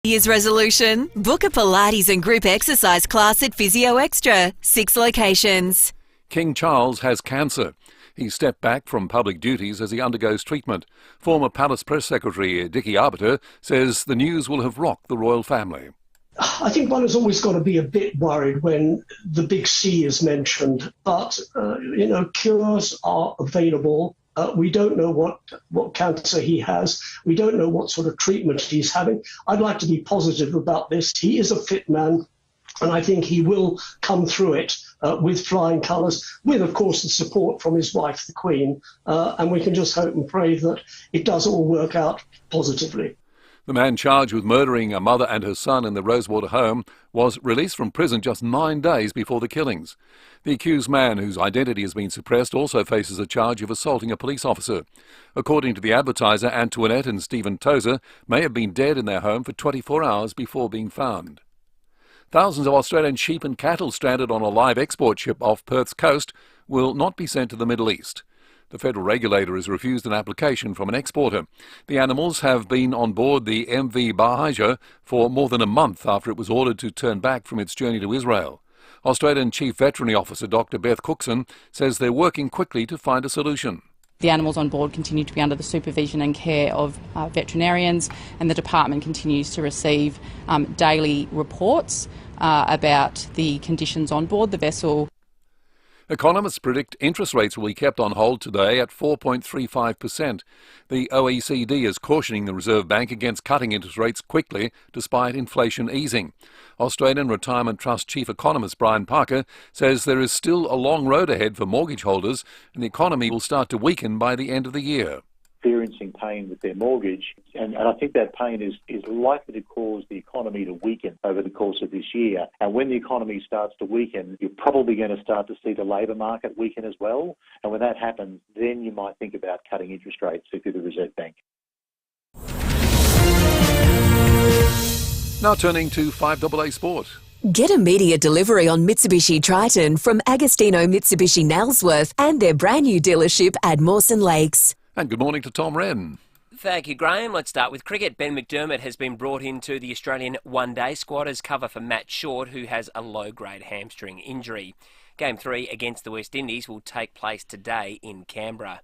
Year's resolution. Book a Pilates and group exercise class at FIVEAA Extra. 6 locations. King Charles has cancer. He stepped back from public duties as he undergoes treatment. Former Palace Press Secretary Dickie Arbiter says the news will have rocked the royal family. I think one has always got to be a bit worried when the big C is mentioned, but, cures are available. We don't know what cancer he has. We don't know what sort of treatment he's having. I'd like to be positive about this. He is a fit man, and I think he will come through it with flying colours, with, of course, the support from his wife, the Queen. And we can just hope and pray that it does all work out positively. The man charged with murdering a mother and her son in the Rosewater home was released from prison just 9 days before the killings. The accused man, whose identity has been suppressed, also faces a charge of assaulting a police officer. According to the Advertiser, Antoinette and Stephen Tozer may have been dead in their home for 24 hours before being found. Thousands of Australian sheep and cattle stranded on a live export ship off Perth's coast will not be sent to the Middle East. The federal regulator has refused an application from an exporter. The animals have been on board the MV Bahija for more than a month after it was ordered to turn back from its journey to Israel. Australian Chief Veterinary Officer Dr. Beth Cookson says they're working quickly to find a solution. The animals on board continue to be under the supervision and care of veterinarians, and the department continues to receive daily reports about the conditions on board the vessel. Economists predict interest rates will be kept on hold today at 4.35%. The OECD is cautioning the Reserve Bank against cutting interest rates quickly despite inflation easing. Australian Retirement Trust Chief Economist Brian Parker says there is still a long road ahead for mortgage holders and the economy will start to weaken by the end of the year. Experiencing pain with their mortgage, and I think that pain is likely to cause the economy to weaken over the course of this year. And when the economy starts to weaken, you're probably going to start to see the labour market weaken as well. And when that happens, then you might think about cutting interest rates if you're the Reserve Bank. Now turning to 5AA Sport. Get immediate delivery on Mitsubishi Triton from Agostino Mitsubishi Nailsworth and their brand new dealership at Mawson Lakes. And good morning to Tom Wren. Thank you, Graham. Let's start with cricket. Ben McDermott has been brought into the Australian one-day squad as cover for Matt Short, who has a low-grade hamstring injury. Game 3 against the West Indies will take place today in Canberra.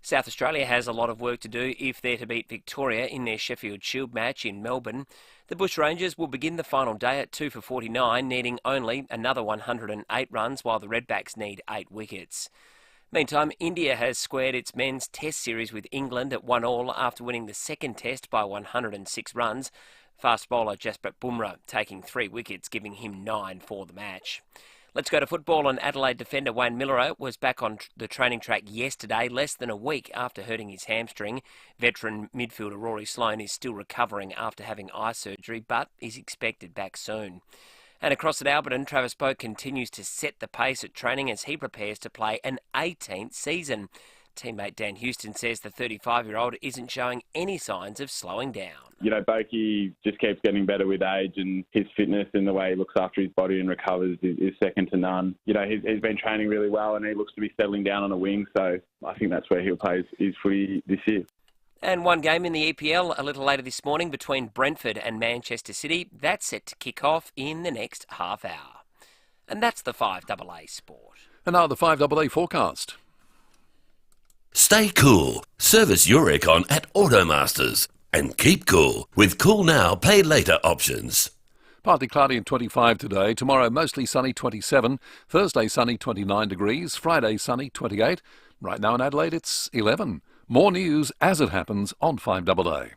South Australia has a lot of work to do if they're to beat Victoria in their Sheffield Shield match in Melbourne. The Bushrangers will begin the final day at 2 for 49, needing only another 108 runs, while the Redbacks need 8 wickets. Meantime, India has squared its men's test series with England at 1-1 after winning the second test by 106 runs. Fast bowler Jasprit Bumrah taking 3 wickets, giving him 9 for the match. Let's go to football, and Adelaide defender Wayne Millero was back on the training track yesterday, less than a week after hurting his hamstring. Veteran midfielder Rory Sloane is still recovering after having eye surgery, but is expected back soon. And across at Alberton, Travis Boak continues to set the pace at training as he prepares to play an 18th season. Teammate Dan Houston says the 35-year-old isn't showing any signs of slowing down. Boakey just keeps getting better with age, and his fitness and the way he looks after his body and recovers is second to none. He's been training really well, and he looks to be settling down on a wing, so I think that's where he'll play his footy this year. And one game in the EPL a little later this morning between Brentford and Manchester City. That's set to kick off in the next half hour. And that's the 5AA Sport. And now the 5AA forecast. Stay cool. Service your aircon at Automasters. And keep cool with Cool Now, Pay Later options. Partly cloudy and 25 today. Tomorrow mostly sunny, 27. Thursday sunny, 29 degrees. Friday sunny, 28. Right now in Adelaide it's 11. More news as it happens on 5AA.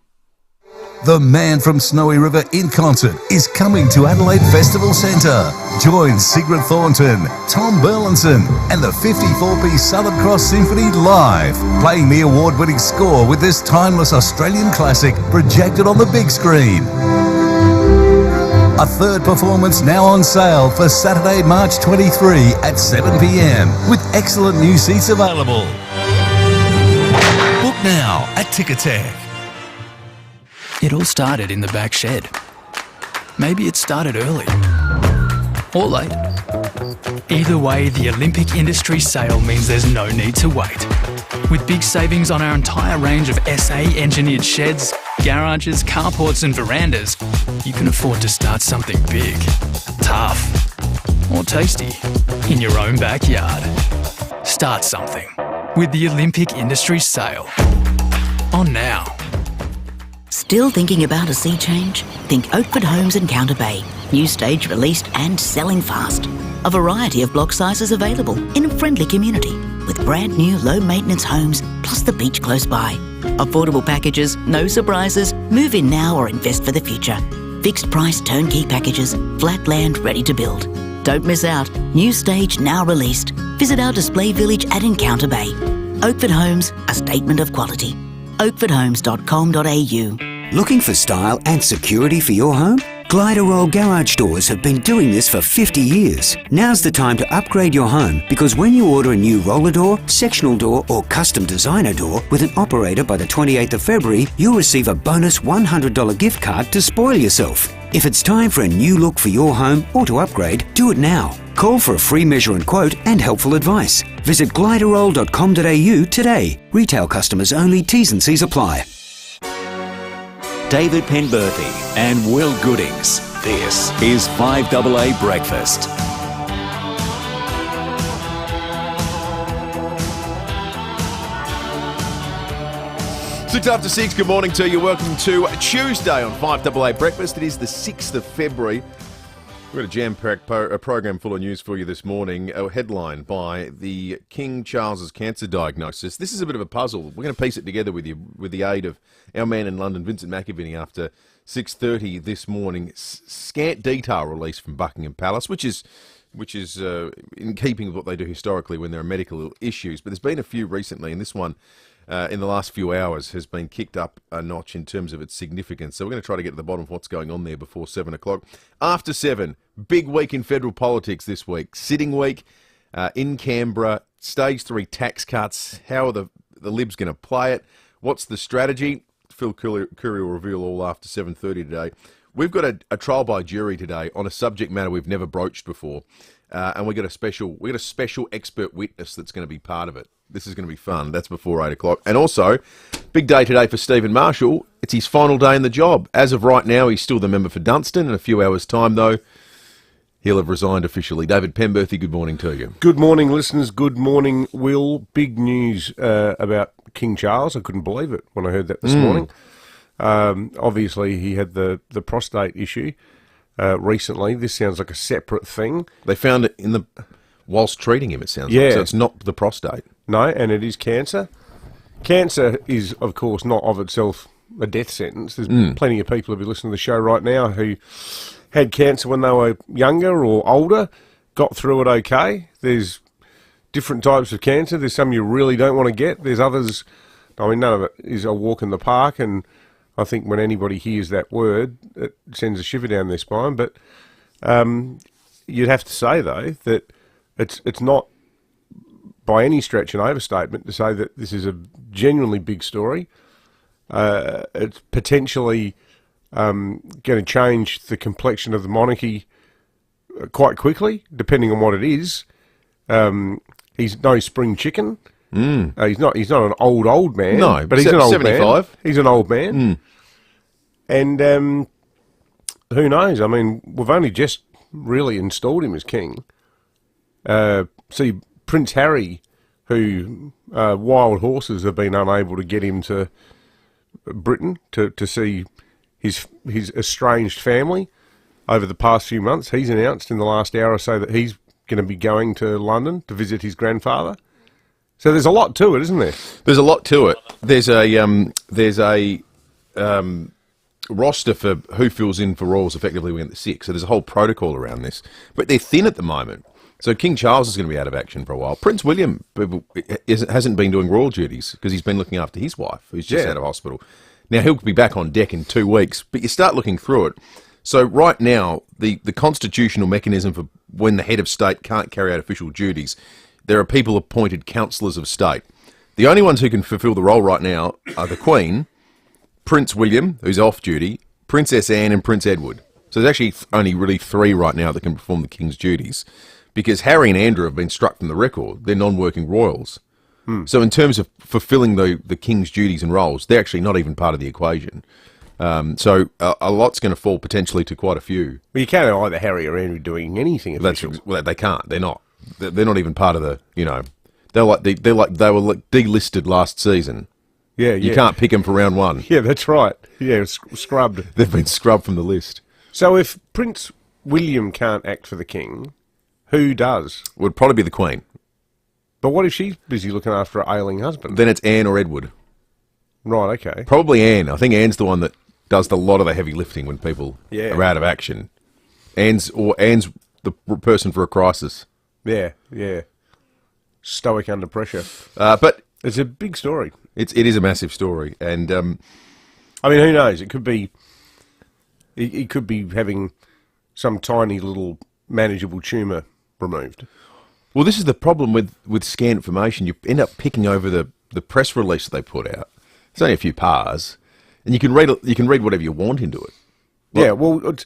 The man from Snowy River in concert is coming to Adelaide Festival Centre. Join Sigrid Thornton, Tom Burlinson and the 54-piece Southern Cross Symphony live, playing the award-winning score with this timeless Australian classic projected on the big screen. A third performance now on sale for Saturday, March 23 at 7 p.m. with excellent new seats available. Book now at Ticketek. It all started in the back shed. Maybe it started early or late. Either way, the Olympic Industry Sale means there's no need to wait. With big savings on our entire range of SA engineered sheds, garages, carports and verandas, you can afford to start something big, tough, or tasty in your own backyard. Start something with the Olympic Industries Sale. On now. Still thinking about a sea change? Think Oakford Homes in Counter Bay. New stage released and selling fast. A variety of block sizes available in a friendly community with brand new low maintenance homes plus the beach close by. Affordable packages, no surprises, move in now or invest for the future. Fixed price turnkey packages, flat land ready to build. Don't miss out. New stage now released. Visit our display village at Encounter Bay. Oakford Homes, a statement of quality. oakfordhomes.com.au. Looking for style and security for your home? Gliderroll Garage Doors have been doing this for 50 years. Now's the time to upgrade your home because when you order a new roller door, sectional door or custom designer door with an operator by the 28th of February, you'll receive a bonus $100 gift card to spoil yourself. If it's time for a new look for your home or to upgrade, do it now. Call for a free measure and quote and helpful advice. Visit gliderroll.com.au today. Retail customers only. T's and C's apply. David Penberthy and Will Goodings. This is 5AA Breakfast. 6:06, good morning to you. Welcome to Tuesday on 5AA Breakfast. It is the 6th of February. We've got a jam-packed program full of news for you this morning. A headline by the King Charles's cancer diagnosis. This is a bit of a puzzle. We're going to piece it together with you with the aid of our man in London, Vincent McAviney, after 6:30 this morning. Scant detail released from Buckingham Palace, which is in keeping with what they do historically when there are medical issues. But there's been a few recently, and this one in the last few hours has been kicked up a notch in terms of its significance. So we're going to try to get to the bottom of what's going on there before 7 o'clock. After 7, big week in federal politics this week. Sitting week in Canberra, stage 3 tax cuts. How are the Libs going to play it? What's the strategy? Phil Curry will reveal all after 7:30 today. We've got a trial by jury today on a subject matter we've never broached before. And we got a special expert witness that's going to be part of it. This is going to be fun. That's before 8 o'clock. And also, big day today for Stephen Marshall. It's his final day in the job. As of right now, he's still the member for Dunstan. In a few hours' time, though, he'll have resigned officially. David Penberthy, good morning to you. Good morning, listeners. Good morning, Will. Big news about King Charles. I couldn't believe it when I heard that this morning. Obviously, he had the prostate issue recently. This sounds like a separate thing. They found it whilst treating him, it sounds like. So it's not the prostate. No, and it is cancer. Cancer is, of course, not of itself a death sentence. There's plenty of people who be listening to the show right now who had cancer when they were younger or older, got through it okay. There's different types of cancer. There's some you really don't want to get. There's others, I mean, none of it is a walk in the park, and I think when anybody hears that word, it sends a shiver down their spine. But you'd have to say, though, that it's not by any stretch an overstatement to say that this is a genuinely big story. It's potentially going to change the complexion of the monarchy quite quickly, depending on what it is. He's no spring chicken. He's not an old man. No, but he's an old 75. man. He's an old man. And who knows? I mean, we've only just really installed him as king. See, Prince Harry, who wild horses have been unable to get him to Britain to see his estranged family over the past few months. He's announced in the last hour or so that he's going to be going to London to visit his grandfather. So there's a lot to it, isn't there? There's a lot to it. There's a roster for who fills in for Royals effectively when the 6. So there's a whole protocol around this. But they're thin at the moment. So King Charles is going to be out of action for a while. Prince William hasn't been doing royal duties because he's been looking after his wife, who's just out of hospital. Now, he'll be back on deck in 2 weeks, but you start looking through it. So right now, the constitutional mechanism for when the head of state can't carry out official duties, there are people appointed councillors of state. The only ones who can fulfil the role right now are the Queen, Prince William, who's off duty, Princess Anne and Prince Edward. So there's actually only really 3 right now that can perform the King's duties, because Harry and Andrew have been struck from the record. They're non-working royals. So in terms of fulfilling the King's duties and roles, they're actually not even part of the equation. So a lot's going to fall potentially to quite a few. Well, you can't have either Harry or Andrew doing anything official. Well, they can't. They're not. They're not even part of the. They were delisted last season. Yeah, You can't pick them for round one. Yeah, that's right. Yeah, scrubbed. They've been scrubbed from the list. So if Prince William can't act for the king, who does? Would probably be the Queen. But what if she's busy looking after an ailing husband? Then it's Anne or Edward. Right, okay. Probably Anne. I think Anne's the one that does a lot of the heavy lifting when people are out of action. Anne's the person for a crisis. Yeah. Stoic under pressure. But it's a big story. It is a massive story, and I mean, who knows? It could be. He could be having some tiny little manageable tumour removed. Well, this is the problem with scanned information. You end up picking over the press release that they put out. It's only a few pars, and you can read whatever you want into it. Yeah, well,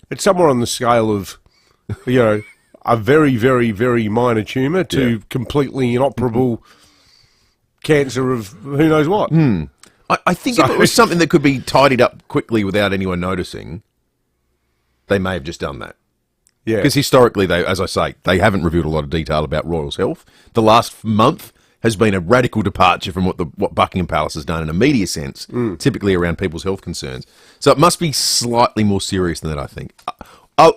it's somewhere on the scale of, a very, very, very minor tumour to completely inoperable cancer of who knows what. I think if it was something that could be tidied up quickly without anyone noticing, they may have just done that. Yeah. Because historically, as I say, they haven't revealed a lot of detail about Royals' health. The last month has been a radical departure from what Buckingham Palace has done in a media sense, typically around people's health concerns. So it must be slightly more serious than that, I think.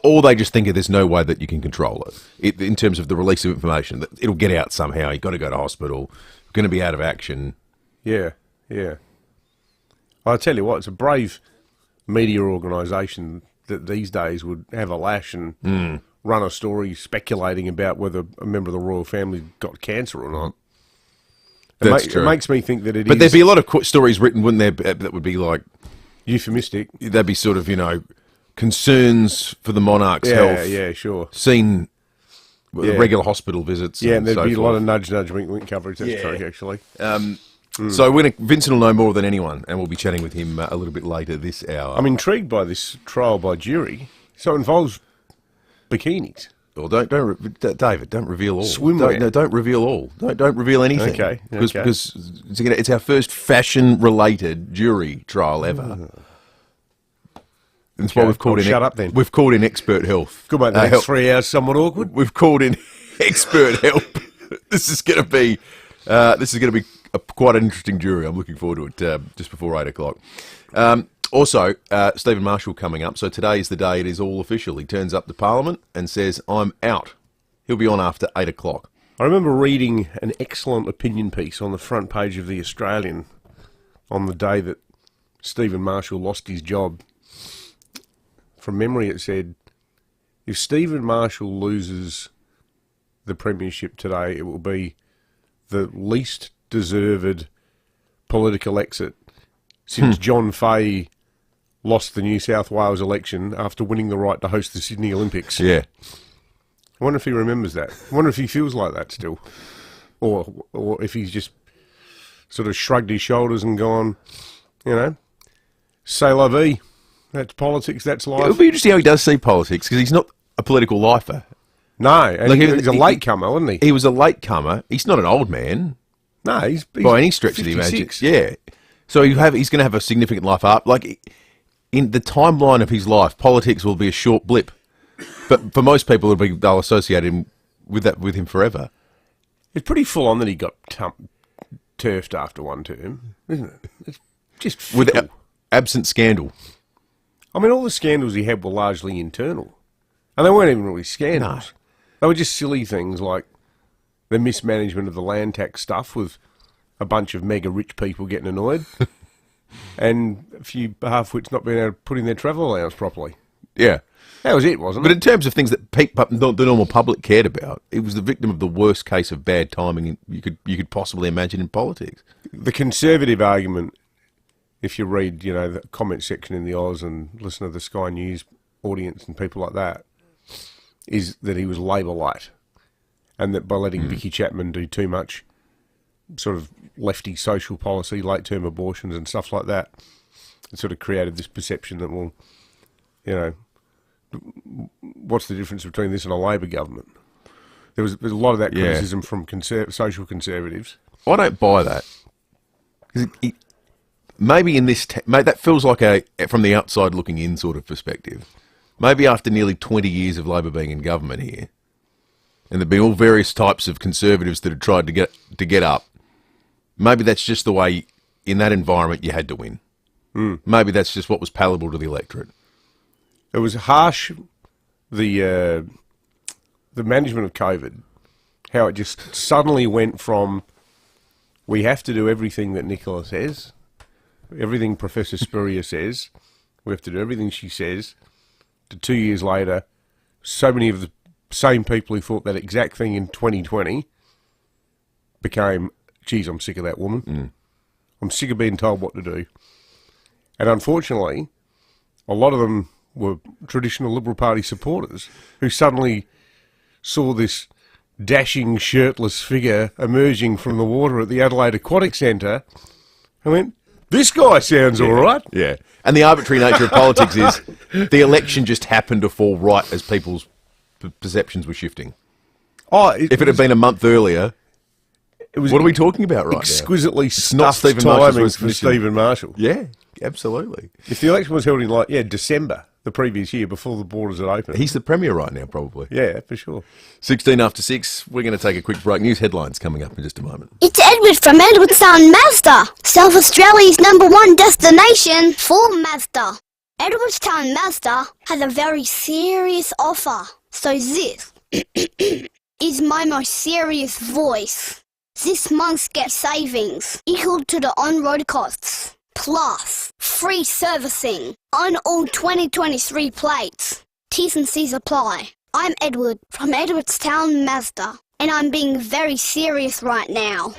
Or they just think there's no way that you can control it in terms of the release of information. That it'll get out somehow. You've got to go to hospital. Going to be out of action. Yeah. I'll tell you what, it's a brave media organisation that these days would have a lash and run a story speculating about whether a member of the royal family got cancer or not. That's true. It makes me think that But there'd be a lot of stories written, wouldn't there, that would be like... euphemistic. They'd be sort of, concerns for the monarch's health. Yeah, sure. Seen regular hospital visits. Yeah, and there'd so be forth. a lot of nudge, wink, wink coverage. That's true, actually. So Vincent will know more than anyone, and we'll be chatting with him a little bit later this hour. I'm intrigued by this trial by jury. So it involves bikinis. Well, David, don't reveal all. Swimwear. Don't reveal all. Don't reveal anything. Okay. Because it's our first fashion-related jury trial ever. That's why we've called in. Shut up then. We've called in expert health. Good, mate. The next 3 hours somewhat awkward. We've called in expert help. This is going to be quite an interesting jury. I'm looking forward to it. Just before 8 o'clock. Also, Stephen Marshall coming up. So today is the day it is all official. He turns up to Parliament and says, "I'm out." He'll be on after 8 o'clock. I remember reading an excellent opinion piece on the front page of The Australian on the day that Stephen Marshall lost his job. From memory, it said, if Stephen Marshall loses the premiership today, it will be the least deserved political exit since John Fahey lost the New South Wales election after winning the right to host the Sydney Olympics. Yeah. I wonder if he remembers that. I wonder if he feels like that still. Or if he's just sort of shrugged his shoulders and gone, c'est la vie. That's politics, that's life. It'll be interesting how he does see politics, because he's not a political lifer. No, and he's a latecomer, wasn't he? He was a latecomer. He's not an old man. No, he's by any stretch of the imagination. Yeah. So he's going to have a significant life up. Like, in the timeline of his life, politics will be a short blip. But for most people, they'll associate him with him forever. It's pretty full on that he got turfed after one term, isn't it? It's just fickle. With absent scandal. I mean, all the scandals he had were largely internal. And they weren't even really scandals. No. They were just silly things like the mismanagement of the land tax stuff with a bunch of mega rich people getting annoyed and a few half-wits not being able to put in their travel allowance properly. Yeah. That was it, wasn't it? But in terms of things that the normal public cared about, it was the victim of the worst case of bad timing you could possibly imagine in politics. The Conservative argument, if you read, the comment section in the Oz and listen to the Sky News audience and people like that, is that he was Labor light, and that by letting Vicky Chapman do too much sort of lefty social policy, late-term abortions and stuff like that, it sort of created this perception that, well, what's the difference between this and a Labor government? There's a lot of that criticism from social conservatives. I don't buy that. maybe in this, mate, that feels like from the outside looking in sort of perspective. Maybe after nearly 20 years of Labor being in government here, and there've been all various types of Conservatives that have tried to get up, maybe that's just the way, in that environment, you had to win. Maybe that's just what was palatable to the electorate. It was harsh, the management of COVID, how it just suddenly went from, we have to do everything that Nicola says, everything Professor Spurrier says, we have to do everything she says, to 2 years later, so many of the same people who thought that exact thing in 2020 became, geez, I'm sick of that woman. I'm sick of being told what to do. And unfortunately, a lot of them were traditional Liberal Party supporters who suddenly saw this dashing, shirtless figure emerging from the water at the Adelaide Aquatic Centre and went, this guy sounds all right. Yeah. And the arbitrary nature of politics is the election just happened to fall right as people's perceptions were shifting. If it had been a month earlier, what are we talking about right now? Exquisitely stuffed timing for Stephen Marshall. Yeah, absolutely. If the election was held in December the previous year before the borders had opened. He's the Premier right now, probably. Yeah, for sure. 16 after 6. We're going to take a quick break. News headlines coming up in just a moment. It's Edward from Edwardstown Mazda, South Australia's #1 destination for Mazda. Edwardstown Mazda has a very serious offer. So this is my most serious voice. This month get savings equal to the on-road costs, plus free servicing on all 2023 plates. T's and C's apply. I'm Edward from Edwardstown Mazda, and I'm being very serious right now.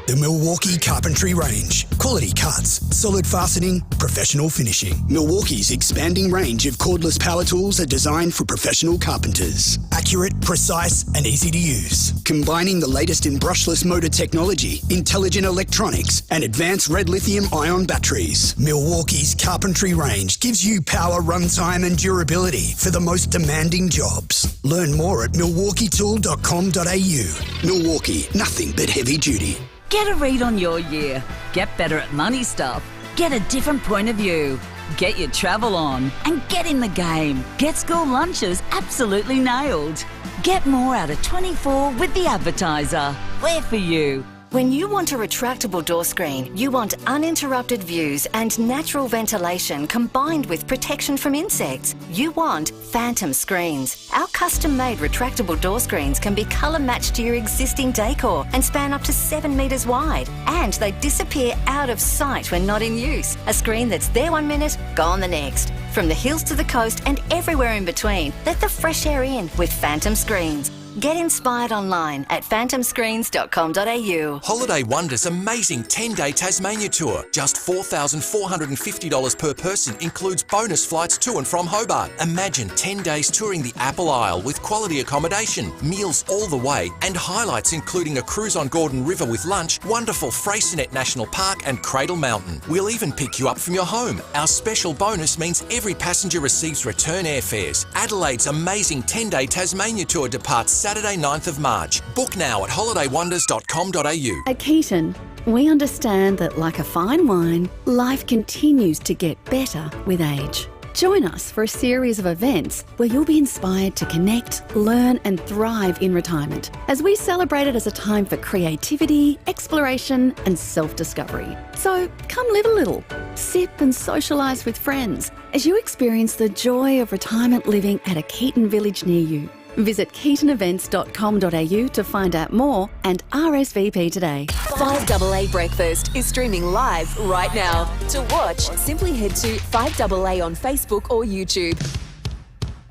The Milwaukee Carpentry Range. Quality cuts, solid fastening, professional finishing. Milwaukee's expanding range of cordless power tools are designed for professional carpenters. Accurate, precise, and easy to use. Combining the latest in brushless motor technology, intelligent electronics, and advanced red lithium-ion batteries. Milwaukee's Carpentry Range gives you power, runtime, and durability for the most demanding jobs. Learn more at milwaukeetool.com.au. Milwaukee, nothing but heavy duty. Get a read on your year. Get better at money stuff. Get a different point of view. Get your travel on and get in the game. Get school lunches absolutely nailed. Get more out of 24 with The Advertiser. We're for you. When you want a retractable door screen, you want uninterrupted views and natural ventilation combined with protection from insects. You want Phantom Screens. Our custom-made retractable door screens can be colour matched to your existing decor and span up to 7 metres wide. And they disappear out of sight when not in use. A screen that's there 1 minute, gone the next. From the hills to the coast and everywhere in between, let the fresh air in with Phantom Screens. Get inspired online at phantomscreens.com.au. Holiday Wonders' amazing 10-day Tasmania tour. Just $4,450 per person includes bonus flights to and from Hobart. Imagine 10 days touring the Apple Isle with quality accommodation, meals all the way, and highlights including a cruise on Gordon River with lunch, wonderful Freycinet National Park and Cradle Mountain. We'll even pick you up from your home. Our special bonus means every passenger receives return airfares. Adelaide's amazing 10-day Tasmania tour departs Saturday 9th of March. Book now at holidaywonders.com.au. At Keaton, we understand that like a fine wine, life continues to get better with age. Join us for a series of events where you'll be inspired to connect, learn and thrive in retirement as we celebrate it as a time for creativity, exploration and self-discovery. So come live a little, sip and socialise with friends as you experience the joy of retirement living at a Keaton village near you. Visit keatonevents.com.au to find out more and RSVP today. 5AA Breakfast is streaming live right now. To watch, simply head to 5AA on Facebook or YouTube.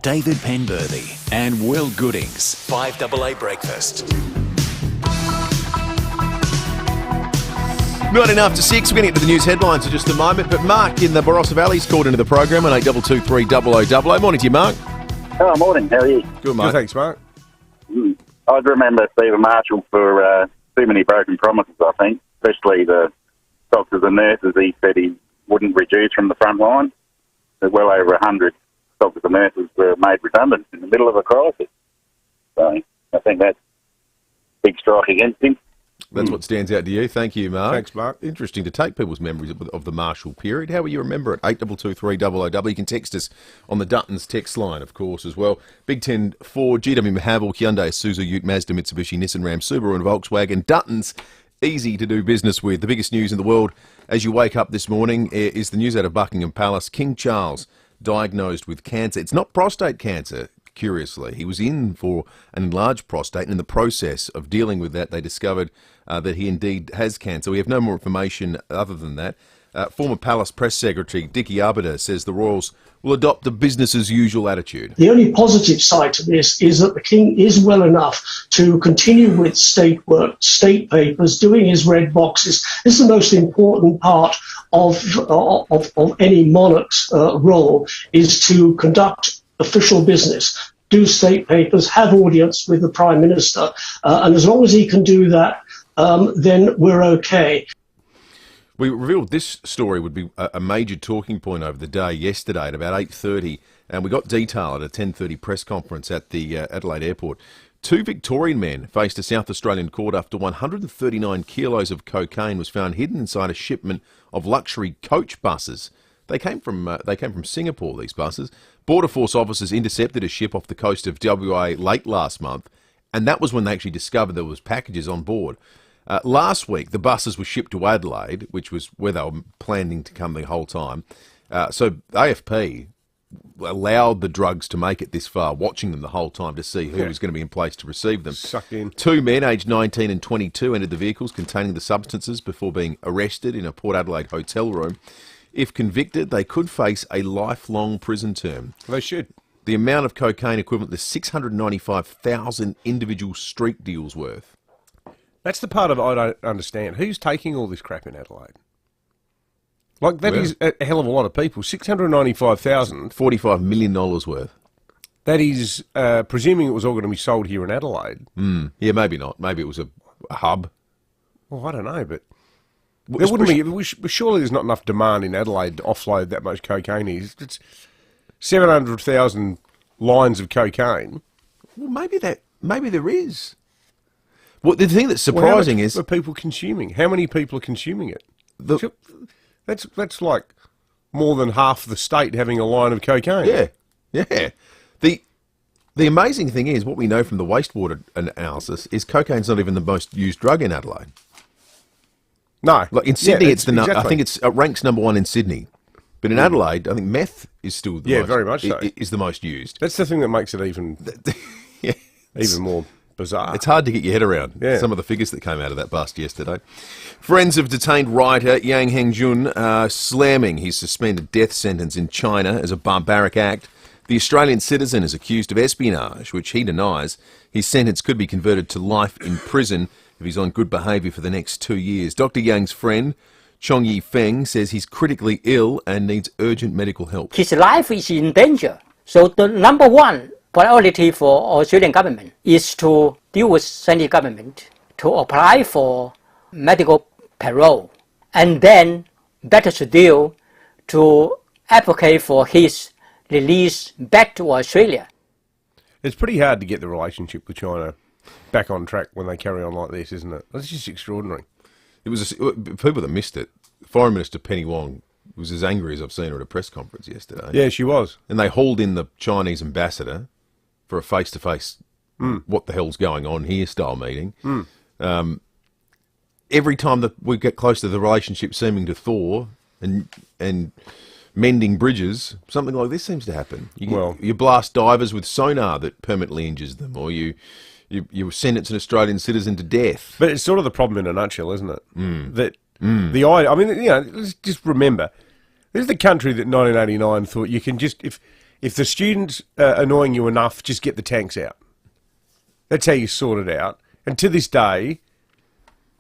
David Penberthy and Will Goodings. 5AA Breakfast. 19 after 6, we're going to get to the news headlines in just a moment, but Mark in the Barossa Valley's called into the program on 8223 0000. Morning to you, Mark. Oh, morning. How are you? Good, mate. Good, thanks, Mark. I'd remember Stephen Marshall for too many broken promises, I think, especially the doctors and nurses. He said he wouldn't reduce from the front line. Well over 100 doctors and nurses were made redundant in the middle of a crisis. So I think that's a big strike against him. That's what stands out to you. Thank you, Mark. Thanks, Mark. Interesting to take people's memories of the Marshall period. How will you remember it? 8223 You can text us on the Duttons text line, of course, as well. Big Ten Ford, GW Haval, Hyundai, Isuzu, Ute, Mazda, Mitsubishi, Nissan, Ram, Subaru and Volkswagen. Duttons, easy to do business with. The biggest news in the world as you wake up this morning is the news out of Buckingham Palace. King Charles diagnosed with cancer. It's not prostate cancer. Curiously, he was in for an enlarged prostate, and in the process of dealing with that, they discovered that he indeed has cancer. We have no more information other than that. Former Palace Press Secretary Dickie Arbiter says the Royals will adopt a business-as-usual attitude. The only positive side to this is that the King is well enough to continue with state work, state papers, doing his red boxes. This is the most important part of any monarch's role, is to conduct official business, do state papers, have audience with the Prime Minister, and as long as he can do that, then we're okay. We revealed this story would be a major talking point over the day yesterday at about 8:30, and we got detail at a 10:30 press conference at the Adelaide Airport. 2 Victorian men faced a South Australian court after 139 kilos of cocaine was found hidden inside a shipment of luxury coach buses. They came from Singapore, these buses. Border Force officers intercepted a ship off the coast of WA late last month, and that was when they actually discovered there was packages on board. Last week, the buses were shipped to Adelaide, which was where they were planning to come the whole time. So AFP allowed the drugs to make it this far, watching them the whole time to see who was going to be in place to receive them. Sucked in. 2 men, aged 19 and 22, entered the vehicles containing the substances before being arrested in a Port Adelaide hotel room. If convicted, they could face a lifelong prison term. They should. The amount of cocaine equivalent to 695,000 individual street deals worth. That's the part of it I don't understand. Who's taking all this crap in Adelaide? Like, that is a hell of a lot of people. 695,000. $45 million worth. That is, presuming it was all going to be sold here in Adelaide. Yeah, maybe not. Maybe it was a hub. Well, I don't know, but there wouldn't be. Surely there's not enough demand in Adelaide to offload that much cocaine. It's 700,000 lines of cocaine. Well, maybe there is. Well, the thing that's surprising is... How much are people consuming? How many people are consuming it? That's like more than half the state having a line of cocaine. Yeah. The amazing thing is, what we know from the wastewater analysis is cocaine's not even the most used drug in Adelaide. No. Like in Sydney, I think it ranks number 1 in Sydney. But in Adelaide, I think meth is still very much so. Is the most used. That's the thing that makes it even more bizarre. It's hard to get your head around some of the figures that came out of that bust yesterday. Friends of detained writer Yang Hengjun slamming his suspended death sentence in China as a barbaric act. The Australian citizen is accused of espionage, which he denies. His sentence could be converted to life in prison if he's on good behaviour for the next 2 years. Dr. Yang's friend, Chong Yi Feng, says he's critically ill and needs urgent medical help. His life is in danger. So the number one priority for Australian government is to deal with Chinese government to apply for medical parole, and then better still to advocate for his release back to Australia. It's pretty hard to get the relationship with China back on track when they carry on like this, isn't it? That's just extraordinary. It was people that missed it. Foreign Minister Penny Wong was as angry as I've seen her at a press conference yesterday. Yeah, she was. And they hauled in the Chinese ambassador for a face-to-face, what the hell's going on here style meeting. Every time that we get close to the relationship seeming to thaw and mending bridges, something like this seems to happen. You blast divers with sonar that permanently injures them, or you sentence an Australian citizen to death. But it's sort of the problem in a nutshell, isn't it? The idea. I mean, let's just remember, this is the country that 1989 thought you can just, if the students are annoying you enough, just get the tanks out. That's how you sort it out. And to this day,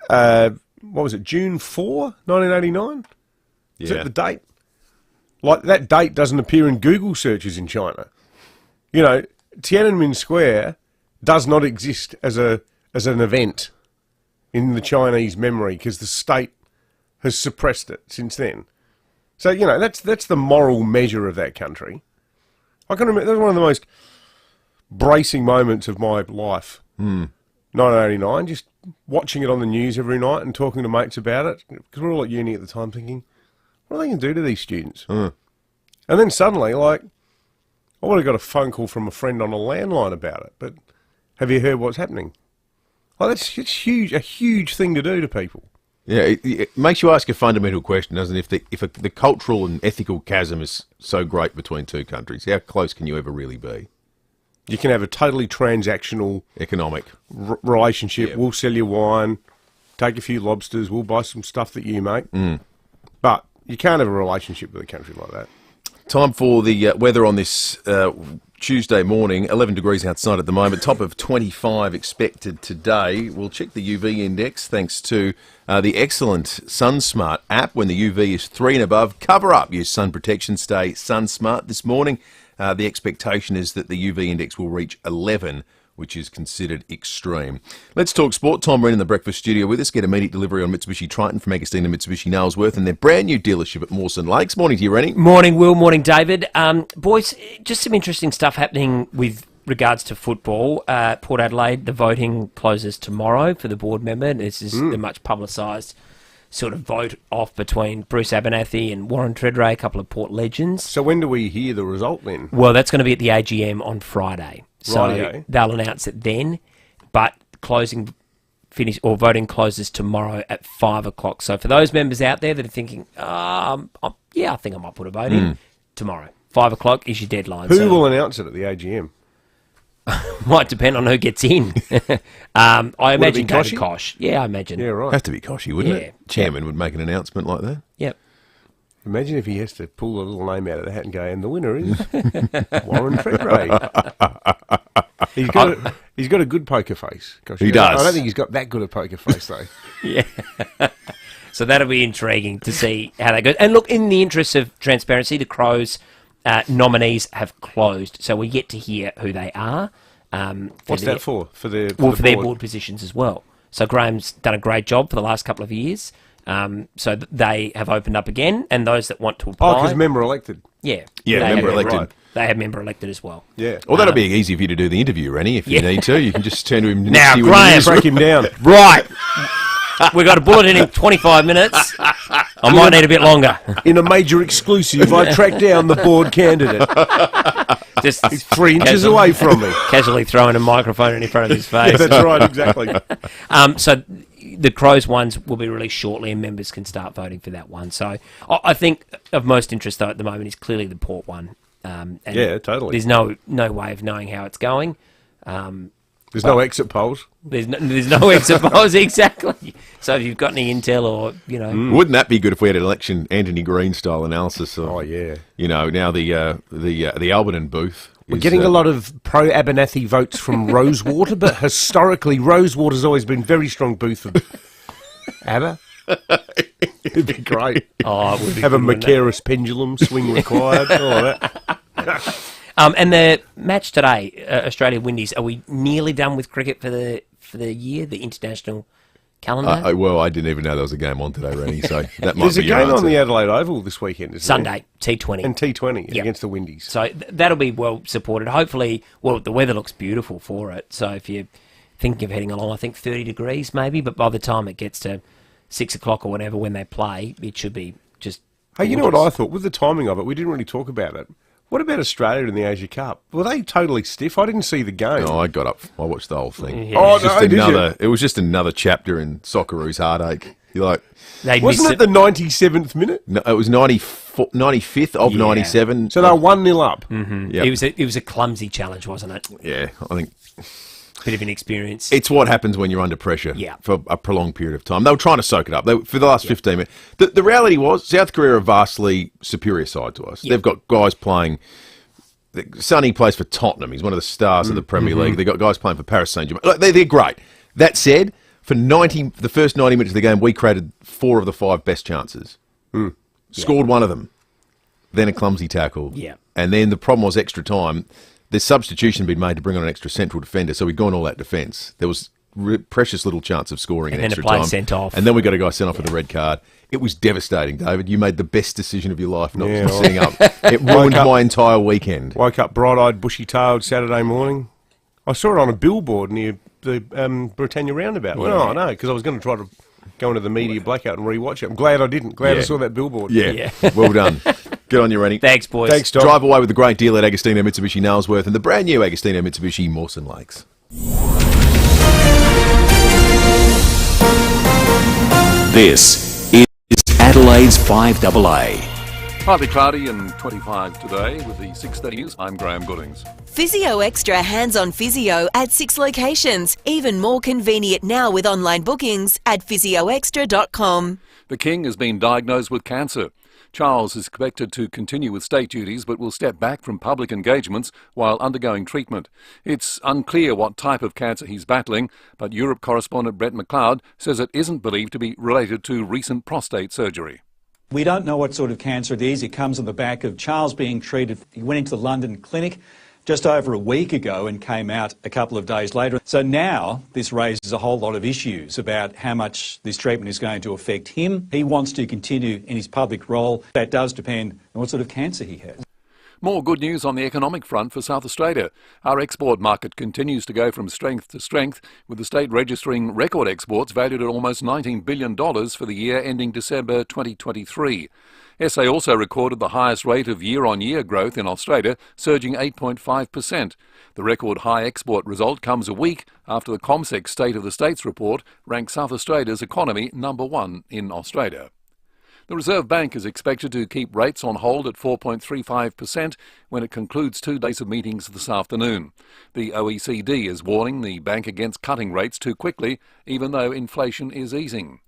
what was it, June 4, 1989? Is that the date? Like, that date doesn't appear in Google searches in China. You know, Tiananmen Square does not exist as an event in the Chinese memory because the state has suppressed it since then. So, you know, that's the moral measure of that country. I can remember, that was one of the most bracing moments of my life. 1989, just watching it on the news every night and talking to mates about it, because we're all at uni at the time thinking, what are they going to do to these students? And then suddenly, like, I would have got a phone call from a friend on a landline about it, but have you heard what's happening? Like, it's huge, a huge thing to do to people. Yeah, it makes you ask a fundamental question, doesn't it? If the cultural and ethical chasm is so great between two countries, how close can you ever really be? You can have a totally transactional... economic relationship. Yeah. We'll sell you wine, take a few lobsters, we'll buy some stuff that you make. But you can't have a relationship with a country like that. Time for the weather on this Tuesday morning. 11 degrees outside at the moment. Top of 25 expected today. We'll check the UV index thanks to the excellent SunSmart app. When the UV is 3 and above, cover up. Use sun protection. Stay SunSmart. This morning, the expectation is that the UV index will reach 11, which is considered extreme. Let's talk sport. Tom Wren in the breakfast studio with us. Get immediate delivery on Mitsubishi Triton from Agostina Mitsubishi Nailsworth and their brand new dealership at Mawson Lakes. Morning to you, Rennie. Morning, Will. Morning, David. Boys, just some interesting stuff happening with regards to football. Port Adelaide, the voting closes tomorrow for the board member. This is a much publicised sort of vote off between Bruce Abernathy and Warren Treadray, a couple of Port legends. So when do we hear the result then? Well, that's going to be at the AGM on Friday. So Rightio. they'll announce it then, but voting closes tomorrow at 5 o'clock. So for those members out there that are thinking, I think I might put a vote in, tomorrow, 5 o'clock is your deadline. Who will announce it at the AGM? Might depend on who gets in. I imagine David Koshy? Kosh. Yeah, I imagine. Yeah, right. Have to be Koshy, wouldn't Yeah. it? Chairman would make an announcement like that. Yep. Imagine if he has to pull a little name out of the hat and go, and the winner is Warren Treadray. He's got a good poker face. Gosh, He does. I don't think he's got that good a poker face, though. Yeah. So that'll be intriguing to see how that goes. And look, in the interest of transparency, the Crows nominees have closed, so we get to hear who they are. What's that for? For their board positions as well. So Graham's done a great job for the last couple of years. So they have opened up again, and those that want to apply... Oh, because member elected. Yeah. Member elected. Right. They have member elected as well. Yeah. Well, that'll be easy for you to do the interview, Rennie, if you need to. You can just turn to him Now, see Graham, break him down. Right. We've got a bulletin in 25 minutes. I might need a bit longer. In a major exclusive, I tracked down the board candidate. Just He's 3 inches away from me. Casually throwing a microphone in front of his face. That's right, exactly. So the Crows ones will be released shortly, and members can start voting for that one. So I think of most interest, though, at the moment is clearly the Port one. And yeah, totally. There's no way of knowing how it's going. There's no exit polls. There's no exit polls, exactly. So if you've got any intel or, Wouldn't that be good if we had an election Anthony Green style analysis of, Oh, yeah. now the Alberton booth. We're getting a lot of pro-Abernathy votes from Rosewater, but historically, Rosewater's always been very strong booth for ABBA. It'd be great. Oh, it would be Have a good, wouldn't it? Macaris pendulum, swing required, all that. And the match today, Australia Windies, are we nearly done with cricket for the year, the international calendar? Well, I didn't even know there was a game on today, Rennie, so that might There's be a your game answer. on the Adelaide Oval this weekend, isn't Sunday, there? T20. And T20 Yep. against the Windies. So that'll be well supported. Hopefully, the weather looks beautiful for it. So if you're thinking of heading along, I think 30 degrees maybe, but by the time it gets to 6 o'clock or whatever when they play, it should be just Hey, you know what gorgeous. I thought? With the timing of it, we didn't really talk about it. What about Australia in the Asia Cup? Were they totally stiff? I didn't see the game. No, I got up. I watched the whole thing. Yeah. Oh, It was just no, did you? It was just another chapter in Socceroos' heartache. You're like, Wasn't it the 97th minute? no, it was 95th of Yeah. 97. So they were 1-0 up. Mm-hmm. Yep. It was a clumsy challenge, wasn't it? Yeah, I think Bit of inexperience. it's what happens when you're under pressure Yeah. for a prolonged period of time. They were trying to soak it up for the last 15 minutes. The reality was South Korea are a vastly superior side to us. Yeah. They've got guys playing. Sonny plays for Tottenham. He's one of the stars of the Premier League. They've got guys playing for Paris Saint-Germain. Like, they're great. That said, for the first 90 minutes of the game, we created 4 of the 5 best chances. Scored one of them. Then a clumsy tackle. Yeah. And then the problem was extra time. There's substitution had been made to bring on an extra central defender, so we'd gone all out defence. There was precious little chance of scoring And in then a extra player time. sent off. And then we got a guy sent off with a red card. It was devastating, David. You made the best decision of your life not Yeah, sitting up. It ruined my entire weekend. Woke up bright-eyed, bushy-tailed Saturday morning. I saw it on a billboard near the Britannia roundabout. Yeah. No, no, because I was going to try to go into the media blackout and rewatch it. I'm glad I didn't. Glad I saw that billboard. Yeah. Well done. Good on you, Rennie. Thanks, boys. Thanks, Tom. Drive away with the great deal at Agostino Mitsubishi Nailsworth and the brand new Agostino Mitsubishi Mawson Lakes. This is Adelaide's 5AA. Partly cloudy and 25 today with the 6:30 news. I'm Graham Goodings. Physio Extra hands-on physio at 6 locations. Even more convenient now with online bookings at physioextra.com. The King has been diagnosed with cancer. Charles is expected to continue with state duties but will step back from public engagements while undergoing treatment. It's unclear what type of cancer he's battling, but Europe correspondent Brett McLeod says it isn't believed to be related to recent prostate surgery. We don't know what sort of cancer it is. It comes on the back of Charles being treated. He went into the London clinic just over a week ago and came out a couple of days later. So now this raises a whole lot of issues about how much this treatment is going to affect him. He wants to continue in his public role. That does depend on what sort of cancer he has. More good news on the economic front for South Australia. Our export market continues to go from strength to strength, with the state registering record exports valued at almost $19 billion for the year ending December 2023. SA also recorded the highest rate of year-on-year growth in Australia, surging 8.5%. The record high export result comes a week after the ComSec State of the States report ranked South Australia's economy number 1 in Australia. The Reserve Bank is expected to keep rates on hold at 4.35% when it concludes 2 days of meetings this afternoon. The OECD is warning the bank against cutting rates too quickly, even though inflation is easing.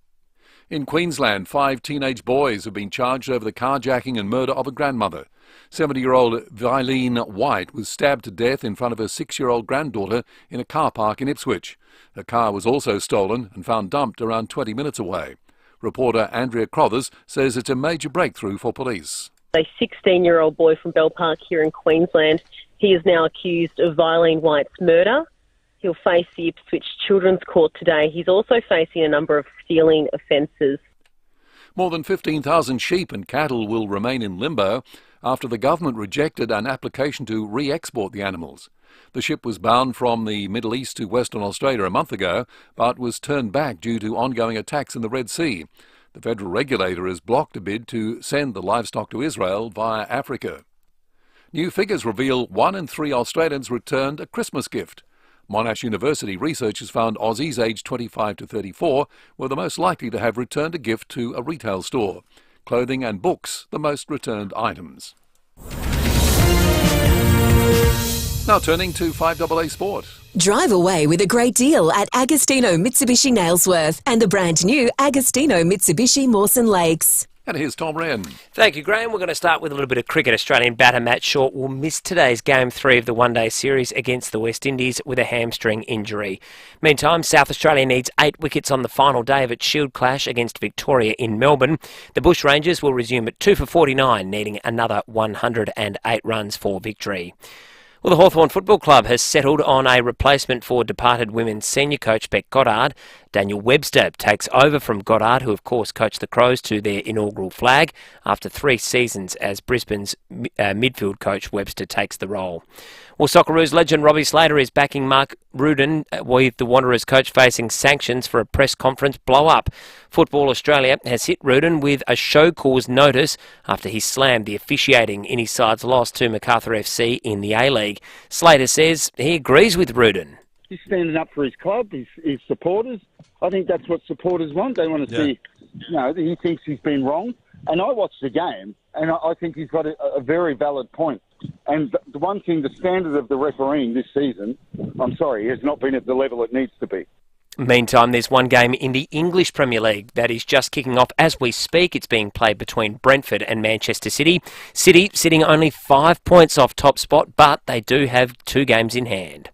In Queensland, 5 teenage boys have been charged over the carjacking and murder of a grandmother. 70-year-old Vilene White was stabbed to death in front of her 6-year-old granddaughter in a car park in Ipswich. Her car was also stolen and found dumped around 20 minutes away. Reporter Andrea Crothers says it's a major breakthrough for police. A 16-year-old boy from Bell Park here in Queensland, he is now accused of Vilene White's murder. He'll face the Ipswich Children's Court today. He's also facing a number of stealing offences. More than 15,000 sheep and cattle will remain in limbo after the government rejected an application to re-export the animals. The ship was bound from the Middle East to Western Australia a month ago, but was turned back due to ongoing attacks in the Red Sea. The federal regulator has blocked a bid to send the livestock to Israel via Africa. New figures reveal 1 in 3 Australians returned a Christmas gift. Monash University researchers found Aussies aged 25 to 34 were the most likely to have returned a gift to a retail store. Clothing and books, the most returned items. Now turning to 5AA Sport. Drive away with a great deal at Agostino Mitsubishi Nailsworth and the brand new Agostino Mitsubishi Mawson Lakes. And here's Tom Wren. Thank you, Graham. We're going to start with a little bit of cricket. Australian batter Matt Short will miss today's Game 3 of the one-day series against the West Indies with a hamstring injury. Meantime, South Australia needs 8 wickets on the final day of its Shield clash against Victoria in Melbourne. The Bushrangers will resume at 2 for 49, needing another 108 runs for victory. Well, the Hawthorn Football Club has settled on a replacement for departed women's senior coach Beck Goddard. Daniel Webster takes over from Goddard, who of course coached the Crows to their inaugural flag. After 3 seasons as Brisbane's midfield coach, Webster takes the role. Well, Socceroos legend Robbie Slater is backing Mark Rudin, with the Wanderers coach facing sanctions for a press conference blow-up. Football Australia has hit Rudin with a show cause notice after he slammed the officiating in his side's loss to Macarthur FC in the A-League. Slater says he agrees with Rudin. He's standing up for his club, his supporters. I think that's what supporters want. They want to see, he thinks he's been wrong. And I watched the game, and I think he's got a very valid point. And the one thing, the standard of the refereeing this season, has not been at the level it needs to be. Meantime, there's one game in the English Premier League that is just kicking off as we speak. It's being played between Brentford and Manchester City. City sitting only 5 points off top spot, but they do have 2 games in hand.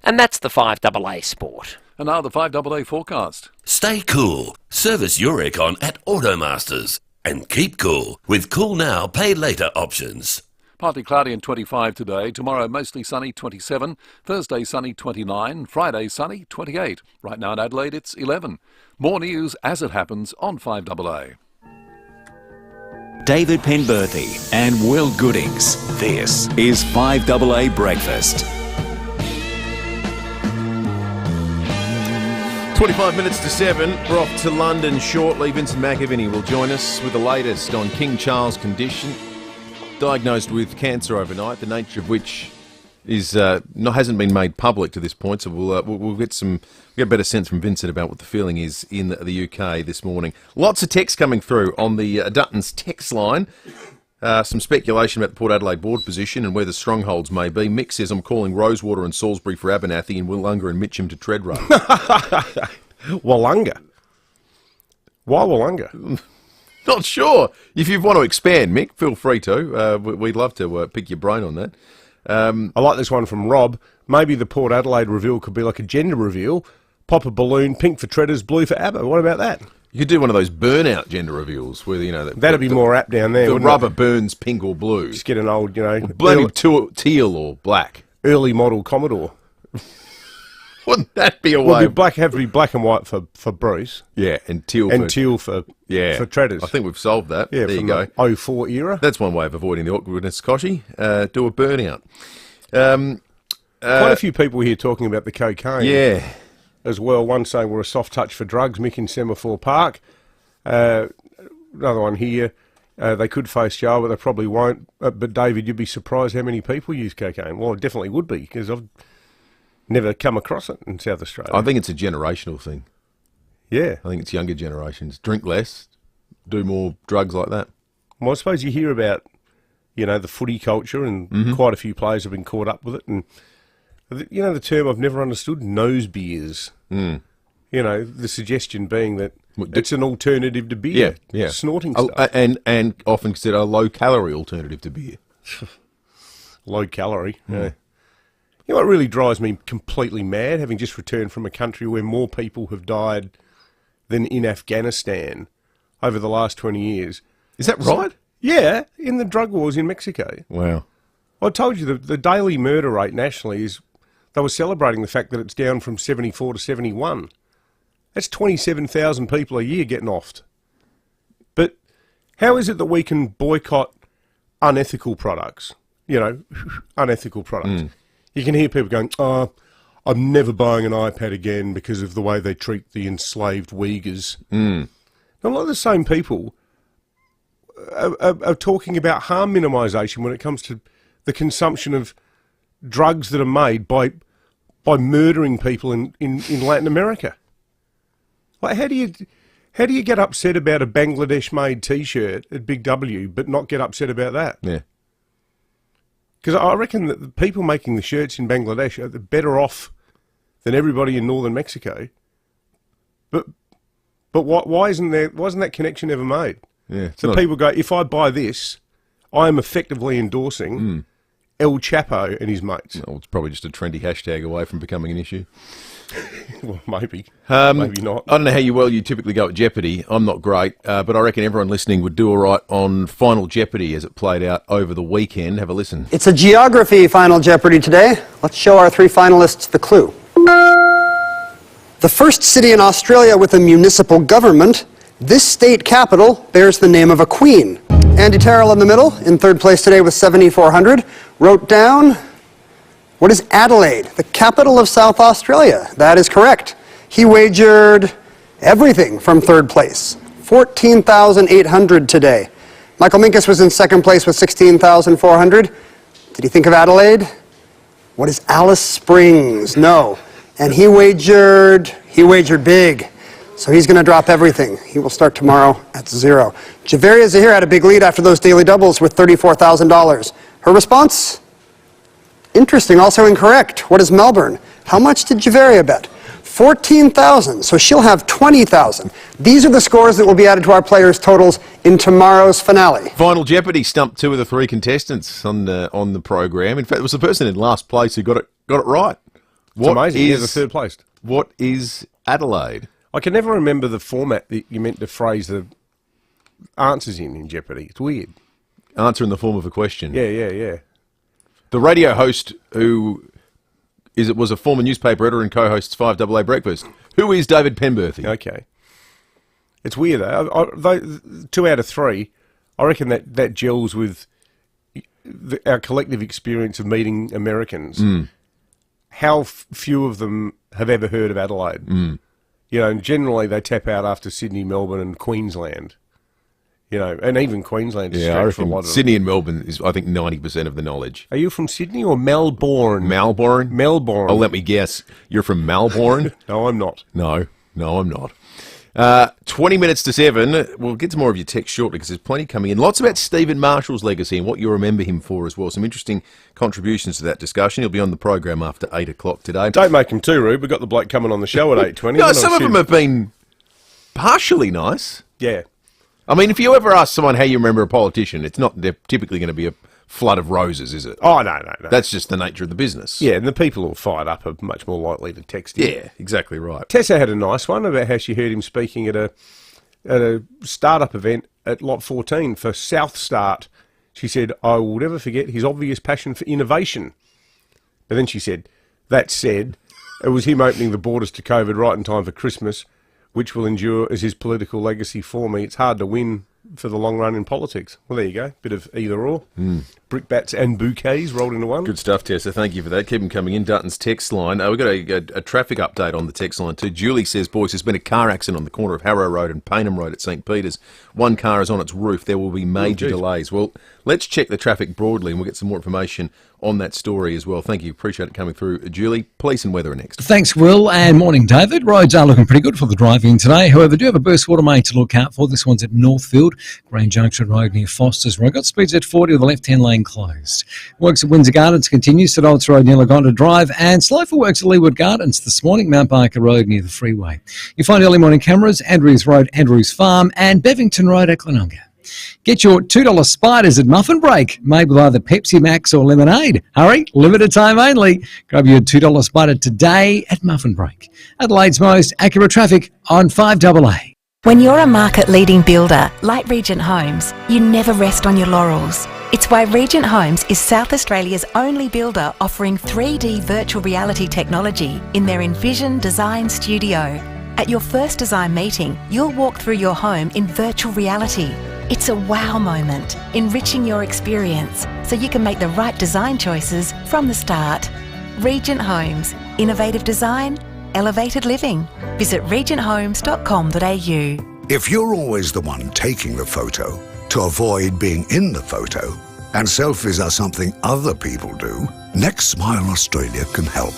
And that's the 5AA Sport. And now the 5AA forecast. Stay cool. Service your aircon at Automasters. And keep cool with Cool Now, Pay Later options. Partly cloudy and 25 today. Tomorrow mostly sunny, 27. Thursday sunny, 29. Friday sunny, 28. Right now in Adelaide it's 11. More news as it happens on 5AA. David Penberthy and Will Goodings. This is 5AA Breakfast. 25 minutes to 7. We're off to London shortly. Vincent McAviney will join us with the latest on King Charles' condition. Diagnosed with cancer overnight, the nature of which is hasn't been made public to this point. So we'll get a better sense from Vincent about what the feeling is in the UK this morning. Lots of text coming through on the Dutton's text line. Some speculation about the Port Adelaide board position and where the strongholds may be. Mick says, I'm calling Rosewater and Salisbury for Abernathy and Wollonga and Mitcham to Treadrow. Wollonga? Why Wollonga? Not sure. If you want to expand, Mick, feel free to. We'd love to pick your brain on that. I like this one from Rob. Maybe the Port Adelaide reveal could be like a gender reveal. Pop a balloon, pink for Treaders, blue for ABBA. What about that? You could do one of those burnout gender reveals where, that'd be more apt down there. The rubber burns pink or blue. Just get an old, bloody teal or black. Early model Commodore. Wouldn't that be a way? Well, have to be black and white for Bruce. Yeah, and teal for Treaders. I think we've solved that. Yeah, there you go. The 04 era. That's one way of avoiding the awkwardness, Koshy. Do a burnout. Quite a few people here talking about the cocaine. Yeah. As well, one saying we're a soft touch for drugs, Mick in Semaphore Park. Another one here, they could face jail, but they probably won't. But David, you'd be surprised how many people use cocaine. Well, it definitely would be, because I've never come across it in South Australia. I think it's a generational thing. Yeah. I think it's younger generations. Drink less, do more drugs like that. Well, I suppose you hear about, the footy culture, and quite a few players have been caught up with it, and the term I've never understood, nose beers. Mm. The suggestion being that it's an alternative to beer. Yeah. Snorting stuff. And often considered a low-calorie alternative to beer. Low calorie, yeah. You know what really drives me completely mad, having just returned from a country where more people have died than in Afghanistan over the last 20 years. Is that right? Yeah, in the drug wars in Mexico. Wow. I told you the daily murder rate nationally is, they were celebrating the fact that it's down from 74 to 71. That's 27,000 people a year getting offed. But how is it that we can boycott unethical products? Unethical products. Mm. You can hear people going, I'm never buying an iPad again because of the way they treat the enslaved Uyghurs. Mm. A lot of the same people are talking about harm minimisation when it comes to the consumption of drugs that are made by murdering people in Latin America. Like, how do you get upset about a Bangladesh-made T-shirt at Big W, but not get upset about that? Yeah. Because I reckon that the people making the shirts in Bangladesh are better off than everybody in northern Mexico. But why isn't that connection ever made? Yeah. So people go, if I buy this, I am effectively endorsing El Chapo and his mates. Well, it's probably just a trendy hashtag away from becoming an issue. Well, maybe. Maybe not. I don't know how you typically go at Jeopardy. I'm not great, but I reckon everyone listening would do all right on Final Jeopardy as it played out over the weekend. Have a listen. It's a geography Final Jeopardy today. Let's show our three finalists the clue. The first city in Australia with a municipal government, this state capital bears the name of a queen. Andy Terrell in the middle, in third place today with 7,400, wrote down, what is Adelaide, the capital of South Australia? That is correct. He wagered everything from third place, 14,800 today. Michael Minkus was in second place with 16,400. Did he think of Adelaide? What is Alice Springs? No. And he wagered big. So he's going to drop everything. He will start tomorrow at 0. Javaria Zahir had a big lead after those daily doubles with $34,000. Her response? Interesting, also incorrect. What is Melbourne? How much did Javaria bet? 14,000, so she'll have 20,000. These are the scores that will be added to our players' totals in tomorrow's finale. Final Jeopardy stumped 2 of the 3 contestants on the program. In fact, it was the person in last place who got it right. It's amazing. He was the third place. What is Adelaide? I can never remember the format that you meant to phrase the answers in Jeopardy. It's weird. Answer in the form of a question. Yeah. The radio host who was a former newspaper editor and co-hosts 5AA Breakfast. Who is David Penberthy? Okay. It's weird, though. 2 out of 3, I reckon that gels with our collective experience of meeting Americans. Mm. How few of them have ever heard of Adelaide? Mm. You know, and generally they tap out after Sydney, Melbourne and Queensland. You know, and even Queensland is Yeah, I stretched for a reckon lot of Sydney and Melbourne is, I think, 90% of the knowledge. Are you from Sydney or Melbourne? Melbourne? Melbourne. Oh, let me guess. You're from Melbourne? No, I'm not. No, I'm not. 20 minutes to 7. We'll get to more of your text shortly because there's plenty coming in. Lots about Stephen Marshall's legacy and what you remember him for as well. Some interesting contributions to that discussion. He'll be on the program after 8 o'clock today. Don't make him too rude. We've got the bloke coming on the show at 8:20. No, some of them have been partially nice. Yeah. I mean, if you ever ask someone how you remember a politician, it's not typically going to be a flood of roses, is it? Oh, no. That's just the nature of the business. Yeah, and the people who are fired up are much more likely to text him. Yeah, exactly right. Tessa had a nice one about how she heard him speaking at a startup event at Lot 14 for South Start. She said, I will never forget his obvious passion for innovation. But then she said, that said, it was him opening the borders to COVID right in time for Christmas, which will endure as his political legacy for me. It's hard to win for the long run in politics. Well, there you go. Bit of either or. Brickbats and bouquets rolled into one. Good stuff, Tessa. Thank you for that. Keep them coming in. Dutton's text line. We've got a traffic update on the text line too. Julie says, boys, there's been a car accident on the corner of Harrow Road and Paynham Road at St. Peter's. One car is on its roof. There will be major delays. Well, let's check the traffic broadly and we'll get some more information on that story as well. Thank you. Appreciate it coming through. Julie, police and weather are next. Thanks, Will, and morning, David. Roads are looking pretty good for the driving today. However, do have a burst water main to look out for. This one's at Northfield, Green Junction Road near Foster's Road. Got speeds at 40 with the left-hand lane closed. Works at Windsor Gardens continues, St Olds Road near Lagonda Drive, and slow for works at Leeward Gardens this morning, Mount Barker Road near the freeway. You find early morning cameras, Andrews Road, Andrews Farm, and Bevington Road at Glenunga. Get your $2 spiders at Muffin Break, made with either Pepsi Max or lemonade. Hurry, limited time only. Grab your $2 spider today at Muffin Break. Adelaide's most accurate traffic on 5AA. When you're a market-leading builder like Regent Homes, you never rest on your laurels. It's why Regent Homes is South Australia's only builder offering 3D virtual reality technology in their Envision Design Studio. At your first design meeting, you'll walk through your home in virtual reality. It's a wow moment, enriching your experience so you can make the right design choices from the start. Regent Homes. Innovative design, elevated living. Visit regenthomes.com.au. If you're always the one taking the photo to avoid being in the photo, and selfies are something other people do, Next Smile Australia can help.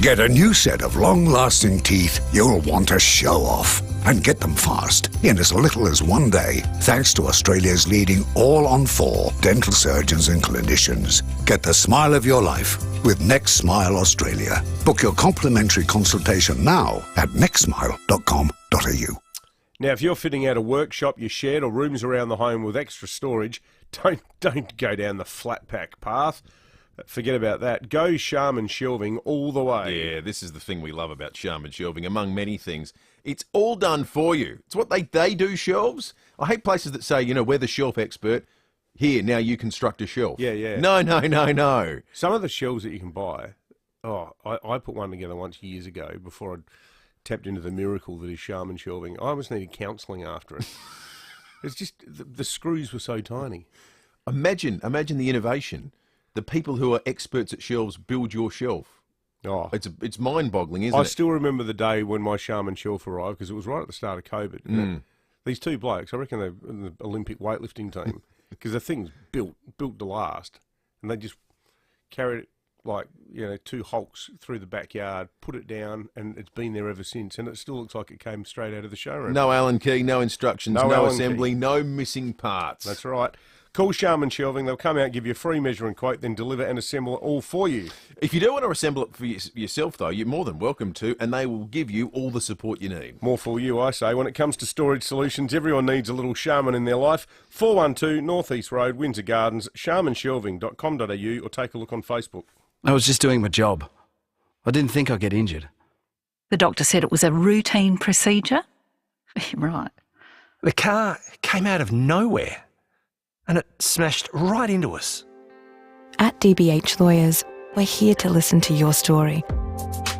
Get a new set of long-lasting teeth you'll want to show off. And get them fast, in as little as 1 day, thanks to Australia's leading all-on-4 dental surgeons and clinicians. Get the smile of your life with Next Smile Australia. Book your complimentary consultation now at nextsmile.com.au. Now, if you're fitting out a workshop, your shed, or rooms around the home with extra storage, don't go down the flat pack path. Forget about that. Go Sharman Shelving all the way. Yeah, this is the thing we love about Sharman Shelving, among many things. It's all done for you. It's what they do, shelves. I hate places that say, we're the shelf expert. Here, now you construct a shelf. Yeah. No. Some of the shelves that you can buy, I put one together once years ago before I tapped into the miracle that is Sharman Shelving. I almost needed counselling after it. It's just, the screws were so tiny. Imagine the innovation. The people who are experts at shelves build your shelf. Oh, it's mind-boggling, isn't it? I still remember the day when my Sharman shelf arrived because it was right at the start of COVID. These two blokes, I reckon they're in the Olympic weightlifting team because the thing's built to last, and they just carried it like 2 Hulks through the backyard, put it down, and it's been there ever since. And it still looks like it came straight out of the showroom. No Allen key, no instructions, no assembly, no missing parts. That's right. Call Sharman Shelving. They'll come out, give you a free measuring quote, then deliver and assemble it all for you. If you do want to assemble it for yourself, though, you're more than welcome to, and they will give you all the support you need. More for you, I say. When it comes to storage solutions, everyone needs a little Sharman in their life. 412 North East Road, Windsor Gardens, sharmanshelving.com.au, or take a look on Facebook. I was just doing my job. I didn't think I'd get injured. The doctor said it was a routine procedure? Right. The car came out of nowhere. And it smashed right into us. At DBH Lawyers, we're here to listen to your story.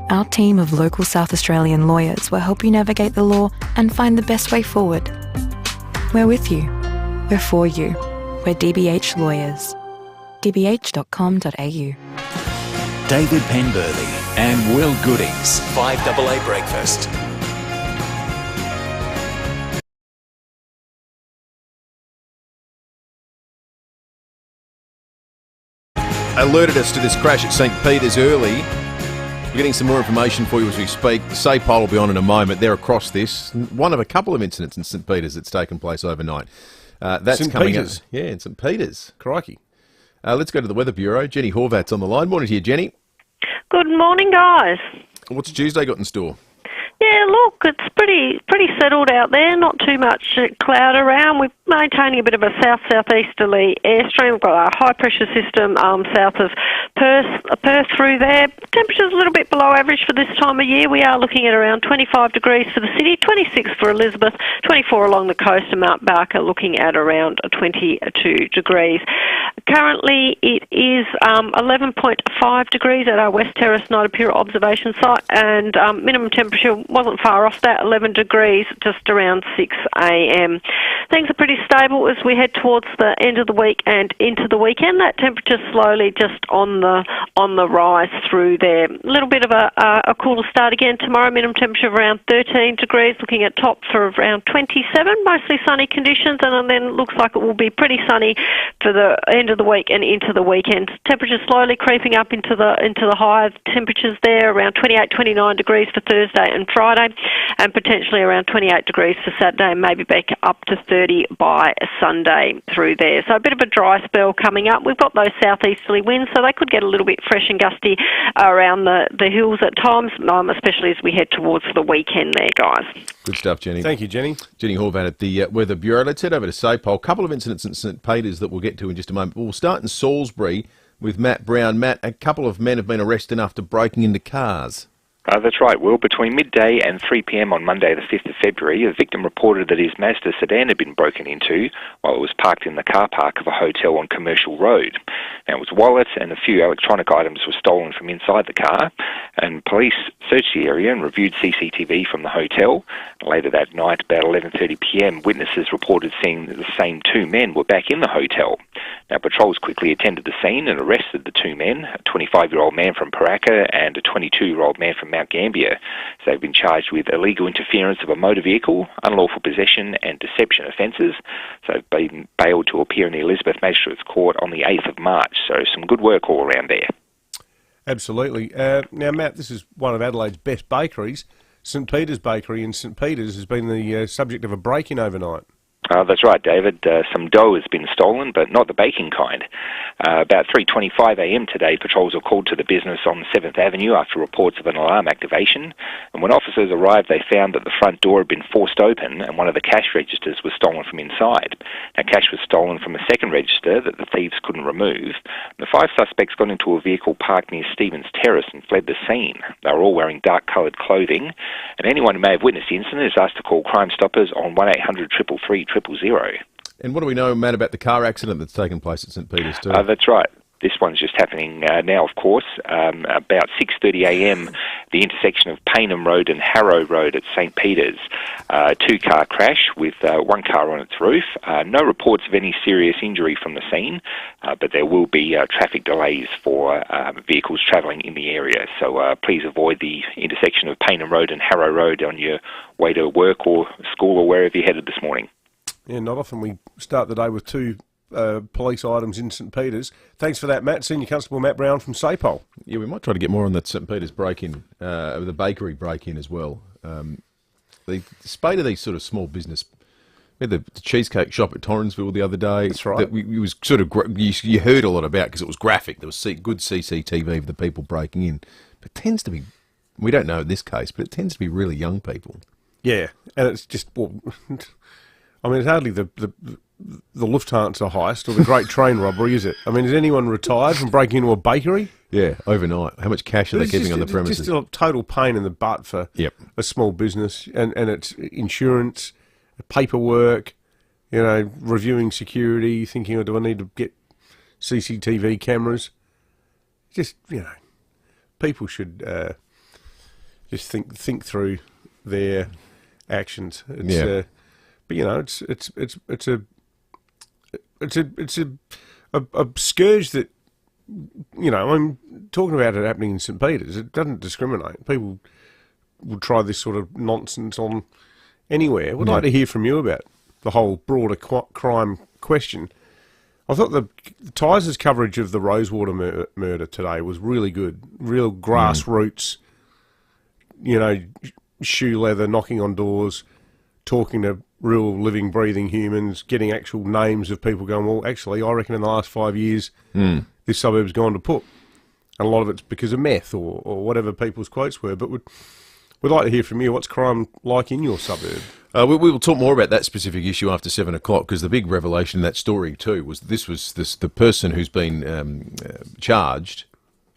Our team of local South Australian lawyers will help you navigate the law and find the best way forward. We're with you. We're for you. We're DBH Lawyers. dbh.com.au. David Penberthy and Will Goodings, 5AA Breakfast. alerted us to this crash at St. Peter's early. We're getting some more information for you as we speak. The SAPOL will be on in a moment. They're across this. One of a couple of incidents in St. Peter's that's taken place overnight. That's St. coming Peter's? up. Yeah, in St. Peter's. Crikey. Let's go to the Weather Bureau. Jenny Horvat's on the line. Morning to you, Jenny. Good morning, guys. What's Tuesday got in store? Yeah, look, it's pretty settled out there. Not too much cloud around. We're maintaining a bit of a south-southeasterly airstream. We've got a high-pressure system south of Perth through there. Temperature's a little bit below average for this time of year. We are looking at around 25 degrees for the city, 26 for Elizabeth, 24 along the coast, and Mount Barker looking at around 22 degrees. Currently, it is 11.5 degrees at our West Terrace Nidapura observation site, and minimum temperature wasn't far off that, 11 degrees, just around 6 a.m. Things are pretty stable as we head towards the end of the week and into the weekend. That temperature slowly just on the rise through there. A little bit of a cooler start again tomorrow. Minimum temperature of around 13 degrees, looking at top for around 27. Mostly sunny conditions, and then looks like it will be pretty sunny for the end of the week and into the weekend. Temperature slowly creeping up into the higher temperatures there, around 28, 29 degrees for Thursday and Friday, and potentially around 28 degrees for Saturday, and maybe back up to 30 by Sunday through there. So a bit of a dry spell coming up. We've got those southeasterly winds, so they could get a little bit fresh and gusty around the hills at times, especially as we head towards the weekend there, guys. Good stuff, Jenny. Thank you, Jenny. Jenny Horvat at the Weather Bureau. Let's head over to SAPOL. A couple of incidents in St. Peter's that we'll get to in just a moment. We'll start in Salisbury with Matt Brown. Matt, a couple of men have been arrested after breaking into cars. That's right, Will. Between midday and 3 p.m. on Monday, the 5th of February, a victim reported that his Mazda sedan had been broken into while it was parked in the car park of a hotel on Commercial Road. Now, his wallet and a few electronic items were stolen from inside the car, and police searched the area and reviewed CCTV from the hotel. Later that night, about 11:30 p.m., witnesses reported seeing that the same two men were back in the hotel. Now, patrols quickly attended the scene and arrested the two men, a 25-year-old man from Paraka and a 22-year-old man from Mount Gambier. So they've been charged with illegal interference of a motor vehicle, unlawful possession and deception offences. So they've been bailed to appear in the Elizabeth Magistrates Court on the 8th of March. So some good work all around there. Absolutely. Now, Matt, this is one of Adelaide's best bakeries. St. Peter's Bakery in St. Peter's has been the subject of a break-in overnight. That's right, David. Some dough has been stolen, but not the baking kind. About 3:25 a.m. today, patrols were called to the business on 7th Avenue after reports of an alarm activation. And when officers arrived, they found that the front door had been forced open and one of the cash registers was stolen from inside. Now, cash was stolen from a second register that the thieves couldn't remove. The 5 suspects got into a vehicle parked near Stevens Terrace and fled the scene. They were all wearing dark-coloured clothing, and anyone who may have witnessed the incident is asked to call Crime Stoppers on 1-800-333-000. And what do we know, Matt, about the car accident that's taken place at St. Peter's too? That's right. This one's just happening now, of course. About 6:30 a.m, the intersection of Paynham Road and Harrow Road at St. Peter's. Two-car crash with one car on its roof. No reports of any serious injury from the scene, but there will be traffic delays for vehicles travelling in the area. So please avoid the intersection of Paynham Road and Harrow Road on your way to work or school or wherever you're headed this morning. Yeah, not often we start the day with two police items in St. Peter's. Thanks for that, Matt. Senior Constable Matt Brown from SAPOL. Yeah, we might try to get more on that St. Peter's break-in, the bakery break-in as well. The spate of these sort of small business. We had the cheesecake shop at Torrensville the other day. That's right. That it was sort of you heard a lot about because it was graphic. There was good CCTV of the people breaking in. But it tends to be, we don't know in this case, but it tends to be really young people. Yeah, and it's just, well, I mean, it's hardly the Lufthansa heist or the Great Train Robbery, is it? I mean, is anyone retired from breaking into a bakery? Yeah, overnight. How much cash are they keeping on the premises? It's just a total pain in the butt for a small business, and it's insurance, paperwork, you know, reviewing security, thinking, oh, do I need to get CCTV cameras? Just, you know, people should just think through their actions. It's, but you know, it's a scourge that, you know, I'm talking about it happening in St. Peter's. It doesn't discriminate. People will try this sort of nonsense on anywhere. We'd like to hear from you about the whole broader crime question. I thought the Tyers' coverage of the Rosewater murder today was really good. Real grassroots, shoe leather, knocking on doors, talking to real living, breathing humans, getting actual names of people going, well, actually, I reckon in the last 5 years, this suburb's gone to put. And a lot of it's because of meth or whatever people's quotes were. But we'd like to hear from you. What's crime like in your suburb? We will talk more about that specific issue after 7 o'clock, because the big revelation in that story too was the person who's been charged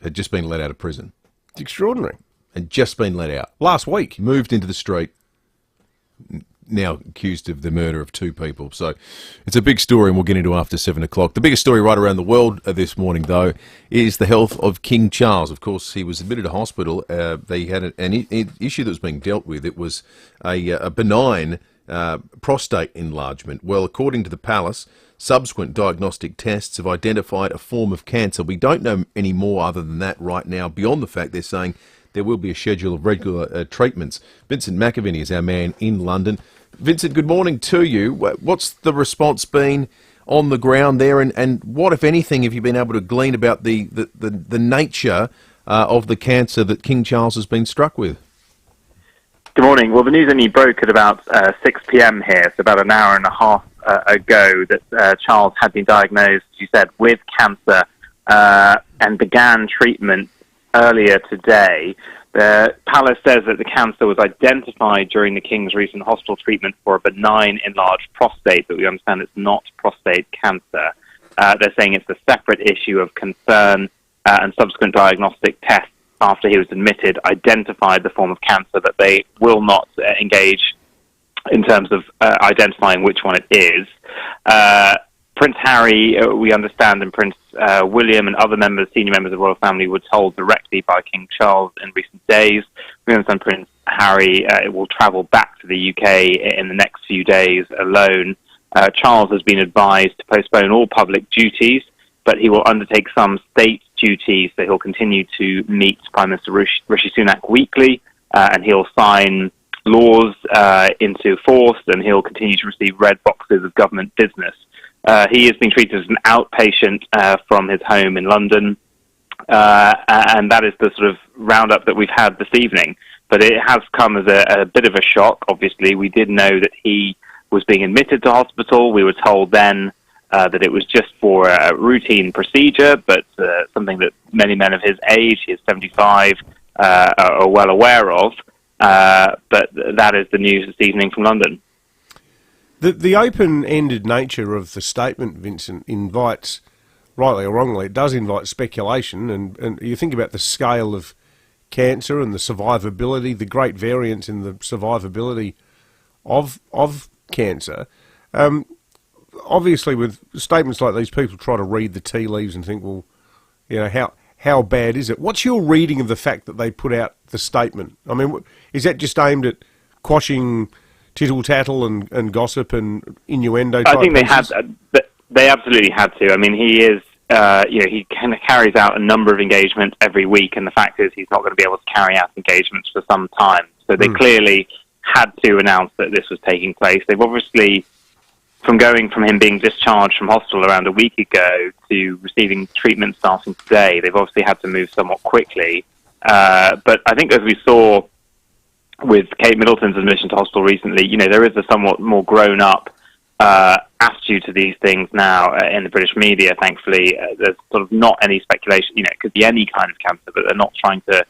had just been let out of prison. It's extraordinary. And just been let out. Last week. Moved into the street, now accused of the murder of 2 people. So it's a big story, and we'll get into after 7 o'clock. The biggest story right around the world this morning, though, is the health of King Charles. Of course, he was admitted to hospital. They had an issue that was being dealt with. It was a benign prostate enlargement. Well, according to the palace, subsequent diagnostic tests have identified a form of cancer. We don't know any more other than that right now, beyond the fact they're saying there will be a schedule of regular treatments. Vincent McAviney is our man in London. Vincent, good morning to you. What's the response been on the ground there, and what, if anything, have you been able to glean about the nature of the cancer that King Charles has been struck with? Good morning. Well, the news only broke at about 6 p.m. here, so about an hour and a half ago, that Charles had been diagnosed, as you said, with cancer and began treatment earlier today. The palace says that the cancer was identified during the King's recent hospital treatment for a benign enlarged prostate, but we understand it's not prostate cancer. They're saying it's a separate issue of concern, and subsequent diagnostic tests after he was admitted identified the form of cancer, that they will not engage in terms of identifying which one it is. Prince Harry, we understand, and Prince William and other senior members of the royal family were told directly by King Charles in recent days. We understand Prince Harry will travel back to the UK in the next few days alone. Charles has been advised to postpone all public duties, but he will undertake some state duties, so he'll continue to meet Prime Minister Rishi Sunak weekly, and he'll sign laws into force, and he'll continue to receive red boxes of government business. He has been treated as an outpatient from his home in London, and that is the sort of roundup that we've had this evening. But it has come as a bit of a shock, obviously. We did know that he was being admitted to hospital. We were told then that it was just for a routine procedure, but something that many men of his age, he is 75, are well aware of. But that is the news this evening from London. The open-ended nature of the statement, Vincent, invites, rightly or wrongly, it does invite speculation, and you think about the scale of cancer and the survivability, the great variance in the survivability of cancer. Obviously, with statements like these, people try to read the tea leaves and think, well, how bad is it? What's your reading of the fact that they put out the statement? I mean, is that just aimed at quashing tittle-tattle and gossip and innuendo? I think they absolutely had to. I mean, he is, he kind of carries out a number of engagements every week, and the fact is he's not going to be able to carry out engagements for some time. So they clearly had to announce that this was taking place. They've obviously, from going from him being discharged from hospital around a week ago to receiving treatment starting today, they've obviously had to move somewhat quickly. But I think, as we saw with Kate Middleton's admission to hospital recently, there is a somewhat more grown-up attitude to these things now in the British media, thankfully. There's sort of not any speculation. It could be any kind of cancer, but they're not trying to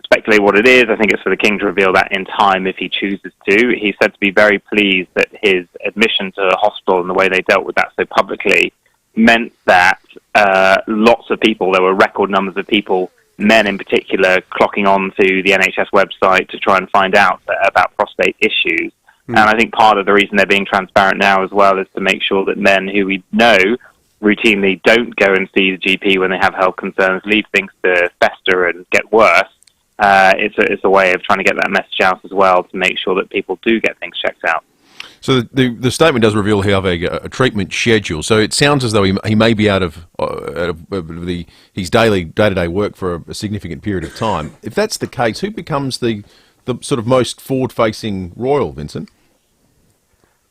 speculate what it is. I think it's for the King to reveal that in time if he chooses to. He said to be very pleased that his admission to the hospital and the way they dealt with that so publicly meant that lots of people, there were record numbers of people, men in particular, clocking on to the NHS website to try and find out about prostate issues. And I think part of the reason they're being transparent now as well is to make sure that men who we know routinely don't go and see the GP when they have health concerns, leave things to fester and get worse. It's a way of trying to get that message out as well, to make sure that people do get things checked out. So the statement does reveal he have a treatment schedule. So it sounds as though he may be out of his day-to-day work for a significant period of time. If that's the case, who becomes the sort of most forward-facing royal, Vincent?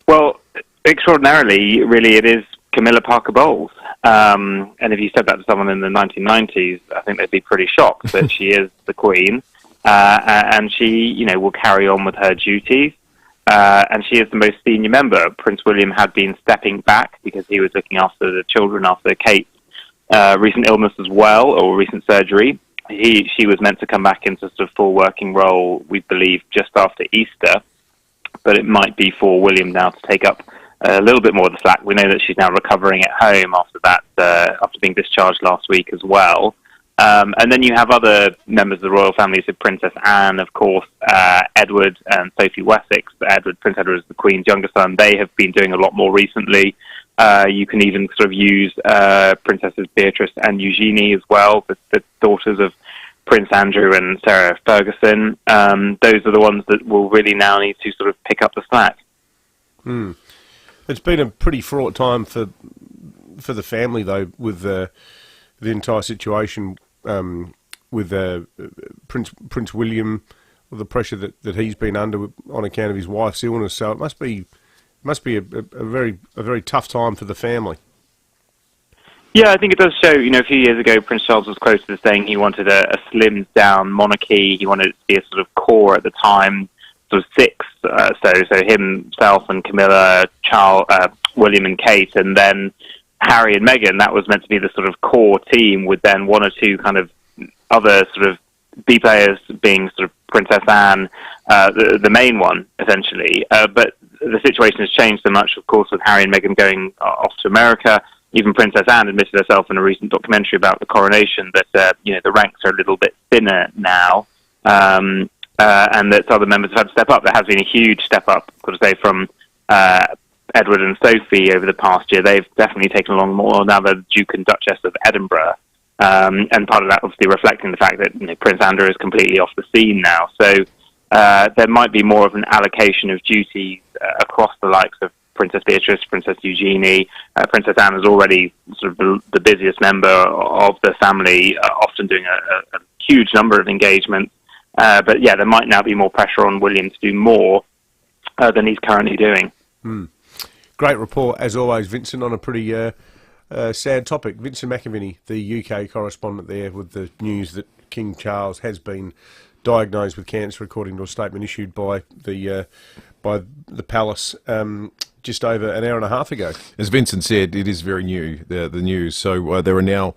Well, extraordinarily, really, it is Camilla Parker Bowles. And if you said that to someone in the 1990s, I think they'd be pretty shocked that she is the Queen, and she, will carry on with her duties. And she is the most senior member. Prince William had been stepping back because he was looking after the children after Kate's recent illness as well, or recent surgery. She was meant to come back into sort of full working role, we believe, just after Easter, but it might be for William now to take up a little bit more of the slack. We know that she's now recovering at home after that, after being discharged last week as well. And then you have other members of the royal family, so Princess Anne, of course, Edward and Sophie Wessex. Prince Edward is the Queen's younger son. They have been doing a lot more recently. You can even sort of use Princesses Beatrice and Eugenie as well, the daughters of Prince Andrew and Sarah Ferguson. Those are the ones that will really now need to sort of pick up the slack. It's been a pretty fraught time for the family, though, with the entire situation with Prince William, with the pressure that he's been under on account of his wife's illness. So it must be a very tough time for the family. Yeah, I think it does show. A few years ago, Prince Charles was quoted as saying he wanted a slimmed-down monarchy. He wanted it to be a sort of core at the time, sort of six. So himself and Camilla, William and Kate, and then Harry and Meghan. That was meant to be the sort of core team, with then one or two kind of other sort of B players being sort of Princess Anne, the main one, essentially. But the situation has changed so much, of course, with Harry and Meghan going off to America. Even Princess Anne admitted herself in a recent documentary about the coronation that the ranks are a little bit thinner now, and that other members have had to step up. There has been a huge step up, I've got to say, from Edward and Sophie over the past year. They've definitely taken along more now the Duke and Duchess of Edinburgh, and part of that obviously reflecting the fact that Prince Andrew is completely off the scene now. So there might be more of an allocation of duties across the likes of Princess Beatrice, Princess Eugenie. Princess Anne is already sort of the busiest member of the family, often doing a huge number of engagements. But yeah, there might now be more pressure on William to do more than he's currently doing. Great report, as always, Vincent, on a pretty sad topic. Vincent McAviney, the UK correspondent there, with the news that King Charles has been diagnosed with cancer, according to a statement issued by the palace just over an hour and a half ago. As Vincent said, it is very new, the news. So there are now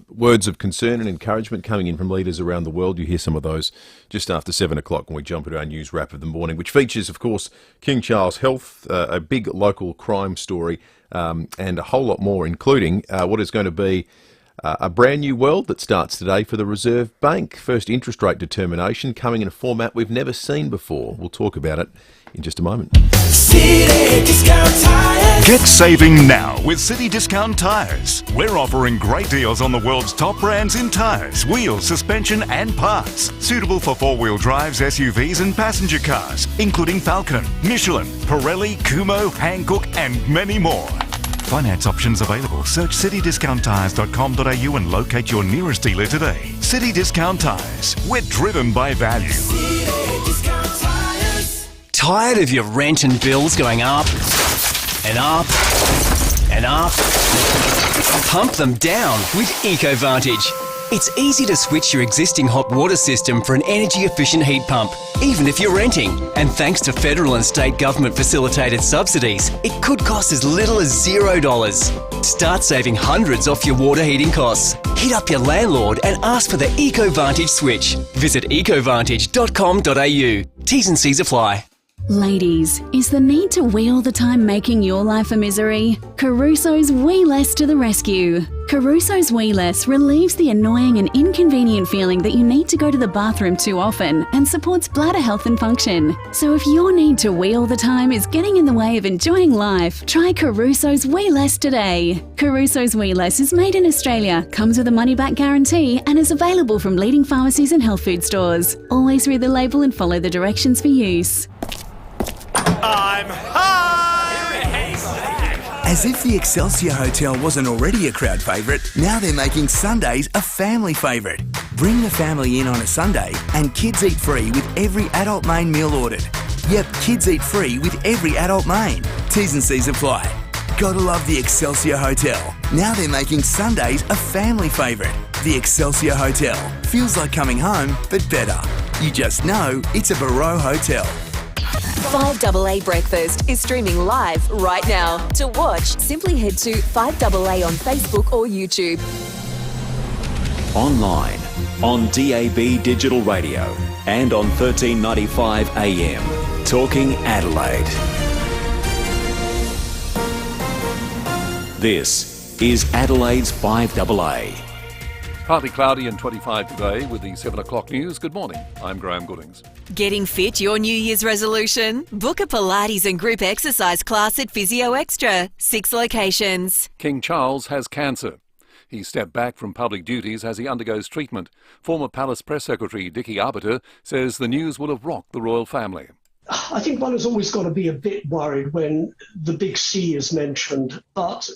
words of concern and encouragement coming in from leaders around the world. You hear some of those just after 7 o'clock when we jump into our news wrap of the morning, which features, of course, King Charles' health, a big local crime story, and a whole lot more, including what is going to be a brand new world that starts today for the Reserve Bank. First interest rate determination coming in a format we've never seen before. We'll talk about it in just a moment. City Discount Tires. Get saving now with City Discount Tires. We're offering great deals on the world's top brands in tires, wheels, suspension and parts. Suitable for four-wheel drives, SUVs and passenger cars, including Falcon, Michelin, Pirelli, Kumho, Hankook and many more. Finance options available. Search citydiscounttires.com.au and locate your nearest dealer today. City Discount Tires. We're driven by value. Tired of your rent and bills going up and up and up? Pump them down with EcoVantage. It's easy to switch your existing hot water system for an energy-efficient heat pump, even if you're renting. And thanks to federal and state government-facilitated subsidies, it could cost as little as $0. Start saving hundreds off your water heating costs. Hit up your landlord and ask for the EcoVantage switch. Visit ecovantage.com.au. T's and C's apply. Ladies, is the need to wee all the time making your life a misery? Caruso's Wee Less to the rescue. Caruso's Wee Less relieves the annoying and inconvenient feeling that you need to go to the bathroom too often and supports bladder health and function. So if your need to wee all the time is getting in the way of enjoying life, try Caruso's Wee Less today. Caruso's Wee Less is made in Australia, comes with a money-back guarantee and is available from leading pharmacies and health food stores. Always read the label and follow the directions for use. I'm high! As if the Excelsior Hotel wasn't already a crowd favourite, now they're making Sundays a family favourite. Bring the family in on a Sunday and kids eat free with every adult main meal ordered. Yep, kids eat free with every adult main. T's and C's apply. Gotta love the Excelsior Hotel. Now they're making Sundays a family favourite. The Excelsior Hotel. Feels like coming home, but better. You just know it's a Barreau Hotel. 5AA Breakfast is streaming live right now. To watch, simply head to 5AA on Facebook or YouTube. Online, on DAB Digital Radio and on 1395 AM. Talking Adelaide. This is Adelaide's 5AA. Partly cloudy and 25 today with the 7 o'clock news. Good morning. I'm Graham Goodings. Getting fit your New Year's resolution? Book a Pilates and group exercise class at FIVEAA Extra. 6 locations. King Charles has cancer. He stepped back from public duties as he undergoes treatment. Former Palace Press Secretary Dickie Arbiter says the news will have rocked the royal family. I think one has always got to be a bit worried when the big C is mentioned, but,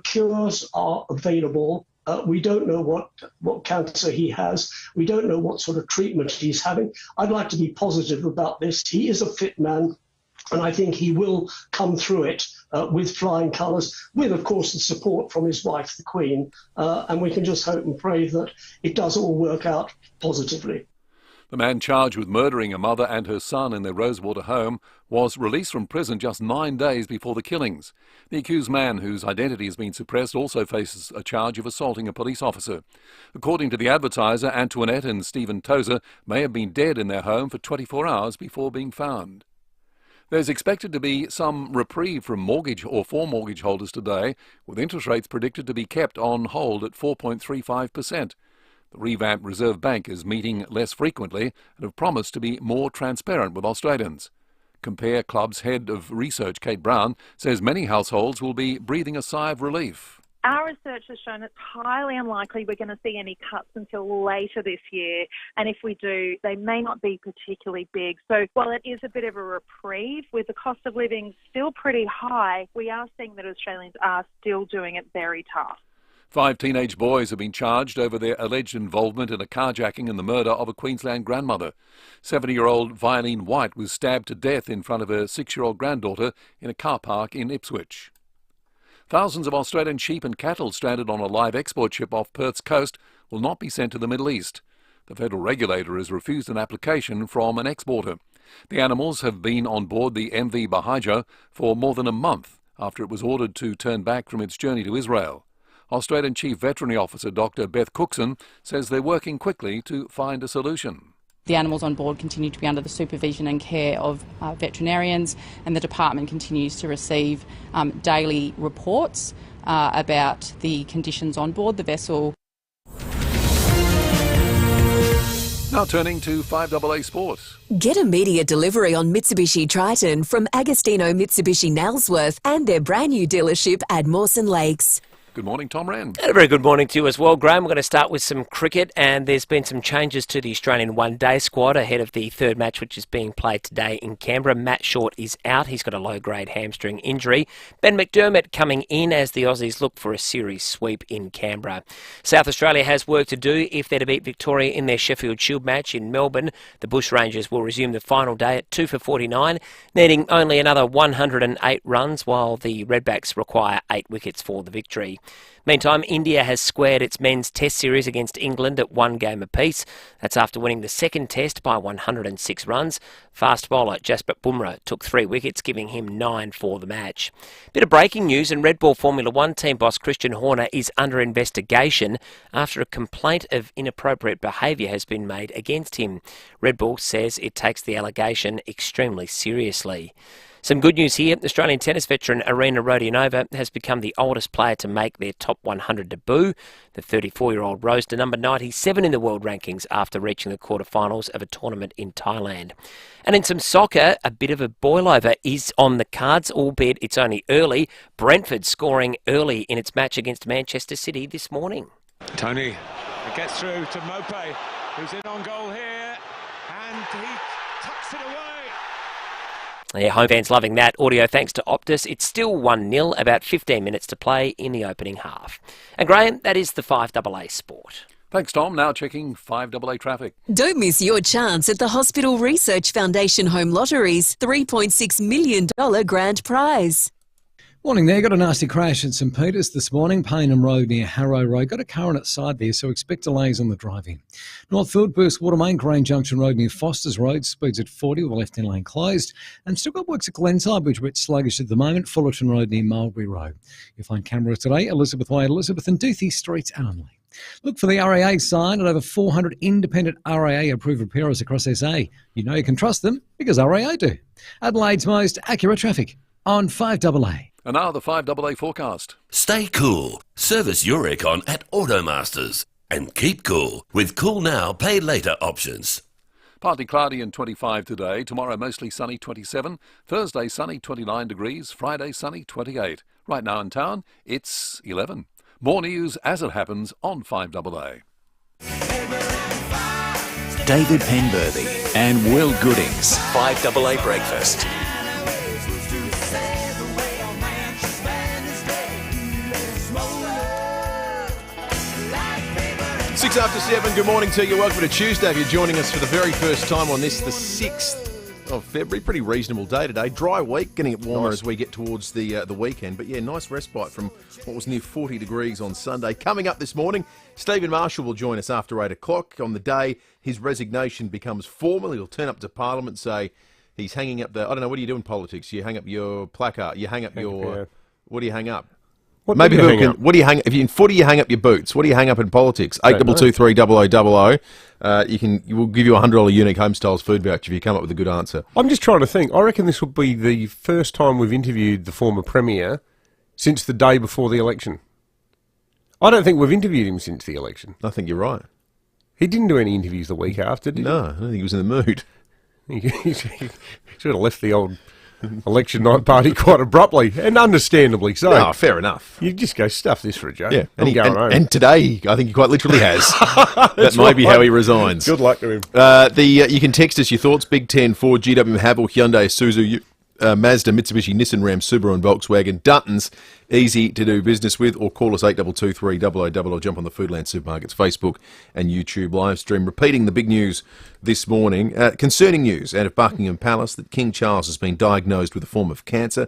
cures are available. We don't know what cancer he has. We don't know what sort of treatment he's having. I'd like to be positive about this. He is a fit man, and I think he will come through it with flying colours, with, of course, the support from his wife, the Queen. And we can just hope and pray that it does all work out positively. The man charged with murdering a mother and her son in their Rosewater home was released from prison just 9 days before the killings. The accused man, whose identity has been suppressed, also faces a charge of assaulting a police officer. According to the Advertiser, Antoinette and Stephen Tozer may have been dead in their home for 24 hours before being found. There's expected to be some reprieve from mortgage or for mortgage holders today, with interest rates predicted to be kept on hold at 4.35%. The revamped Reserve Bank is meeting less frequently and have promised to be more transparent with Australians. Compare Club's head of research, Kate Brown, says many households will be breathing a sigh of relief. Our research has shown it's highly unlikely we're going to see any cuts until later this year. And if we do, they may not be particularly big. So while it is a bit of a reprieve, with the cost of living still pretty high, we are seeing that Australians are still doing it very tough. 5 teenage boys have been charged over their alleged involvement in a carjacking and the murder of a Queensland grandmother. 70-year-old Violene White was stabbed to death in front of her 6-year-old granddaughter in a car park in Ipswich. Thousands of Australian sheep and cattle stranded on a live export ship off Perth's coast will not be sent to the Middle East. The federal regulator has refused an application from an exporter. The animals have been on board the MV Bahija for more than a month after it was ordered to turn back from its journey to Israel. Australian Chief Veterinary Officer Dr. Beth Cookson says they're working quickly to find a solution. The animals on board continue to be under the supervision and care of veterinarians, and the department continues to receive daily reports about the conditions on board the vessel. Now turning to 5AA Sports. Get immediate delivery on Mitsubishi Triton from Agostino Mitsubishi Nailsworth and their brand new dealership at Mawson Lakes. Good morning, Tom Wren. And a very good morning to you as well, Graham. We're going to start with some cricket, and there's been some changes to the Australian one-day squad ahead of the third match, which is being played today in Canberra. Matt Short is out. He's got a low-grade hamstring injury. Ben McDermott coming in as the Aussies look for a series sweep in Canberra. South Australia has work to do if they're to beat Victoria in their Sheffield Shield match in Melbourne. The Bushrangers will resume the final day at 2 for 49, needing only another 108 runs, while the Redbacks require 8 wickets for the victory. Meantime, India has squared its men's test series against England at 1 game apiece. That's after winning the second test by 106 runs. Fast bowler Jasprit Bumrah took 3 wickets, giving him 9 for the match. Bit of breaking news, and Red Bull Formula 1 team boss Christian Horner is under investigation after a complaint of inappropriate behaviour has been made against him. Red Bull says it takes the allegation extremely seriously. Some good news here. Australian tennis veteran Arina Rodionova has become the oldest player to make their top 100 debut. The 34-year-old rose to number 97 in the world rankings after reaching the quarterfinals of a tournament in Thailand. And in some soccer, a bit of a boil-over is on the cards, albeit it's only early. Brentford scoring early in its match against Manchester City this morning. Tony, it gets through to Mope, who's in on goal here, and he tucks it away. Yeah, home fans loving that. Audio thanks to Optus. It's still 1-0, about 15 minutes to play in the opening half. And Graham, that is the 5AA Sport. Thanks, Tom. Now checking 5AA traffic. Don't miss your chance at the Hospital Research Foundation Home Lottery's $3.6 million grand prize. Morning there. Got a nasty crash at St Peters this morning, Paynham Road near Harrow Road. Got a car on its side there, so expect delays on the driving. Northfield burst water main, Crane Junction Road near Foster's Road, speeds at 40 with the left-hand lane closed. And still got works at Glenside, which are a bit sluggish at the moment, Fullerton Road near Mulberry Road. You'll find cameras today, Elizabeth Way, Elizabeth and Duthie Streets only. Look for the RAA sign at over 400 independent RAA-approved repairers across SA. You know you can trust them because RAA do. Adelaide's most accurate traffic on 5AA. And now the 5AA forecast. Stay cool. Service your aircon at Automasters. And keep cool with Cool Now, Pay Later options. Partly cloudy and 25 today. Tomorrow mostly sunny, 27. Thursday sunny, 29 degrees. Friday sunny, 28. Right now in town, it's 11. More news as it happens on 5AA. David Penberthy and Will Goodings. 5AA Breakfast. 6 after 7, good morning to you. Welcome to Tuesday. If you're joining us for the very first time on this, the 6th of February. Pretty reasonable day today. Dry week, getting it warmer as we get towards the weekend. But yeah, nice respite from what was near 40 degrees on Sunday. Coming up this morning, Stephen Marshall will join us after 8 o'clock. On the day his resignation becomes formal, he'll turn up to Parliament, say he's hanging up the... I don't know, what do you do in politics? You hang up your placard, you hang up your... Yeah. What do you hang up? What Maybe do you hang can, up? what do you hang? If you in footy, you hang up your boots. What do you hang up in politics? 8223 0000. We'll give you a $100 Unique Home Styles food voucher if you come up with a good answer. I'm just trying to think. I reckon this will be the first time we've interviewed the former Premier since the day before the election. I don't think we've interviewed him since the election. I think you're right. He didn't do any interviews the week after, did he? No, I don't think he was in the mood. He should have left the old election night party quite abruptly, and understandably so. No, fair enough. You just go, stuff this for a joke. Yeah, I'm going home. And today, I think he quite literally has. That might be how he resigns. Good luck to him. You can text us your thoughts. Big 10 Ford, GW, Haval, Hyundai, Isuzu, Mazda, Mitsubishi, Nissan, Ram, Subaru and Volkswagen. Dutton's easy to do business with, or call us 8223 0000 or jump on the Foodland Supermarkets Facebook and YouTube live stream. Repeating the big news this morning, concerning news out of Buckingham Palace that King Charles has been diagnosed with a form of cancer,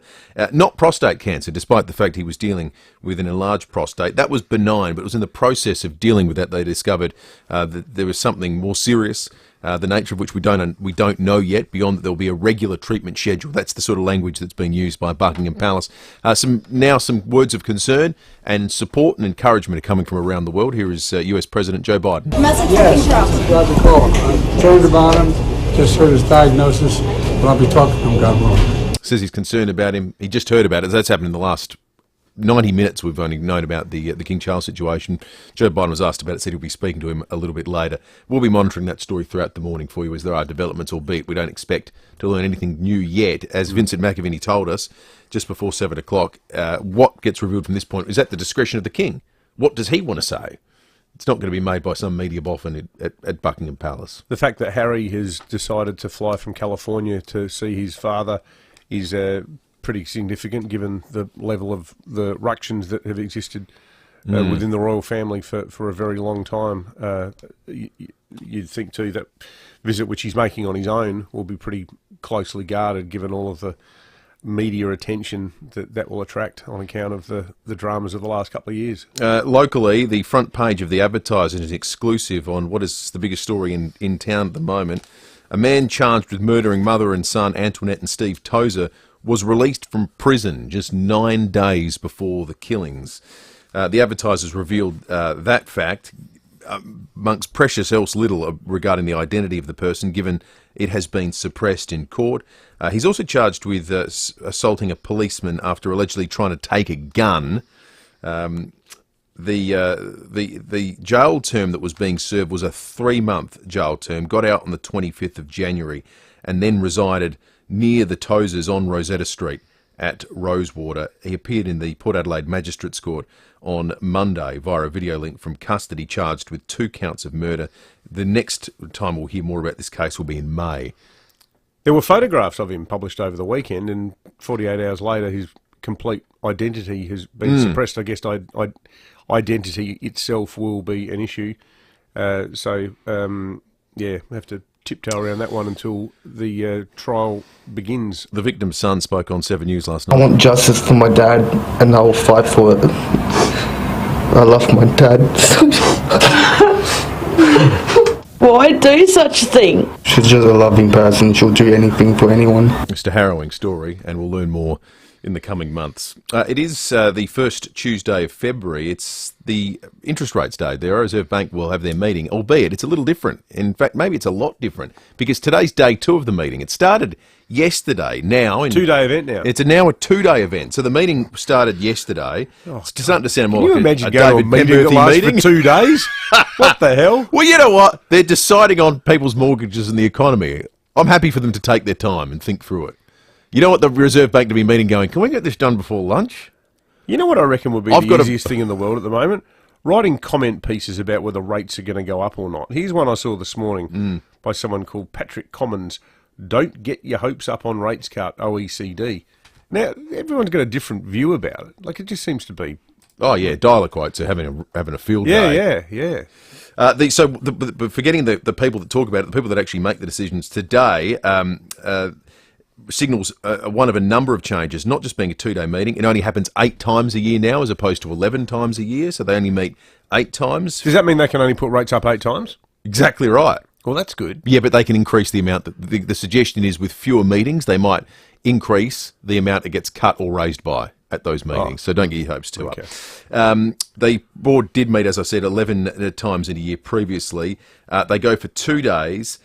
not prostate cancer, despite the fact he was dealing with an enlarged prostate. That was benign, but it was in the process of dealing with that they discovered that there was something more serious. The nature of which we don't know yet, beyond that there'll be a regular treatment schedule. That's the sort of language that's being used by Buckingham Palace. Some words of concern and support and encouragement are coming from around the world. Here is US President Joe Biden. Yes, glad to call. I'm concerned about him. Just heard his diagnosis, but I'll be talking to him, God willing. Says he's concerned about him. He just heard about it. That's happened in the last 90 minutes we've only known about the King Charles situation. Joe Biden was asked about it, said he'll be speaking to him a little bit later. We'll be monitoring that story throughout the morning for you as there are developments, albeit we don't expect to learn anything new yet. As Vincent McAviney told us just before 7 o'clock, what gets revealed from this point is at the discretion of the King. What does he want to say? It's not going to be made by some media boffin at Buckingham Palace. The fact that Harry has decided to fly from California to see his father is pretty significant, given the level of the ructions that have existed within the royal family for a very long time. You'd think too that visit which he's making on his own will be pretty closely guarded, given all of the media attention that will attract on account of the dramas of the last couple of years. Locally, the front page of the Advertiser is exclusive on what is the biggest story in town at the moment. A man charged with murdering mother and son Antoinette and Steve Tozer was released from prison just 9 days before the killings. The Advertiser's revealed that fact amongst precious else little regarding the identity of the person, given it has been suppressed in court. He's also charged with assaulting a policeman after allegedly trying to take a gun. The jail term that was being served was a 3-month jail term, got out on the 25th of January, and then resided near the Tozers on Rosetta Street at Rosewater. He appeared in the Port Adelaide Magistrates Court on Monday via a video link from custody, charged with 2 counts of murder. The next time we'll hear more about this case will be in May. There were photographs of him published over the weekend, and 48 hours later his complete identity has been suppressed. I guess identity itself will be an issue. We have to tiptoe around that one until the trial begins. The victim's son spoke on 7 News last night. I want justice for my dad, and I will fight for it. I love my dad. Why do such a thing? She's just a loving person. She'll do anything for anyone. It's a harrowing story, and we'll learn more in the coming months. It is the first Tuesday of February. It's the interest rates day. The Reserve Bank will have their meeting, albeit it's a little different. In fact, maybe it's a lot different, because today's day 2 of the meeting. It started yesterday. Now, 2-day event now. It's now a 2-day event. So the meeting started yesterday. It's starting to sound more Can like you imagine a going David to a meeting that Penberthy lasts meeting. for 2 days? What the hell? Well, you know what? They're deciding on people's mortgages and the economy. I'm happy for them to take their time and think through it. You know what, the Reserve Bank to be meeting going, can we get this done before lunch? You know what I reckon would be the easiest thing in the world at the moment? Writing comment pieces about whether rates are going to go up or not. Here's one I saw this morning by someone called Patrick Commons. Don't get your hopes up on rates cut, OECD. Now, everyone's got a different view about it. Like, it just seems to be... Oh, yeah, dialer quotes are having a field day. Yeah. But forgetting the people that talk about it, the people that actually make the decisions today... signals one of a number of changes, not just being a 2-day meeting. It only happens 8 times a year now as opposed to 11 times a year, so they only meet 8 times. Does that mean they can only put rates up 8 times? Exactly right. Well, that's good. Yeah, but they can increase the amount. The suggestion is with fewer meetings, they might increase the amount that gets cut or raised by at those meetings. So don't get your hopes too up. The board did meet, as I said, 11 times in a year previously. They go for 2 days.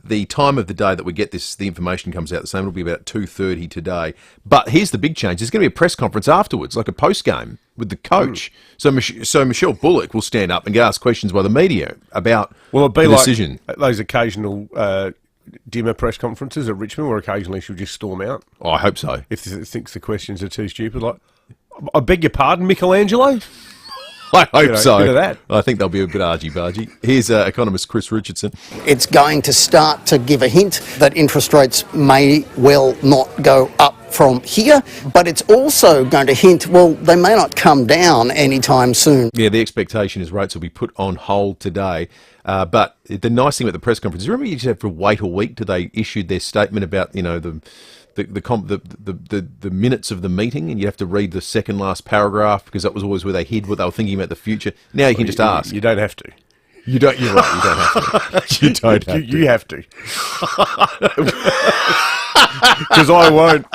The time of the day that we get the information comes out the same. It'll be about 2:30 today. But here's the big change. There's going to be a press conference afterwards, like a post-game with the coach. So Michelle Bullock will stand up and get asked questions by the media about Will it be the like decision. Those occasional dimmer press conferences at Richmond where occasionally she'll just storm out? Oh, I hope so. If it thinks the questions are too stupid. Like, I beg your pardon, Michelangelo? I hope so. Bit of that. I think they'll be a bit argy-bargy. Here's economist Chris Richardson. It's going to start to give a hint that interest rates may well not go up from here, but it's also going to hint, well, they may not come down anytime soon. Yeah, the expectation is rates will be put on hold today. But the nice thing about the press conference, remember you just have to wait a week till they issued their statement about, the minutes of the meeting, and you have to read the second last paragraph because that was always where they hid what they were thinking about the future. Now you can just ask. You don't have to. You don't. You're right. You don't have to. You don't have to. You have to. Because I won't.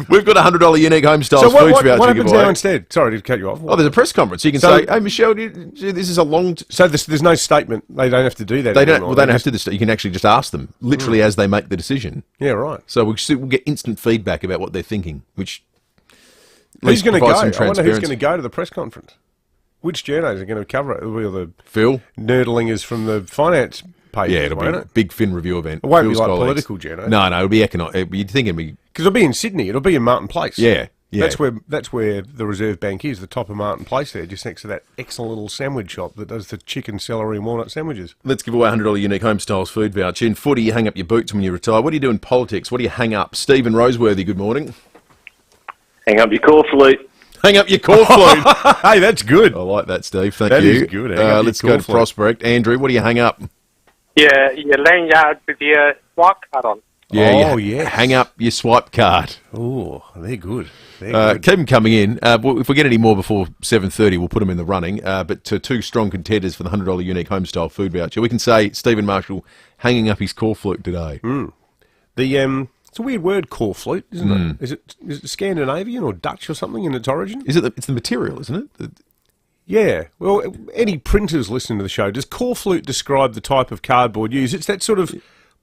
We've got $100 unique home styles food voucher. What happens now instead? Sorry to cut you off. Oh, there's a press conference. You can say, "Hey, Michelle, this is a long." So there's no statement. They don't have to do that. They don't. Well, they don't have to do this. You can actually just ask them literally as they make the decision. Yeah, right. So we'll get instant feedback about what they're thinking, which who's going to go? I wonder who's going to go to the press conference. Which journos are going to cover it? Will the Phil nerdlingers from the finance page? Yeah, it'll be a big Fin review event. It won't Phil's be like colleagues. political journos. No, it'll be economic. You'd think it'd be because it'll be in Sydney. It'll be in Martin Place. Yeah. That's where the Reserve Bank is, the top of Martin Place there, just next to that excellent little sandwich shop that does the chicken, celery and walnut sandwiches. Let's give away a $100 unique home styles food voucher. In footy, you hang up your boots when you retire. What do you do in politics? What do you hang up? Stephen Roseworthy, good morning. Hang up your core flute. Hang up your core flute. Hey, that's good. I like that, Steve. Thank that you. That is good. Let's go to Prospect. Andrew, what do you hang up? Yeah, your lanyard with your swipe card on. Yeah, yes. Hang up your swipe card. Oh, they're good. Keep them coming in. If we get any more before 7:30, we'll put them in the running. But to 2 strong contenders for the $100 unique home style food voucher, we can say Stephen Marshall hanging up his core flute today. It's a weird word, core flute, isn't it? Is it Scandinavian or Dutch or something in its origin? It's the material, isn't it? Yeah. Well, any printers listening to the show, does core flute describe the type of cardboard used? It's that sort of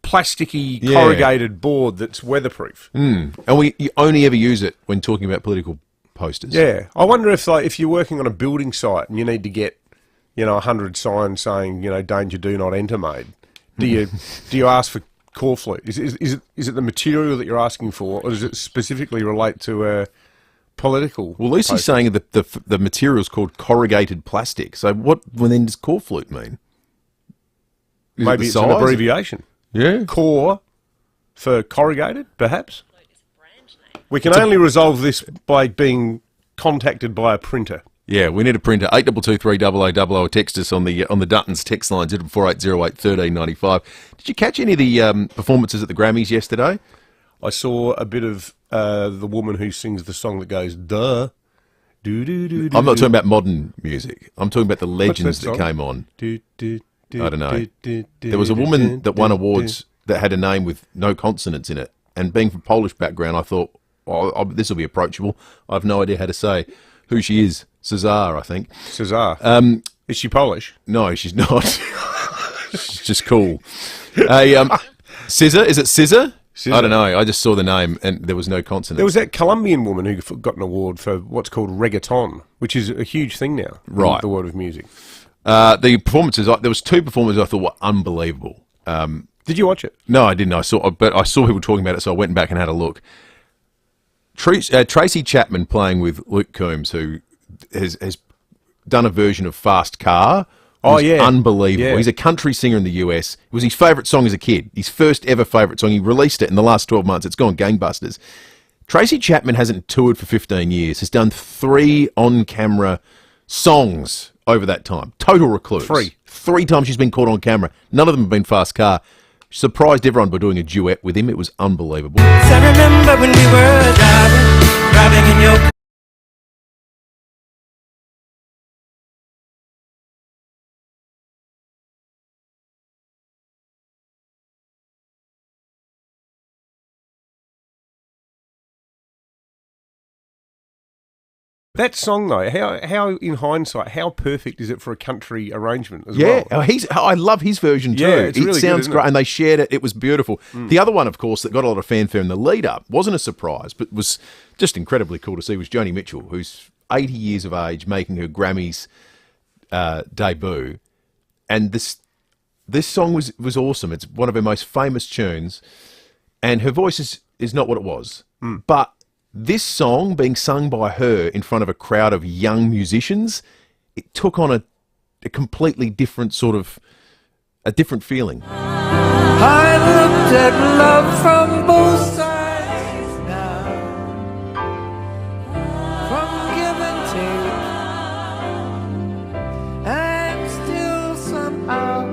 plasticky, corrugated board that's weatherproof. And you only ever use it when talking about political posters. Yeah. I wonder if you're working on a building site and you need to get 100 signs saying danger, do not enter made. Do you ask for core flute? Is it the material that you're asking for, or does it specifically relate to political? Well, Lucy's saying that the material's called corrugated plastic. So what then does core flute mean? Maybe it's an abbreviation. Yeah. Core for corrugated, perhaps? We can only resolve this by being contacted by a printer. Yeah, we need a printer. 8223 or text us on the Duttons text line 048008 1395. Did you catch any of the performances at the Grammys yesterday? I saw a bit of the woman who sings the song that goes, duh. I'm not talking about modern music. I'm talking about the legends that came on. I don't know. There was a woman that won awards that had a name with no consonants in it. And being from Polish background, I thought, this will be approachable. I have no idea how to say who she is. Cesar, I think. Cesar. Is she Polish? No, she's not. She's just cool. Scissor? Is it Scissor? I don't know. I just saw the name and there was no consonant. There was that Colombian woman who got an award for what's called reggaeton, which is a huge thing now in the world of music. The performances, there was 2 performances I thought were unbelievable. Did you watch it? No, I didn't. But I saw people talking about it, so I went back and had a look. Tracy Chapman playing with Luke Combs, who has done a version of Fast Car. Oh, yeah. Unbelievable. Yeah. He's a country singer in the US. It was his favourite song as a kid. His first ever favourite song. He released it in the last 12 months. It's gone gangbusters. Tracy Chapman hasn't toured for 15 years. Has done 3 on-camera songs over that time. Total recluse. 3 times she's been caught on camera. None of them have been Fast Car. Surprised everyone by doing a duet with him. It was unbelievable. I remember when we were driving in your... That song, though, how in hindsight, how perfect is it for a country arrangement as well? Yeah, I love his version too. Yeah, it's really sounds good, great, it? and they shared it. It was beautiful. The other one, of course, that got a lot of fanfare in the lead-up, wasn't a surprise, but was just incredibly cool to see, was Joni Mitchell, who's 80 years of age, making her Grammys debut. And this song was awesome. It's one of her most famous tunes, and her voice is not what it was. But this song being sung by her in front of a crowd of young musicians, it took on a completely different a different feeling. I looked at love from both sides now, from give and take, and still somehow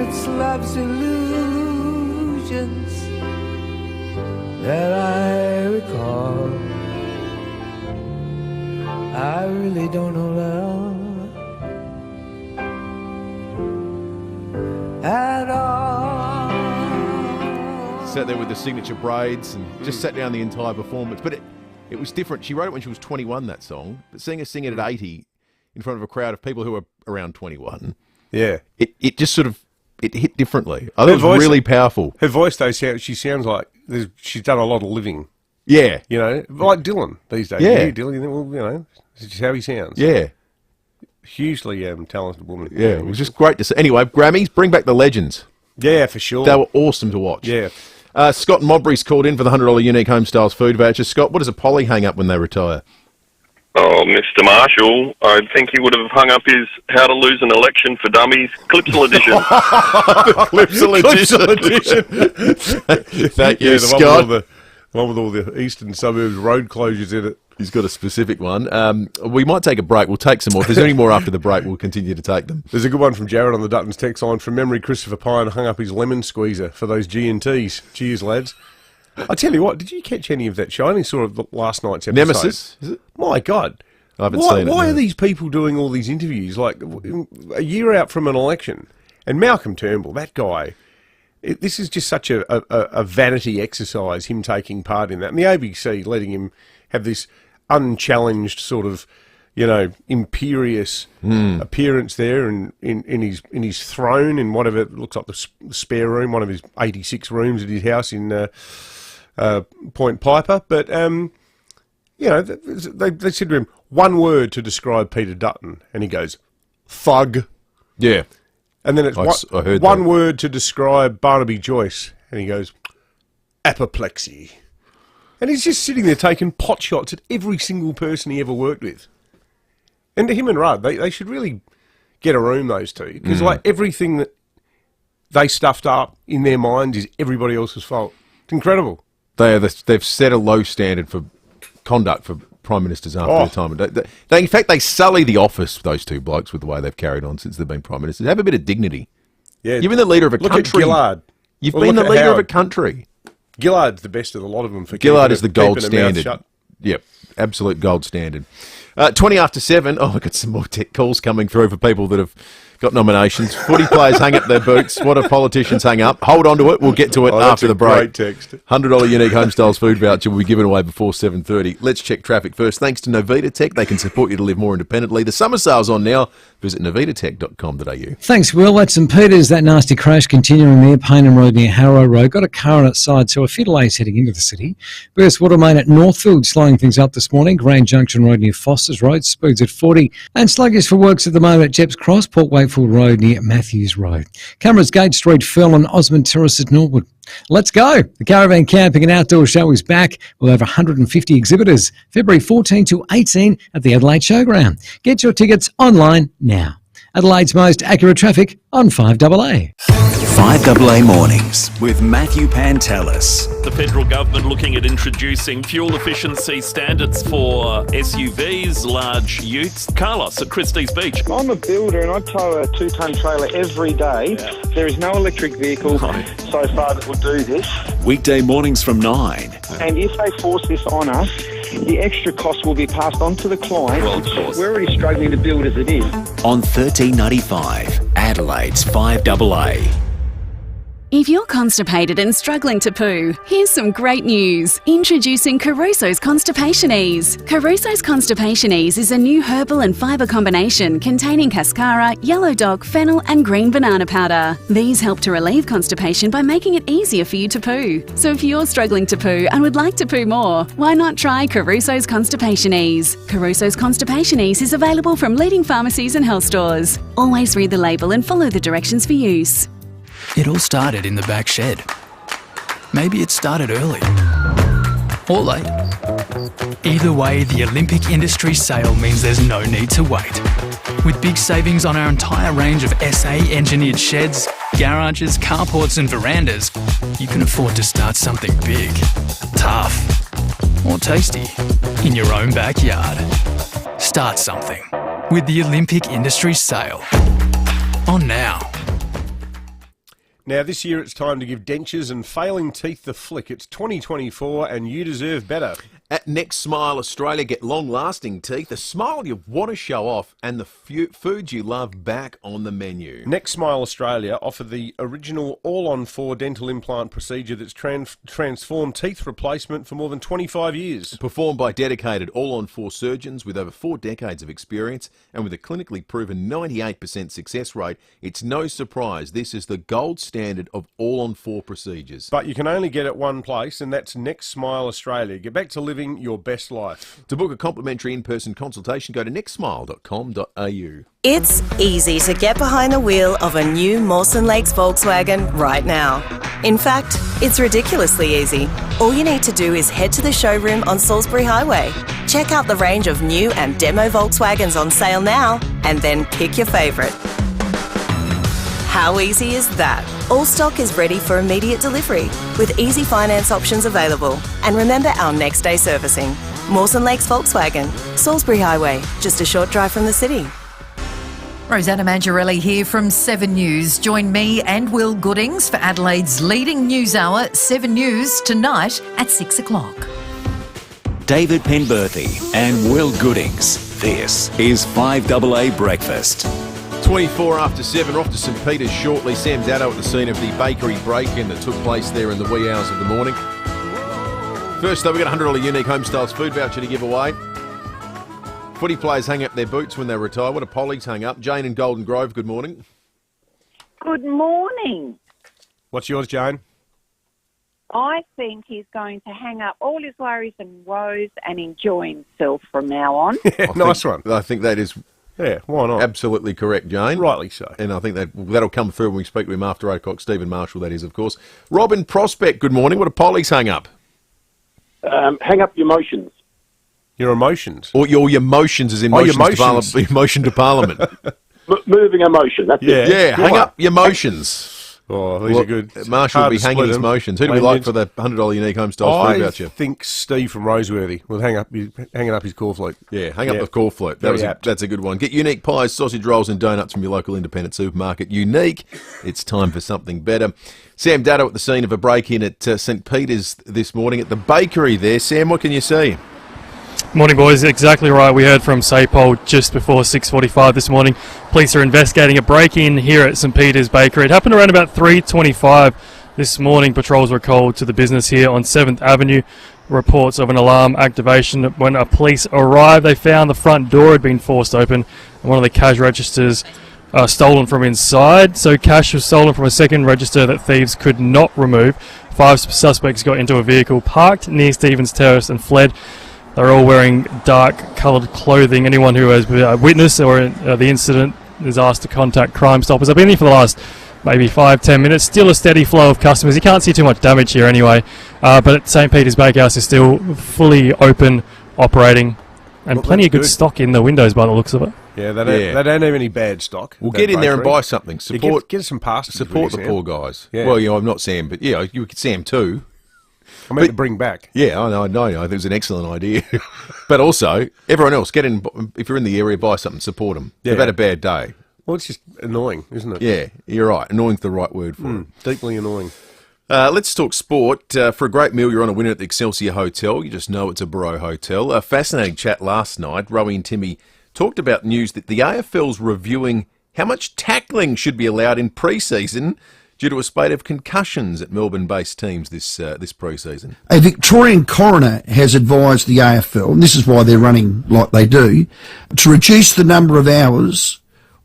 it's love's illusions that I recall. I really don't know love at all. Sat there with the signature braids and just sat down the entire performance. But it was different. She wrote it when she was 21, that song. But seeing her sing it at 80 in front of a crowd of people who are around 21, yeah, it just it hit differently. I thought it was really powerful. Her voice, though, she sounds like she's done a lot of living. Yeah. You know, like Dylan these days. Yeah. Dylan, well, you know, it's just how he sounds. Yeah. Hugely talented woman. Yeah, it was just great to see. Anyway, Grammys, bring back the legends. Yeah, for sure. They were awesome to watch. Yeah. Scott Mobry's called in for the $100 Unique Home Styles food voucher. Scott, what does a Polly hang up when they retire? Oh, Mr. Marshall, I think he would have hung up his How to Lose an Election for Dummies Clipsal edition. Clipsal edition. Thank you, Scott. The one with all the eastern suburbs road closures in it. He's got a specific one. We might take a break. We'll take some more. If there's any more after the break, we'll continue to take them. There's a good one from Jared on the Duttons text line. From memory, Christopher Pine hung up his lemon squeezer for those G&Ts. Cheers, lads. I tell you what, did you catch any of that show? I only saw it last night's episode. Nemesis? Is it? My God. I haven't seen it. Why are these people doing all these interviews? Like, a year out from an election. And Malcolm Turnbull, that guy, this is just such a vanity exercise, him taking part in that. And the ABC letting him have this unchallenged sort of, you know, imperious appearance there in his throne in whatever it looks like the spare room, one of his 86 rooms at his house in Point Piper. But, you know, they said to him, one word to describe Peter Dutton. And he goes, thug. Yeah. And then it's one word to describe Barnaby Joyce. And he goes, apoplexy. And he's just sitting there taking pot shots at every single person he ever worked with. And to him and Rudd, they should really get a room, those two. Because like everything that they stuffed up in their minds is everybody else's fault. It's incredible. They've set a low standard for conduct for prime ministers after their time. They, in fact, they sully the office, those two blokes, with the way they've carried on since they've been prime ministers. Have a bit of dignity. Yeah, you've been the leader of a country. Look at Gillard. You've been the leader of a country. Gillard's the best of the lot of them. Gillard is the gold standard. Yep, absolute gold standard. 20 after 7. Oh, I've got some more tech calls coming through for people that have got nominations. Footy players hang up their boots. What have politicians hung up? Hold on to it. We'll get to it after the break. Great text. $100 unique Homestyles food voucher will be given away before 7:30. Let's check traffic first. Thanks to Novita Tech, they can support you to live more independently. The summer sale's on now. Visit novitatech.com.au. Thanks, Will. At St Peters, that nasty crash continuing there, Paynham Road near Harrow Road. Got a car on its side, so a few delays heading into the city. Burst water main at Northfield, slowing things up this morning. Grand Junction Road near Foster's Road, speeds at 40. And sluggish for works at the moment at Jeps Cross, Port Wakefield Road near Matthews Road. Cameras Gate Street, Furlong, Osmond Terrace at Norwood. Let's go. The Caravan Camping and Outdoor Show is back with over 150 exhibitors, February 14 to 18 at the Adelaide Showground. Get your tickets online now. Adelaide's most accurate traffic on 5AA. 5AA Mornings with Matthew Pantelis. The federal government looking at introducing fuel efficiency standards for SUVs, large utes. Carlos at Christie's Beach. I'm a builder and I tow a 2-tonne trailer every day. Yeah. There is no electric vehicle so far that will do this. Weekday mornings from 9. And if they force this on us, the extra cost will be passed on to the client. Well, of course. We're already struggling to build as it is. On 1395, Adelaide's 5AA. If you're constipated and struggling to poo, here's some great news. Introducing Caruso's Constipation Ease. Caruso's Constipation Ease is a new herbal and fibre combination containing cascara, yellow dog, fennel and green banana powder. These help to relieve constipation by making it easier for you to poo. So if you're struggling to poo and would like to poo more, why not try Caruso's Constipation Ease? Caruso's Constipation Ease is available from leading pharmacies and health stores. Always read the label and follow the directions for use. It all started in the back shed. Maybe it started early. Or late. Either way, the Olympic Industries sale means there's no need to wait. With big savings on our entire range of SA-engineered sheds, garages, carports and verandas, you can afford to start something big, tough, or tasty in your own backyard. Start something with the Olympic Industries sale. On now. Now, this year it's time to give dentures and failing teeth the flick. It's 2024 and you deserve better. At Next Smile Australia, get long-lasting teeth, a smile you want to show off, and the foods you love back on the menu. Next Smile Australia offer the original all-on-4 dental implant procedure that's transformed teeth replacement for more than 25 years. Performed by dedicated all-on-4 surgeons with over 4 decades of experience and with a clinically proven 98% success rate, it's no surprise this is the gold standard of all-on-4 procedures. But you can only get it one place, and that's Next Smile Australia. Get back to living your best life. To book a complimentary in-person consultation, go to nextsmile.com.au. It's easy to get behind the wheel of a new Mawson Lakes Volkswagen right now. In fact, it's ridiculously easy. All you need to do is head to the showroom on Salisbury Highway, check out the range of new and demo Volkswagens on sale now, and then pick your favourite. How easy is that? All stock is ready for immediate delivery with easy finance options available. And remember our next day servicing. Mawson Lakes Volkswagen, Salisbury Highway, just a short drive from the city. Rosanna Mangiarelli here from 7 News. Join me and Will Goodings for Adelaide's leading news hour, 7 News, tonight at 6 o'clock. David Penberthy and Will Goodings. This is 5AA Breakfast. 24 after 7, we're off to St Peters shortly. Sam Dado at the scene of the bakery break-in that took place there in the wee hours of the morning. First though, we've got a $100 unique Homestyles food voucher to give away. Footy players hang up their boots when they retire. What a Polly's hung up. Jane in Golden Grove, good morning. Good morning. What's yours, Jane? I think he's going to hang up all his worries and woes and enjoy himself from now on. Nice one. I think that is... Yeah, why not? Absolutely correct, Jane. Rightly so. And I think that'll come through when we speak to him after 8 o'clock. Stephen Marshall, that is, of course. Robin Prospect, good morning. What a Polly's hang up? Hang up your emotions. Your emotions? Or your emotions as in motion to Parliament. Moving emotion, that's it. Yeah, hang up your emotions. Oh, these are good. Marshall will Hard be to hanging split his them. motions. Who do we Maybe like it's- for the $100 unique home styles food I voucher? think Steve from Roseworthy will hanging up his cornflake. Yeah, hang up the cornflake. That's a good one. Get unique pies, sausage rolls and donuts from your local independent supermarket. Unique. It's time for something better. Sam Dado at the scene of a break-in at St Peter's this morning at the bakery there. Sam, what can you see? Morning, boys. Exactly right. We heard from SAPOL just before 6:45 this morning. Police are investigating a break-in here at St Peter's Bakery. It happened around about 3:25 this morning. Patrols were called to the business here on 7th Avenue. Reports of an alarm activation. When police arrived, they found the front door had been forced open and one of the cash registers stolen from inside. So cash was stolen from a second register that thieves could not remove. 5 suspects got into a vehicle parked near Stevens Terrace and fled. They're all wearing dark coloured clothing. Anyone who has witnessed or the incident is asked to contact Crime Stoppers. I've been here for the last maybe 5-10 minutes. Still a steady flow of customers. You can't see too much damage here anyway. But St Peter's Bakehouse is still fully open, operating, and plenty of good stock in the windows by the looks of it. Yeah, they don't have any bad stock. Well, get in there and buy something. Support, get some pasties. Support the Sam. poor guys. Yeah. Well, I'm not Sam, but yeah, you could Sam too. I meant to bring back. Yeah, I know. It was an excellent idea. But also, everyone else, get in. If you're in the area, buy something. Support them. Yeah. They've had a bad day. Well, it's just annoying, isn't it? Yeah, you're right. Annoying's the right word for it. Deeply annoying. Let's talk sport. For a great meal, you're on a winner at the Excelsior Hotel. You just know it's a Bro Hotel. A fascinating chat last night. Rowie and Timmy talked about news that the AFL's reviewing how much tackling should be allowed in pre-season due to a spate of concussions at Melbourne-based teams this pre-season. A Victorian coroner has advised the AFL, and this is why they're running like they do, to reduce the number of hours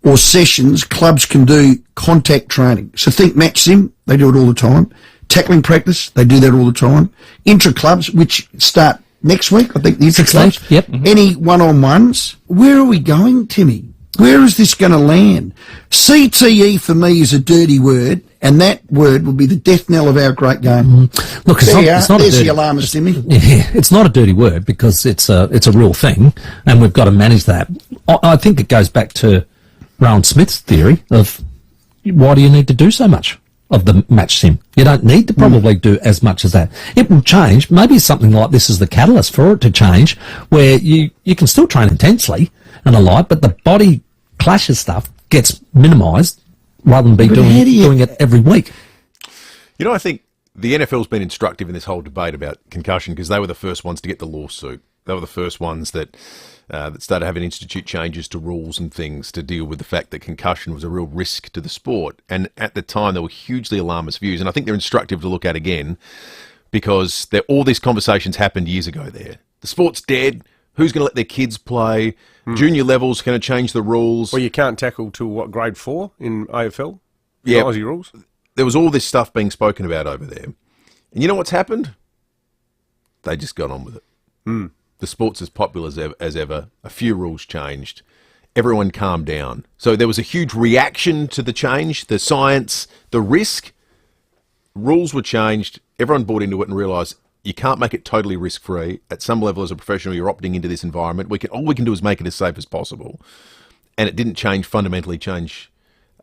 or sessions clubs can do contact training. So think match sim, they do it all the time. Tackling practice, they do that all the time. Intra-clubs, which start next week, I think the intra-clubs. Yep. Any one-on-ones. Where are we going, Timmy? Where is this going to land? CTE for me is a dirty word, and that word will be the death knell of our great game. Look, it's not there's a dirty, the alarmist, Timmy. Yeah, it's not a dirty word because it's a real thing, and we've got to manage that. I think it goes back to Rowan Smith's theory of why do you need to do so much of the match sim? You don't need to probably do as much as that. It will change. Maybe something like this is the catalyst for it to change, where you can still train intensely and a lot, but the body clashes stuff gets minimised rather than doing it every week. You know, I think the NFL's been instructive in this whole debate about concussion because they were the first ones to get the lawsuit. They were the first ones that started having institute changes to rules and things to deal with the fact that concussion was a real risk to the sport. And at the time, there were hugely alarmist views. And I think they're instructive to look at again because all these conversations happened years ago there. The sport's dead. Who's going to let their kids play? Junior level's going to change the rules. Well, you can't tackle till, what, grade 4 in AFL? Yeah. Aussie rules? There was all this stuff being spoken about over there. And you know what's happened? They just got on with it. The sport's as popular as ever. A few rules changed. Everyone calmed down. So there was a huge reaction to the change, the science, the risk. Rules were changed. Everyone bought into it and realised you can't make it totally risk-free. At some level, as a professional, you're opting into this environment. All we can do is make it as safe as possible. And it didn't fundamentally change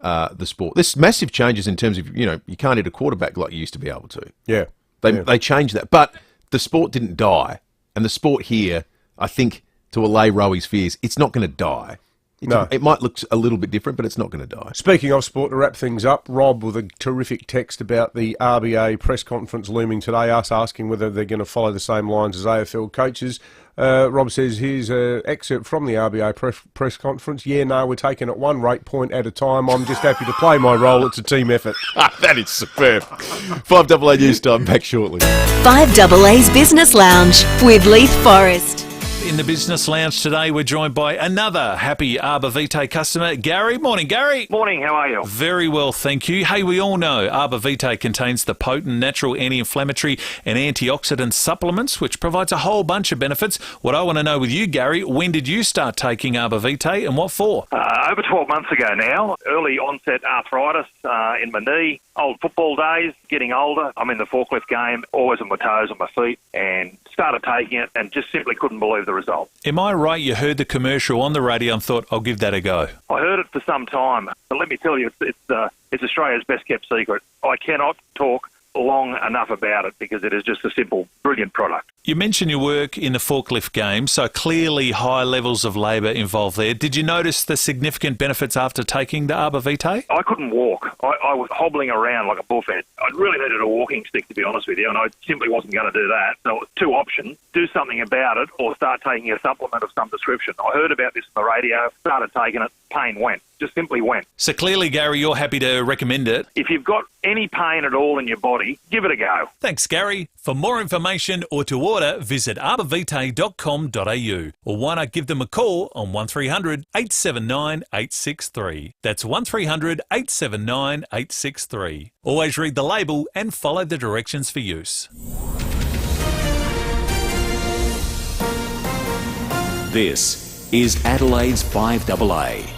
the sport. There's massive changes in terms of, you can't hit a quarterback like you used to be able to. Yeah. They changed that. But the sport didn't die. And the sport here, I think, to allay Rowie's fears, it's not going to die. No. It might look a little bit different, but it's not going to die. Speaking of sport, to wrap things up, Rob with a terrific text about the RBA press conference looming today, us asking whether they're going to follow the same lines as AFL coaches. Rob says, here's an excerpt from the RBA press conference. Yeah, no, we're taking it one rate point at a time. I'm just happy to play my role. It's a team effort. That is superb. 5AA News Time, back shortly. 5AA's Business Lounge with Leith Forrest. In the Business Lounge today, we're joined by another happy Arbor Vitae customer, Gary. Morning, Gary. Morning, how are you? Very well, thank you. Hey, we all know Arbor Vitae contains the potent natural anti-inflammatory and antioxidant supplements, which provides a whole bunch of benefits. What I want to know with you, Gary, when did you start taking Arbor Vitae and what for? Over 12 months ago now. Early onset arthritis in my knee. Old football days, getting older. I'm in the forklift game, always on my toes, on my feet, and started taking it and just simply couldn't believe the result. Am I right? You heard the commercial on the radio and thought, I'll give that a go. I heard it for some time, but let me tell you, it's Australia's best kept secret. I cannot talk long enough about it because it is just a simple, brilliant product. You mentioned your work in the forklift game, so clearly high levels of labour involved there. Did you notice the significant benefits after taking the Arbor Vitae? I couldn't walk. I was hobbling around like a bullfed. I really needed a walking stick, to be honest with you, and I simply wasn't going to do that. So it was two options: do something about it or start taking a supplement of some description. I heard about this on the radio, started taking it, pain went. Just simply went. So clearly, Gary, you're happy to recommend it. If you've got any pain at all in your body, give it a go. Thanks, Gary. For more information or to order, visit arborvitae.com.au or why not give them a call on 1300 879 863. That's 1300 879 863. Always read the label and follow the directions for use. This is Adelaide's FIVEAA.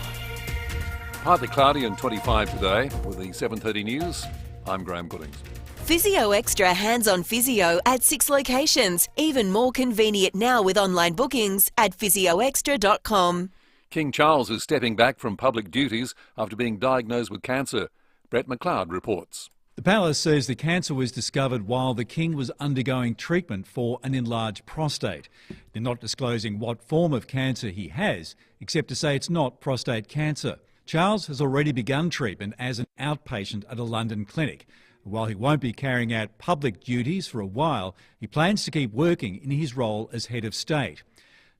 Partly cloudy and 25 today with the 7:30 news. I'm Graham Goodings. Physio Extra hands-on physio at 6 locations. Even more convenient now with online bookings at physioextra.com. King Charles is stepping back from public duties after being diagnosed with cancer. Brett McLeod reports. The palace says the cancer was discovered while the king was undergoing treatment for an enlarged prostate. They're not disclosing what form of cancer he has, except to say it's not prostate cancer. Charles has already begun treatment as an outpatient at a London clinic. While he won't be carrying out public duties for a while, he plans to keep working in his role as head of state.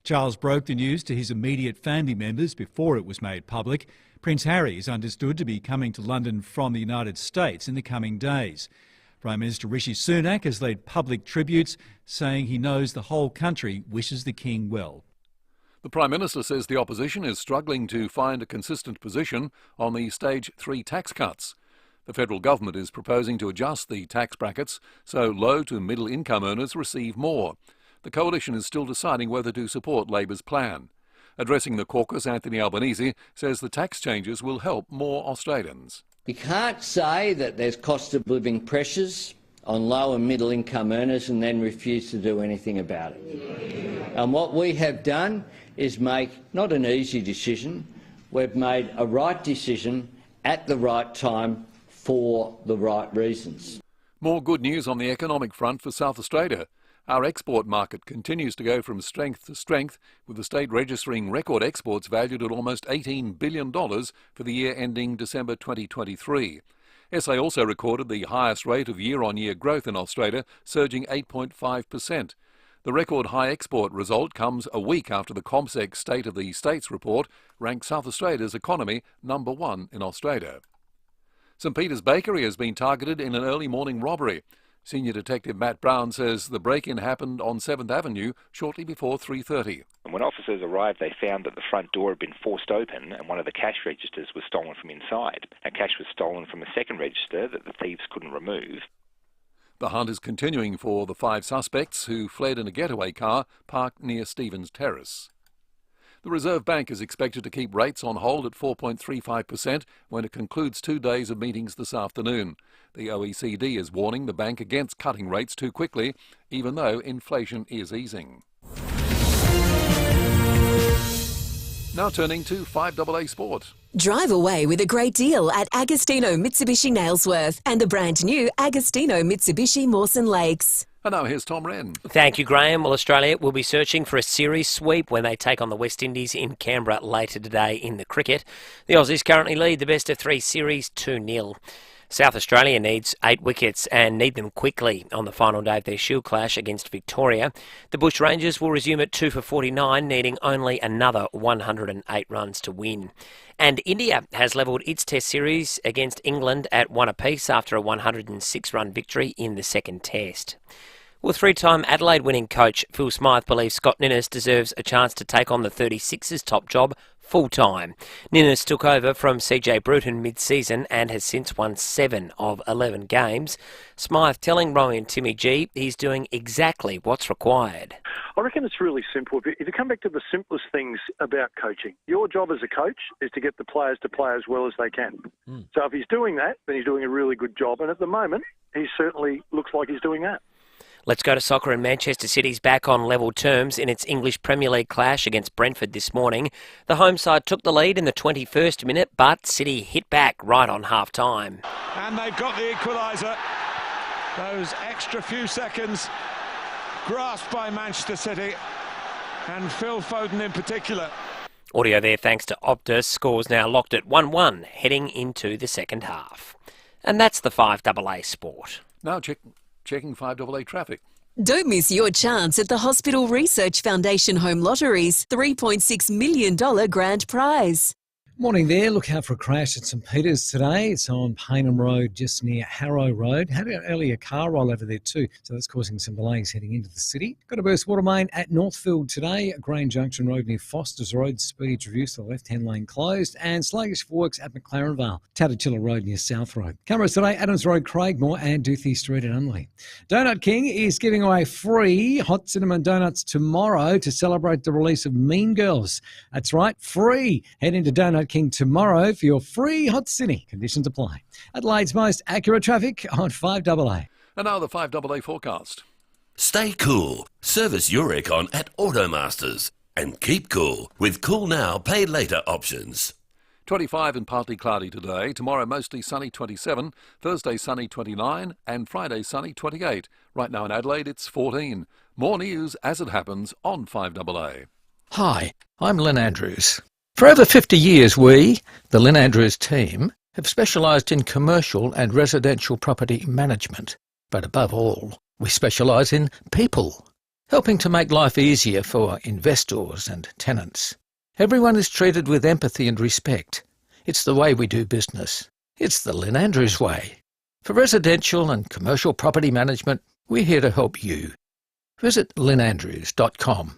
Charles broke the news to his immediate family members before it was made public. Prince Harry is understood to be coming to London from the United States in the coming days. Prime Minister Rishi Sunak has led public tributes, saying he knows the whole country wishes the king well. The Prime Minister says the opposition is struggling to find a consistent position on the Stage 3 tax cuts. The federal government is proposing to adjust the tax brackets so low to middle income earners receive more. The coalition is still deciding whether to support Labor's plan. Addressing the caucus, Anthony Albanese says the tax changes will help more Australians. You can't say that there's cost of living pressures on low and middle income earners and then refuse to do anything about it. And what we have done is make not an easy decision, we've made a right decision at the right time for the right reasons. More good news on the economic front for South Australia. Our export market continues to go from strength to strength, with the state registering record exports valued at almost $18 billion for the year ending December 2023. SA also recorded the highest rate of year-on-year growth in Australia, surging 8.5%. The record high export result comes a week after the ComSec State of the States report ranked South Australia's economy number 1 in Australia. St Peter's Bakery has been targeted in an early morning robbery. Senior Detective Matt Brown says the break-in happened on 7th Avenue shortly before 3:30. And when officers arrived, they found that the front door had been forced open and one of the cash registers was stolen from inside. And cash was stolen from a second register that the thieves couldn't remove. The hunt is continuing for the 5 suspects who fled in a getaway car parked near Stevens Terrace. The Reserve Bank is expected to keep rates on hold at 4.35% when it concludes 2 days of meetings this afternoon. The OECD is warning the bank against cutting rates too quickly, even though inflation is easing. Now turning to 5AA Sport. Drive away with a great deal at Agostino Mitsubishi Nailsworth and the brand new Agostino Mitsubishi Mawson Lakes. And now here's Tom Wren. Thank you, Graham. Well, Australia will be searching for a series sweep when they take on the West Indies in Canberra later today in the cricket. The Aussies currently lead the best-of-3 series 2-0. South Australia needs 8 wickets and need them quickly on the final day of their Shield clash against Victoria. The Bush Rangers will resume at 2 for 49, needing only another 108 runs to win. And India has levelled its Test series against England at 1 apiece after a 106-run victory in the second Test. Well, 3-time Adelaide winning coach Phil Smyth believes Scott Ninnis deserves a chance to take on the 36ers top job full-time. Ninnis took over from CJ Bruton mid-season and has since won 7 of 11 games. Smyth telling Rowie and Timmy G he's doing exactly what's required. I reckon it's really simple. If you come back to the simplest things about coaching, your job as a coach is to get the players to play as well as they can. So if he's doing that, then he's doing a really good job. And at the moment, he certainly looks like he's doing that. Let's go to soccer, and Manchester City's back on level terms in its English Premier League clash against Brentford this morning. The home side took the lead in the 21st minute, but City hit back right on half-time. And they've got the equaliser. Those extra few seconds grasped by Manchester City, and Phil Foden in particular. Audio there thanks to Optus. Scores now locked at 1-1 heading into the second half. And that's the 5AA Sport. Now checking 5AA traffic. Don't miss your chance at the Hospital Research Foundation Home Lottery's $3.6 million grand prize. Morning there. Look out for a crash at St Peters today. It's on Paynham Road, just near Harrow Road. Had an earlier car roll over there too, so that's causing some delays heading into the city. Got a burst water main at Northfield today. Grange Junction Road near Foster's Road. Speeds reduced, the left-hand lane closed. And sluggish for works at McLaren Vale. Tatachilla Road near South Road. Cameras today, Adams Road, Craigmore and Duthie Street at Unley. Donut King is giving away free hot cinnamon donuts tomorrow to celebrate the release of Mean Girls. That's right, free. Head into Donut King tomorrow for your free hot cine. Conditions apply. Adelaide's most accurate traffic on 5AA. And now the 5AA forecast. Stay cool. Service your aircon at Automasters. And keep cool with Cool Now, Pay Later options. 25 and partly cloudy today. Tomorrow mostly sunny 27. Thursday sunny 29. And Friday sunny 28. Right now in Adelaide it's 14. More news as it happens on 5AA. Hi, I'm Lynn Andrews. For over 50 years we, the Lynn Andrews team, have specialised in commercial and residential property management. But above all, we specialise in people, helping to make life easier for investors and tenants. Everyone is treated with empathy and respect. It's the way we do business. It's the Lynn Andrews way. For residential and commercial property management, we're here to help you. Visit lynnandrews.com.au.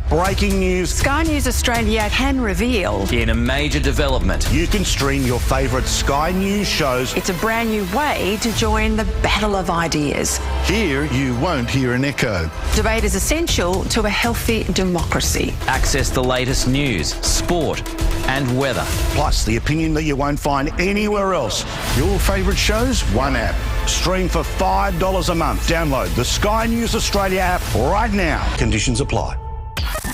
Breaking news. Sky News Australia can reveal In a major development, you can stream your favourite Sky News shows. it's a brand new way to join the battle of ideas. Here you won't hear an echo. Debate is essential to a healthy democracy. Access the latest news, sport and weather. Plus the opinion that you won't find anywhere else. Your favourite shows, one app. Stream for $5 a month. Download the Sky News Australia app right now. Conditions apply.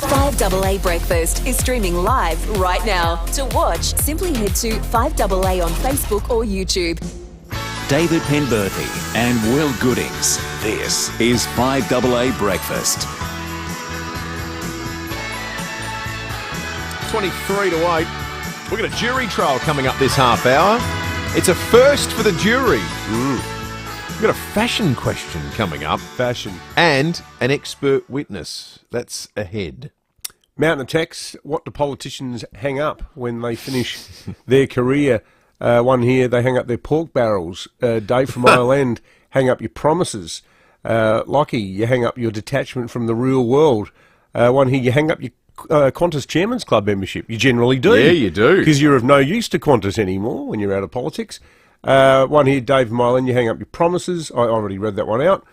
5AA Breakfast is streaming live right now. To watch, simply head to 5AA on Facebook or YouTube. David Penberthy and Will Goodings. This is 5AA Breakfast. 23 to 8. We've got a jury trial coming up this half hour. It's a first for the jury. We've got a fashion question coming up. Fashion. And an expert witness. That's ahead. Mountain attacks. What do politicians hang up when they finish their career? One here, they hang up their pork barrels. Dave from Ireland, hang up your promises. Lockie, you hang up your detachment from the real world. One here, you hang up your Qantas Chairman's Club membership. You generally do. Yeah, you do. Because you're of no use to Qantas anymore when you're out of politics. One here, Dave from Ireland, you hang up your promises. I already read that one out.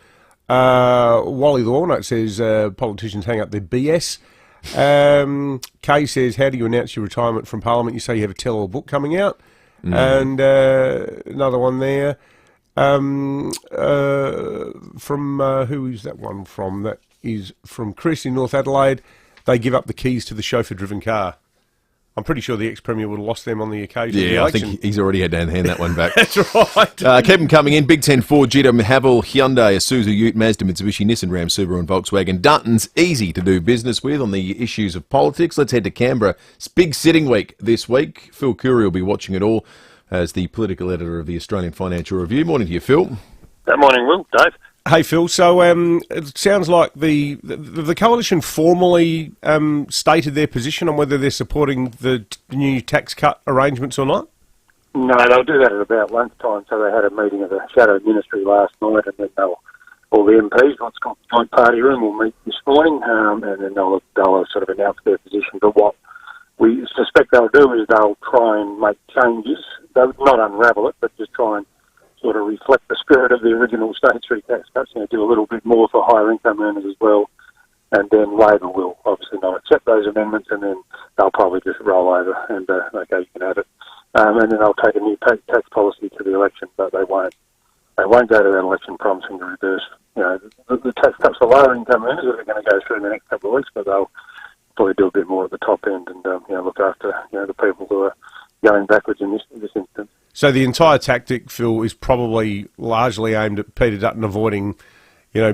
Wally the Walnut says politicians hang up their BS. Kay says, how do you announce your retirement from Parliament? You say you have a tell-all book coming out. And another one there from, who is that one from? That is from Chris in North Adelaide. They give up the keys to the chauffeur-driven car. I'm pretty sure the ex-Premier would have lost them on the occasion of the election. I think he's already had to hand that one back. That's right. Keep them coming in. Big 10 Ford, GM, Haval, Hyundai, Isuzu, Ute, Mazda, Mitsubishi, Nissan, Ram, Subaru and Volkswagen. Dutton's easy to do business with on the issues of politics. Let's head to Canberra. It's big sitting week this week. Phil Curry will be watching it all as the political editor of the Australian Financial Review. Morning to you, Phil. Good morning, Will. Dave. Hey, Phil. So it sounds like the coalition formally stated their position on whether they're supporting the new tax cut arrangements or not? No, they'll do that at about lunchtime. So they had a meeting of the Shadow Ministry last night, and then all the MPs, what's called the Joint Party Room, will meet this morning, and then they'll sort of announce their position. But what we suspect they'll do is they'll try and make changes. They'll not unravel it, but just try and sort of reflect the spirit of the original state street tax cuts, do a little bit more for higher income earners as well. And then Labor will obviously not accept those amendments, and then they'll probably just roll over and okay, you can have it. And then they'll take a new tax policy to the election, but they won't they won't go to that election promising to reverse, the tax cuts for lower income earners that are going to go through in the next couple of weeks, but they'll probably do a bit more at the top end and look after the people who are going backwards in this instance. So the entire tactic, Phil, is probably largely aimed at Peter Dutton avoiding,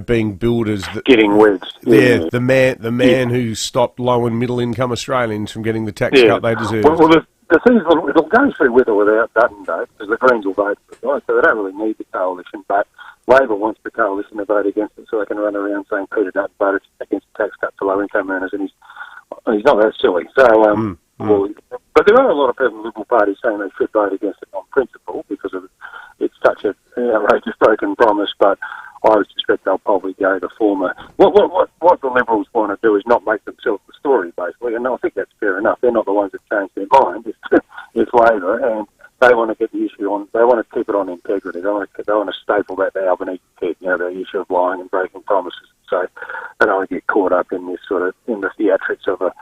being billed as getting wedged. Yeah, the man who stopped low and middle income Australians from getting the tax cut they deserve. Well, the thing is, it'll go through with or without Dutton, though, because the Greens will vote for it, right? So they don't really need the coalition, but Labor wants the coalition to vote against it so they can run around saying Peter Dutton voted against the tax cut for low income earners, and he's not that silly. So, but there are a lot of people in the Liberal Party saying they should vote against it on principle because it's such an outrageous broken promise, but I would suspect they'll probably go the former. What the Liberals want to do is not make themselves the story, basically, and I think that's fair enough. They're not the ones that change their mind. It's Labor, and they want to get the issue on. They want to keep it on integrity. They want to staple that to Albanese head, the issue of lying and breaking promises. So they don't want to get caught up in this in the theatrics of a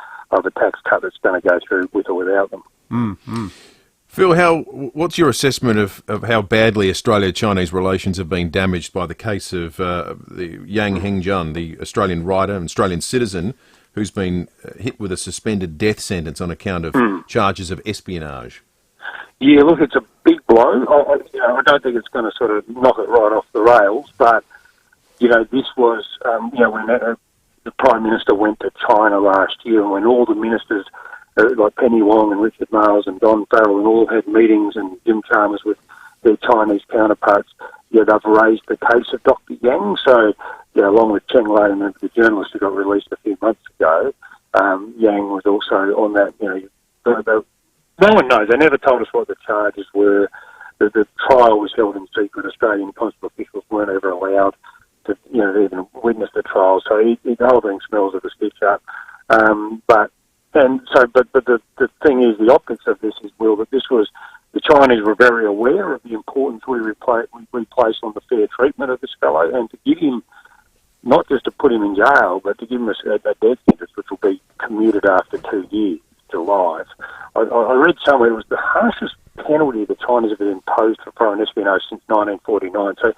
tax cut that's going to go through with or without them. Mm-hmm. Phil, what's your assessment of how badly Australia-Chinese relations have been damaged by the case of the Yang Hengjun, the Australian writer and Australian citizen, who's been hit with a suspended death sentence on account of charges of espionage? Yeah, look, it's a big blow. I don't think it's going to sort of knock it right off the rails, but, this was, when the Prime Minister went to China last year, and when all the ministers like Penny Wong and Richard Marles and Don Farrell and all had meetings, and Jim Chalmers with their Chinese counterparts, they've raised the case of Dr. Yang. So, along with Cheng Lei and the journalist who got released a few months ago, Yang was also on that. No one knows. They never told us what the charges were. The trial was held in secret. Australian consular officials weren't ever allowed to, even witness the trial. So the whole thing smells of a stitch up. But the thing is, the optics of this is, Will, that this was, the Chinese were very aware of the importance we place on the fair treatment of this fellow, and to give him, not just to put him in jail, but to give him a death sentence, which will be commuted after 2 years to life. I read somewhere it was the harshest penalty the Chinese have imposed for foreign espionage since 1949. So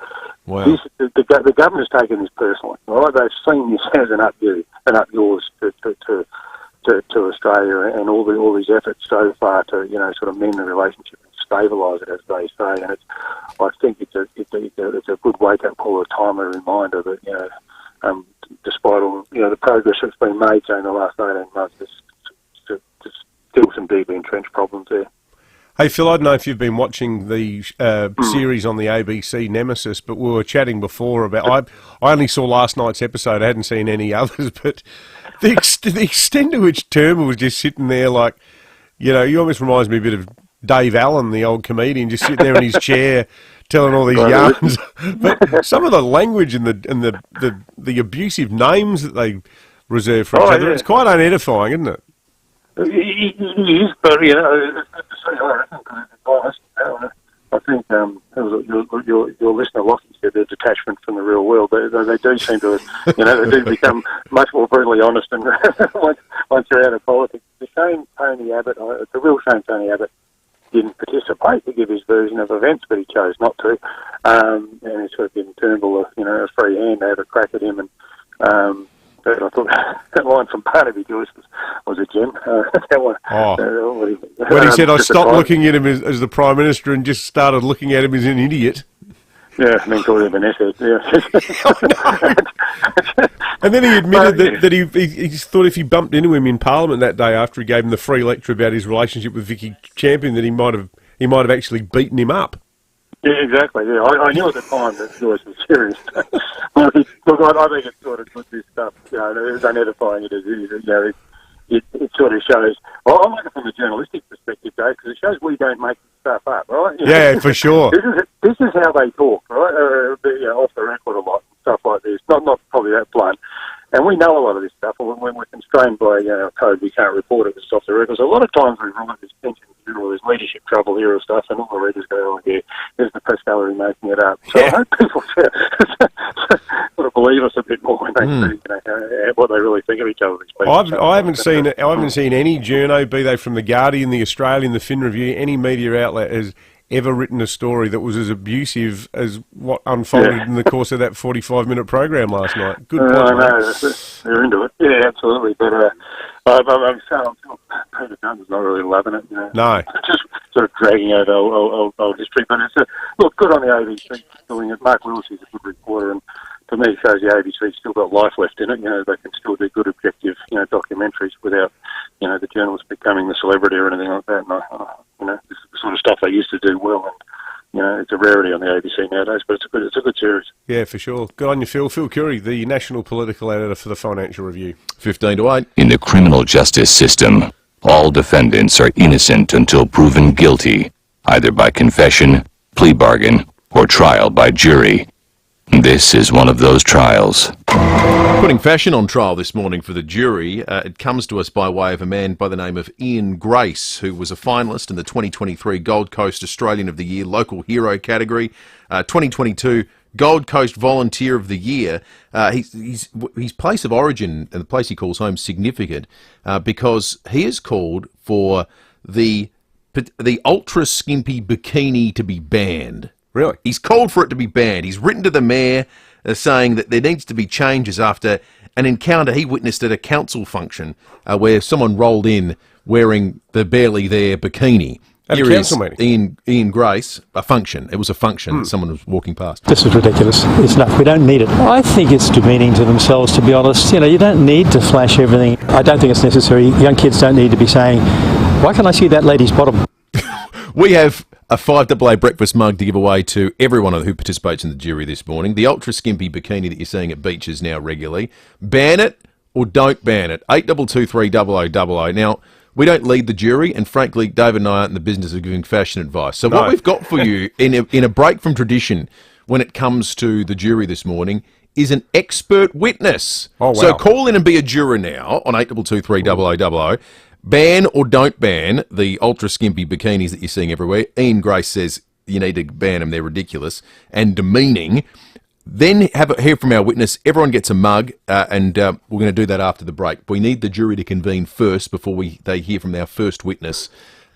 wow. The government has taken this personally. Right? They've seen this as an yours to Australia, and all these efforts so far to sort of mend the relationship and stabilise it, as they say. And I think it's a good wake up call, a timely reminder that despite all the progress that's been made during the last 18 months, there's still some deeply entrenched problems there. Hey, Phil, I don't know if you've been watching the series on the ABC, Nemesis, but we were chatting before about... I only saw last night's episode. I hadn't seen any others, but the extent to which Turnbull was just sitting there like... he almost reminds me a bit of Dave Allen, the old comedian, just sitting there in his chair telling all these yarns. But some of the language and the abusive names that they reserve for each other, it's quite unedifying, isn't it? It is, but I think your listener Lockie said they're detachment from the real world. They do seem to, they do become much more brutally honest, and once you're out of politics. It's a shame Tony Abbott. It's a real shame Tony Abbott didn't participate to give his version of events, but he chose not to, and he sort of given Turnbull a free hand to have a crack at him. And I thought that line from Barnaby Joyce was a gem. That one, when he said, I stopped looking at him as the Prime Minister and just started looking at him as an idiot. Yeah, and then called him an asset, And then he admitted that he thought if he bumped into him in Parliament that day after he gave him the free lecture about his relationship with Vicky Champion, that he might have actually beaten him up. Yeah, exactly. Yeah, I knew at the time that Joyce was serious. Look, I think it's sort of good, this stuff. As unedifying it is, it sort of shows. Well, I'm looking from a journalistic perspective, Dave, because it shows we don't make this stuff up, right? Yeah, for sure. This is how they talk, right? Off the record a lot and stuff like this. Not probably that blunt. And we know a lot of this stuff. When we're constrained by our code, we can't report it. It's off the record. So a lot of times we write this pension or there's leadership trouble here or stuff, and all the readers go, oh, yeah, there's the press gallery making it up. So I hope people sort of believe us a bit more when they see what they really think of each other. I haven't seen any journo, be they from the Guardian, the Australian, the Fin Review, any media outlet has ever written a story that was as abusive as what unfolded in the course of that 45-minute program last night. Good point, I know, they're into it. Yeah, absolutely. But I'm sure Peter Gunn's not really loving it. You know. No. Just sort of dragging out old history. But it's look, good on the ABC for doing it. Mark Wilsey's a good reporter, and to me, it shows the ABC's still got life left in it. You know, they can still do good, objective, documentaries without, the journalist becoming the celebrity or anything like that. And this is the sort of stuff they used to do well. And it's a rarity on the ABC nowadays, but it's a good series. Yeah, for sure. Good on you, Phil. Phil Curry, the national political editor for the Financial Review. 15-8. In the criminal justice system, all defendants are innocent until proven guilty, either by confession, plea bargain, or trial by jury. This is one of those trials. Putting fashion on trial this morning for the jury, it comes to us by way of a man by the name of Ian Grace, who was a finalist in the 2023 Gold Coast Australian of the Year Local Hero category, 2022 Gold Coast Volunteer of the Year. His place of origin and the place he calls home significant because he is called for the ultra skimpy bikini to be banned. Really? He's called for it to be banned. He's written to the mayor saying that there needs to be changes after an encounter he witnessed at a council function where someone rolled in wearing the barely there bikini. At a council meeting? Ian Grace, a function. It was a function that someone was walking past. This is ridiculous. It's enough. We don't need it. I think it's demeaning to themselves, to be honest. You don't need to flash everything. I don't think it's necessary. Young kids don't need to be saying, why can't I see that lady's bottom? We have a 5AA breakfast mug to give away to everyone who participates in the jury this morning. The ultra skimpy bikini that you're seeing at beaches now regularly. Ban it or don't ban it. 8223 Now, we don't lead the jury, and frankly, David and I aren't in the business of giving fashion advice. So what we've got for you, in a break from tradition, when it comes to the jury this morning, is an expert witness. Oh, wow. So call in and be a juror now on 8223 Ban or don't ban the ultra skimpy bikinis that you're seeing everywhere. Ian Grace says you need to ban them. They're ridiculous and demeaning. Then hear from our witness. Everyone gets a mug, and we're going to do that after the break. We need the jury to convene first before they hear from our first witness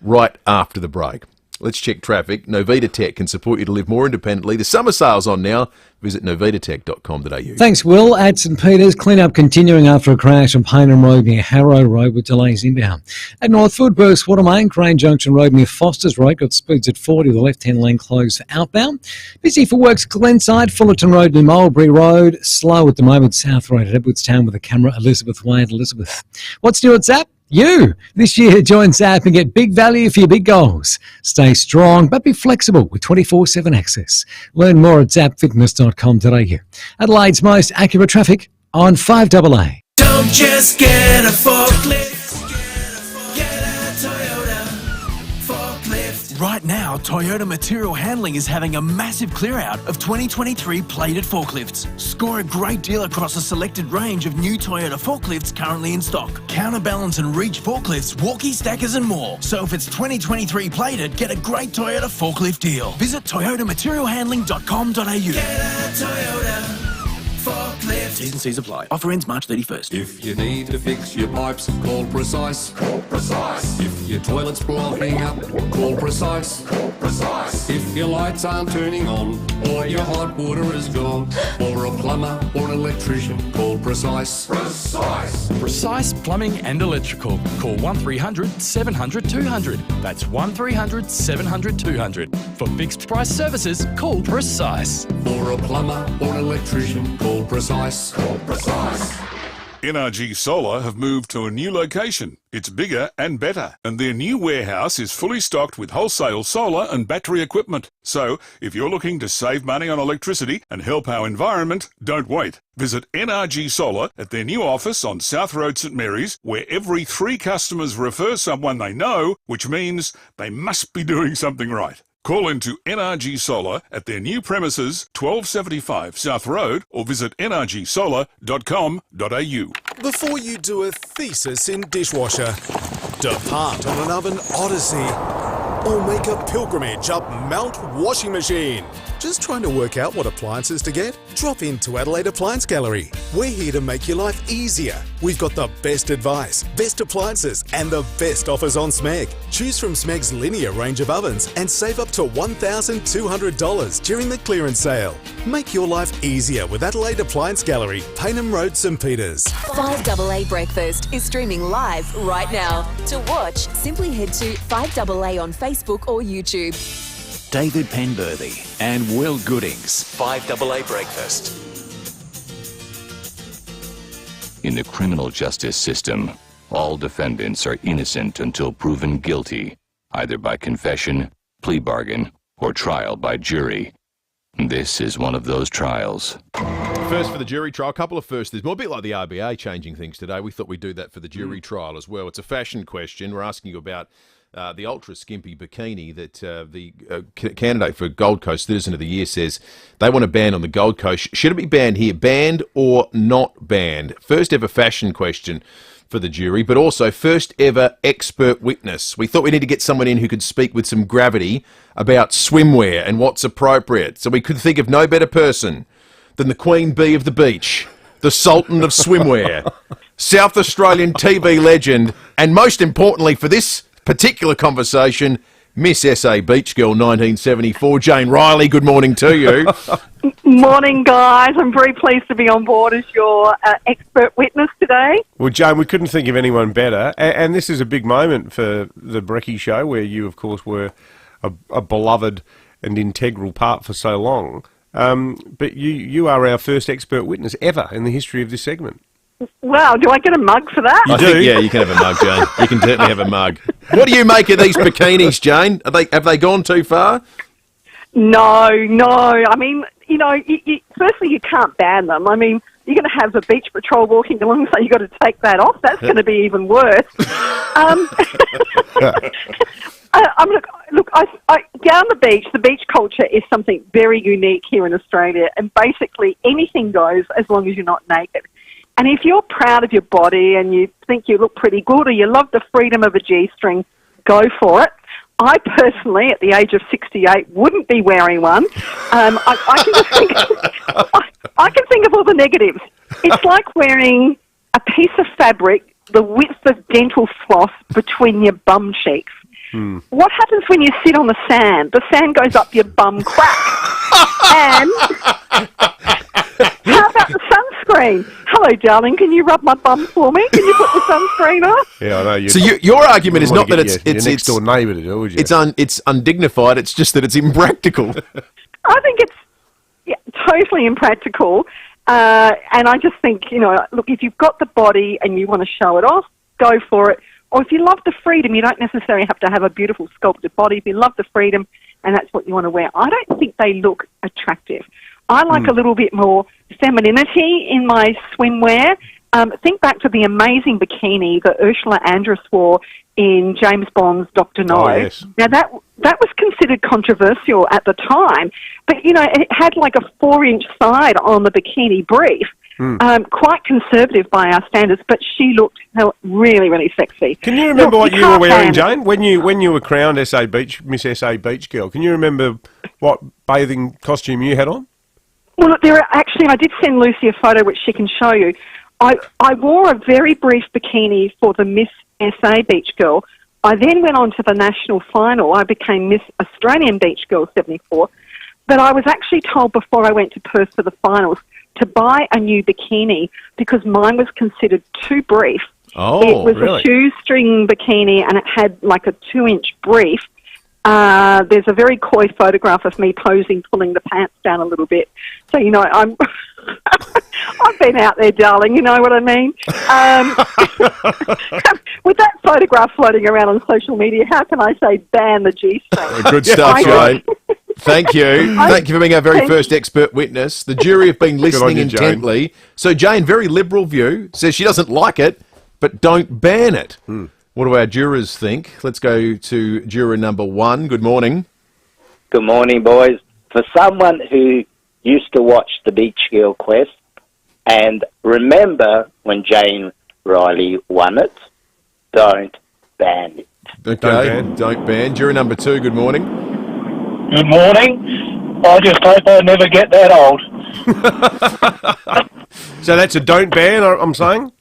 right after the break. Let's check traffic. Novita Tech can support you to live more independently. The summer sale's on now. Visit novitatech.com.au. Thanks, Will. At St Peters, clean-up continuing after a crash on Paynham Road near Harrow Road with delays inbound. At Northfield, Burst Watermain, Crane Junction Road near Foster's Road, got speeds at 40, the left-hand lane closed for outbound. Busy for works Glenside, Fullerton Road near Mulberry Road, slow at the moment, South Road at Edwardstown with a camera, Elizabeth Wade. Elizabeth, what's new at Zap? You! This year, join Zap and get big value for your big goals. Stay strong, but be flexible with 24/7 access. Learn more at zapfitness.com.au. Adelaide's most accurate traffic on 5AA. Don't just get a forklift, get a Toyota forklift. Right now, Toyota Material Handling is having a massive clear-out of 2023 plated forklifts. Score a great deal across a selected range of new Toyota forklifts currently in stock. Counterbalance and reach forklifts, walkie stackers and more. So if it's 2023 plated, get a great Toyota forklift deal. Visit toyotamaterialhandling.com.au. Get a Toyota forklift. T's and C's apply. Offer ends March 31st. If you need to fix your pipes, call Precise. Call Precise. If your toilet's blocking up, call Precise. Call Precise. If your lights aren't turning on or your hot water is gone, or a plumber or an electrician, call Precise. Precise. Precise Plumbing and Electrical. Call 1300 700 200. That's 1300 700 200. For fixed price services, call Precise. For a plumber or an electrician, call Precise. Call Precise. NRG Solar have moved to a new location. It's bigger and better, and their new warehouse is fully stocked with wholesale solar and battery equipment. So, if you're looking to save money on electricity and help our environment, don't wait. Visit NRG Solar at their new office on South Road, St Mary's, where every 3 customers refer someone they know, which means they must be doing something right. Call into NRG Solar at their new premises, 1275 South Road, or visit nrgsolar.com.au. Before you do a thesis in dishwasher, depart on an oven odyssey, or make a pilgrimage up Mount Washing Machine, Just trying to work out what appliances to get? Drop into Adelaide Appliance Gallery. We're here to make your life easier. We've got the best advice, best appliances and the best offers on Smeg. Choose from Smeg's linear range of ovens and save up to $1,200 during the clearance sale. Make your life easier with Adelaide Appliance Gallery, Payneham Road, St Peters. 5AA Breakfast is streaming live right now. To watch, simply head to 5AA on Facebook or YouTube. David Penberthy and Will Goodings. 5AA Breakfast. In the criminal justice system, all defendants are innocent until proven guilty, either by confession, plea bargain, or trial by jury. This is one of those trials. First for the jury trial, a couple of firsts. There's more a bit like the RBA changing things today. We thought we'd do that for the jury trial as well. It's a fashion question. We're asking you about the ultra-skimpy bikini that the candidate for Gold Coast Citizen of the Year says they want to ban on the Gold Coast. Should it be banned here? Banned or not banned? First ever fashion question for the jury, but also first ever expert witness. We thought we need to get someone in who could speak with some gravity about swimwear and what's appropriate. So we could think of no better person than the Queen Bee of the Beach, the Sultan of Swimwear, South Australian TV legend, and most importantly for this particular conversation, Miss SA Beach Girl 1974, Jane Riley. Good morning to you. Morning, guys. I'm very pleased to be on board as your expert witness today. Well, Jane, we couldn't think of anyone better. And this is a big moment for the Brekkie Show, where you, of course, were a beloved and integral part for so long. But you are our first expert witness ever in the history of this segment. Wow, do I get a mug for that? I think, yeah, you can have a mug, Jane. You can certainly have a mug. What do you make of these bikinis, Jane? Have they gone too far? No. I mean, firstly, you can't ban them. I mean, you're going to have the beach patrol walking along, so you've got to take that off. That's going to be even worse. Look, down the beach culture is something very unique here in Australia, and basically anything goes as long as you're not naked. And if you're proud of your body and you think you look pretty good or you love the freedom of a G-string, go for it. I personally, at the age of 68, wouldn't be wearing one. I can think of all the negatives. It's like wearing a piece of fabric the width of dental floss between your bum cheeks. What happens when you sit on the sand? The sand goes up your bum crack. And how about the sunscreen? Hello, darling, can you rub my bum for me? Can you put the sunscreen on? Yeah, I know. So your argument is not that it's your next door neighbour to do, would you? It's undignified. It's just that it's impractical. I think it's totally impractical. And I just think, look, if you've got the body and you want to show it off, go for it. Or if you love the freedom, you don't necessarily have to have a beautiful sculpted body. If you love the freedom and that's what you want to wear, I don't think they look attractive. I like a little bit more femininity in my swimwear. Think back to the amazing bikini that Ursula Andress wore in James Bond's Dr. No. Oh, yes. Now, that was considered controversial at the time, but, it had like a 4-inch side on the bikini brief. Quite conservative by our standards, but she looked really, really sexy. Can you remember what you were wearing, Jane, when you were crowned Miss SA Beach Girl? Can you remember what bathing costume you had on? Well, I did send Lucy a photo which she can show you. I wore a very brief bikini for the Miss SA Beach Girl. I then went on to the national final. I became Miss Australian Beach Girl 74. But I was actually told before I went to Perth for the finals to buy a new bikini because mine was considered too brief. Oh, it was really? a shoestring bikini and it had like a 2-inch brief. There's a very coy photograph of me posing, pulling the pants down a little bit. So, I'm I've been out there, darling, you know what I mean? With that photograph floating around on social media, how can I say ban the G-string? Good stuff, Jane. Thank you. Thank you for being our very first expert witness. The jury have been listening intently. So Jane, very liberal view, says she doesn't like it, but don't ban it. What do our jurors think? Let's go to juror number 1. Good morning. Good morning, boys. For someone who used to watch the Beach Girl Quest and remember when Jane Riley won it, don't ban it. Okay, don't ban. Juror number 2, good morning. Good morning. I just hope I never get that old. So that's a don't ban, I'm saying?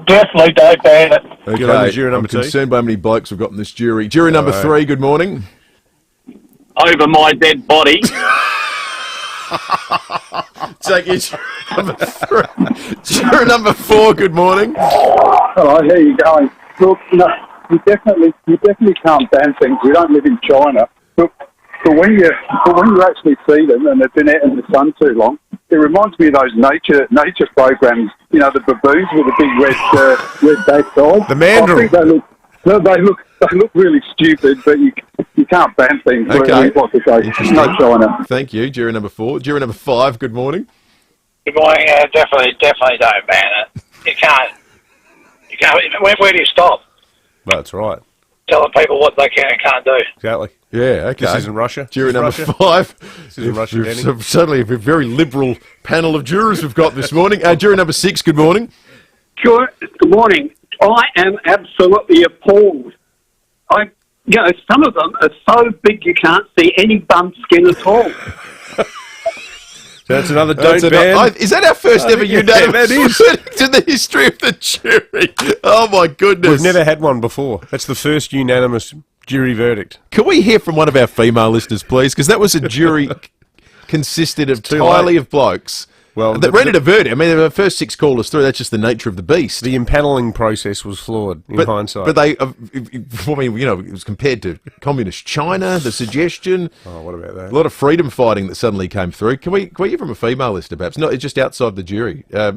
Definitely don't ban it. Okay, Good on the jury number I'm two. concerned by how many blokes we've got in this jury. Jury number 3, good morning. Over my dead body. Take your jury number 3. Jury number 4, good morning. Hello, how are you going? Look, no, you definitely can't ban things. We don't live in China. But when you actually see them and they've been out in the sun too long, it reminds me of those nature programs. You know, the baboons with the big red backside. The mandrill. I think they look really stupid, but you can't ban things. Okay. No China. Thank you. Jury number 4. Jury number 5, good morning. Good morning. Definitely don't ban it. You can't. Where do you stop? That's right. Telling people what they can and can't do. Exactly. Yeah, okay. This isn't Russia. Jury number Russia? 5. This isn't Russia, Danny. Suddenly a very liberal panel of jurors we've got this morning. Jury number 6, good morning. Good morning. I am absolutely appalled. Some of them are so big you can't see any bum skin at all. So that's another don't ban. Is that our first ever unanimous? That is. To the history of the jury. Oh, my goodness. We've never had one before. That's the first unanimous jury verdict. Can we hear from one of our female listeners, please? Because that was a jury consisted of entirely of blokes. Well, that rendered a verdict. I mean, the first 6 callers through, that's just the nature of the beast. The impaneling process was flawed in hindsight. But they, it was compared to communist China, the suggestion. Oh, what about that? A lot of freedom fighting that suddenly came through. Can we hear from a female listener, perhaps? No, it's just outside the jury. Are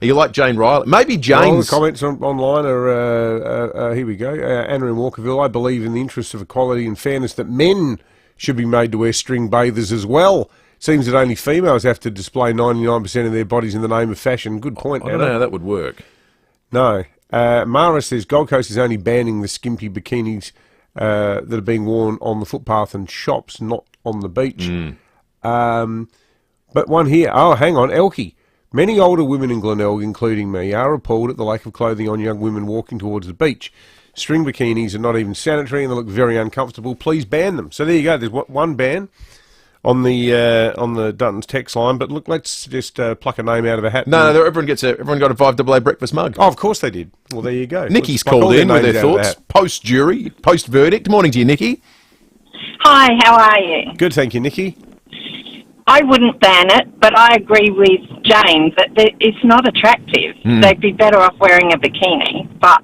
you like Jane Riley? Maybe Jane's... Well, the comments online are, here we go. Anna in Walkerville, I believe in the interests of equality and fairness that men should be made to wear string bathers as well. Seems that only females have to display 99% of their bodies in the name of fashion. Good point, I don't know how that would work. No. Mara says Gold Coast is only banning the skimpy bikinis that are being worn on the footpath and shops, not on the beach. But one here, hang on, Elkie. Many older women in Glenelg, including me, are appalled at the lack of clothing on young women walking towards the beach. String bikinis are not even sanitary and they look very uncomfortable. Please ban them. So there you go. There's one ban on the Dutton's text line, but look, let's just pluck a name out of a hat. No, everyone got a 5AA breakfast mug. Oh, of course they did. Well, there you go. Nikki's called in with her thoughts post-jury, post-verdict. Morning to you, Nikki. Hi, how are you? Good, thank you, Nikki. I wouldn't ban it, but I agree with James that it's not attractive. They'd be better off wearing a bikini, but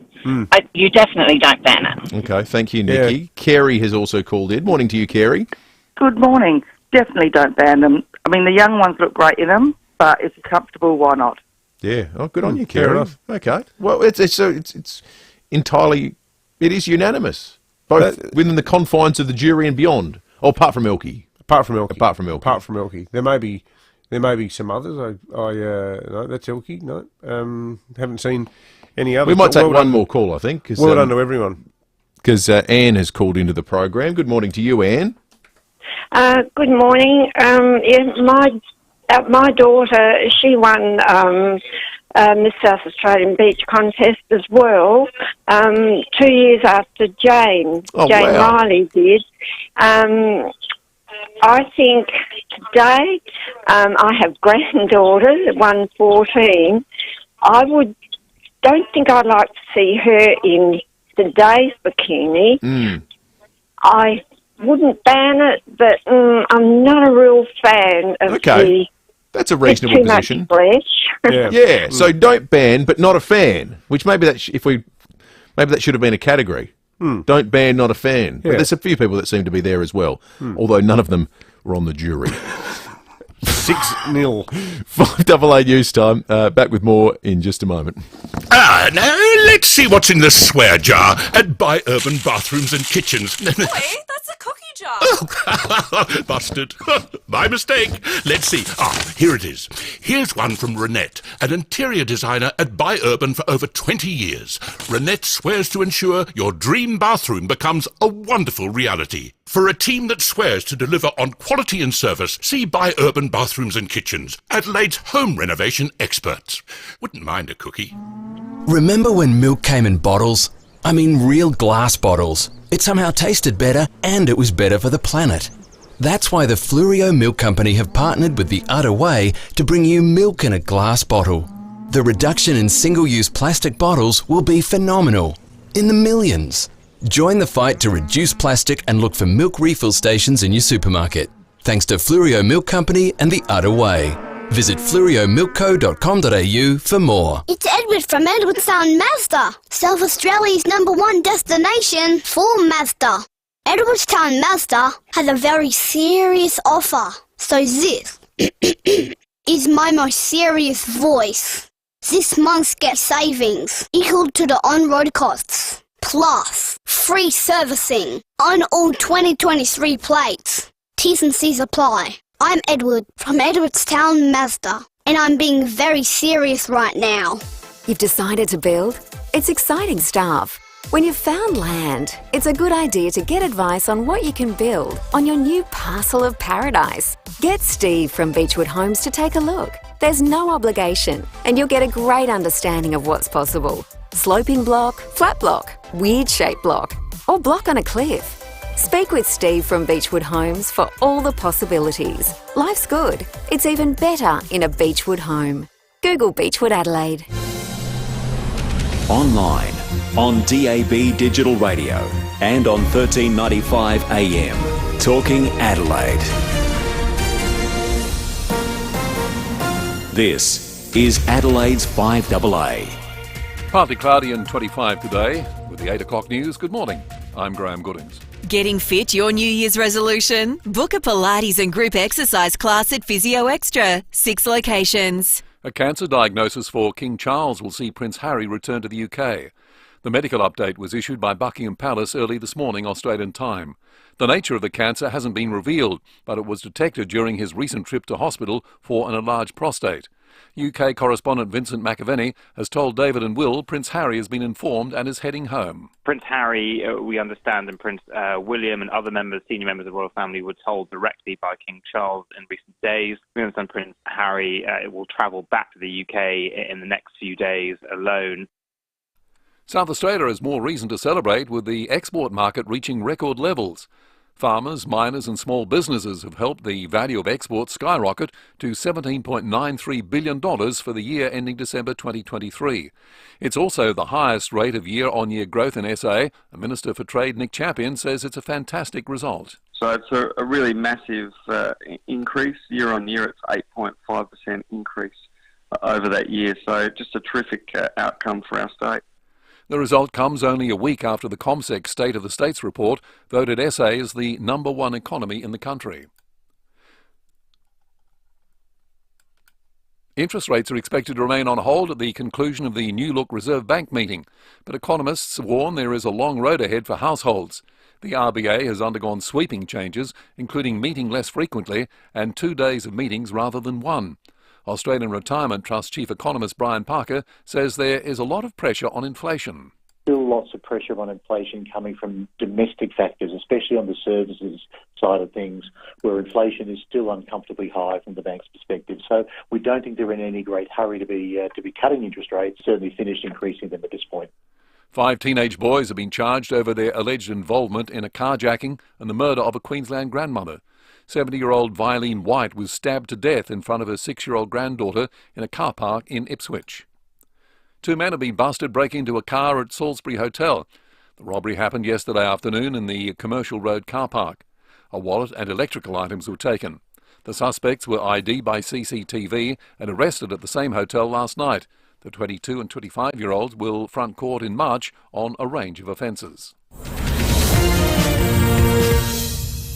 you definitely don't ban it. Okay, thank you, Nikki. Yeah. Kerry has also called in. Morning to you, Kerry. Good morning. Definitely don't ban them. I mean, the young ones look great in them, but if it's comfortable, why not? Yeah. Oh, good on you, Kerry. Fair enough. Okay. Well, it's entirely, it is unanimous, both within the confines of the jury and beyond. Oh, apart from Elkie. Apart from Elkie. There may be some others. No, that's Elkie. No, haven't seen any others. We might take one more call, I think. Well done to everyone. Because Anne has called into the program. Good morning to you, Anne. Good morning. My daughter, she won Miss South Australian Beach Contest as well, 2 years after Jane Riley did. I think today, I have granddaughters, one 14. Don't think I'd like to see her in today's bikini. I wouldn't ban it, but I'm not a real fan of the... That's a reasonable too position. Much flesh. Yeah. So don't ban, but not a fan. Which maybe that maybe that should have been a category. Don't ban, not a fan. But there's a few people that seem to be there as well, although none of them were on the jury. 6-0. 5AA News Time. Back with more in just a moment. Now let's see what's in the swear jar at Buy Urban Bathrooms and Kitchens. Wait, that's a cookie jar. Oh, busted. My mistake. Let's see. Here it is. Here's one from Renette, an interior designer at Buy Urban for over 20 years. Renette swears to ensure your dream bathroom becomes a wonderful reality. For a team that swears to deliver on quality and service, see Buy Urban Bathrooms and Kitchens, Adelaide's home renovation experts. Wouldn't mind a cookie. Remember when milk came in bottles? I mean real glass bottles. It somehow tasted better and it was better for the planet. That's why the Fluorio Milk Company have partnered with the Udder Way to bring you milk in a glass bottle. The reduction in single-use plastic bottles will be phenomenal, in the millions. Join the fight to reduce plastic and look for milk refill stations in your supermarket. Thanks to Fluorio Milk Company and the Udder Way. Visit fluoriomilkco.com.au for more. It's Edward from Edwardstown Mazda, South Australia's #1 destination for Mazda. Edwardstown Mazda has a very serious offer. So this is my most serious voice. This month's get savings equal to the on-road costs, plus free servicing on all 2023 plates. T's and C's apply. I'm Edward from Edwardstown Mazda, and I'm being very serious right now. You've decided to build? It's exciting stuff. When you've found land, it's a good idea to get advice on what you can build on your new parcel of paradise. Get Steve from Beechwood Homes to take a look. There's no obligation, and you'll get a great understanding of what's possible. Sloping block, flat block, weird shaped block, or block on a cliff. Speak with Steve from Beechwood Homes for all the possibilities. Life's good. It's even better in a Beechwood home. Google Beechwood Adelaide. Online, on DAB Digital Radio and on 1395 AM. Talking Adelaide. This is Adelaide's 5AA. Partly cloudy and 25 today. With the 8 o'clock news, good morning. I'm Graham Goodings. Getting fit your New Year's resolution? Book a Pilates and group exercise class at Physio Extra. 6 locations. A cancer diagnosis for King Charles will see Prince Harry return to the UK. The medical update was issued by Buckingham Palace early this morning, Australian time. The nature of the cancer hasn't been revealed, but it was detected during his recent trip to hospital for an enlarged prostate. UK correspondent Vincent McAvenny has told David and Will Prince Harry has been informed and is heading home. Prince Harry, we understand, and Prince William and other senior members of the royal family were told directly by King Charles in recent days. We understand Prince Harry will travel back to the UK in the next few days alone. South Australia has more reason to celebrate, with the export market reaching record levels. Farmers, miners and small businesses have helped the value of exports skyrocket to $17.93 billion for the year ending December 2023. It's also the highest rate of year-on-year growth in SA. The Minister for Trade, Nick Champion, says it's a fantastic result. So it's a really massive increase. Year on year, it's 8.5% increase over that year. So just a terrific outcome for our state. The result comes only a week after the ComSec State of the States report voted SA as the #1 economy in the country. Interest rates are expected to remain on hold at the conclusion of the New Look Reserve Bank meeting, but economists warn there is a long road ahead for households. The RBA has undergone sweeping changes, including meeting less frequently and 2 days of meetings rather than 1. Australian Retirement Trust Chief Economist Brian Parker says there is a lot of pressure on inflation. Still lots of pressure on inflation coming from domestic factors, especially on the services side of things, where inflation is still uncomfortably high from the bank's perspective. So we don't think they're in any great hurry to be cutting interest rates, certainly finished increasing them at this point. 5 teenage boys have been charged over their alleged involvement in a carjacking and the murder of a Queensland grandmother. 70-year-old Violene White was stabbed to death in front of her 6-year-old granddaughter in a car park in Ipswich. 2 men have been busted breaking into a car at Salisbury Hotel. The robbery happened yesterday afternoon in the Commercial Road car park. A wallet and electrical items were taken. The suspects were ID'd by CCTV and arrested at the same hotel last night. The 22 and 25-year-olds will front court in March on a range of offences.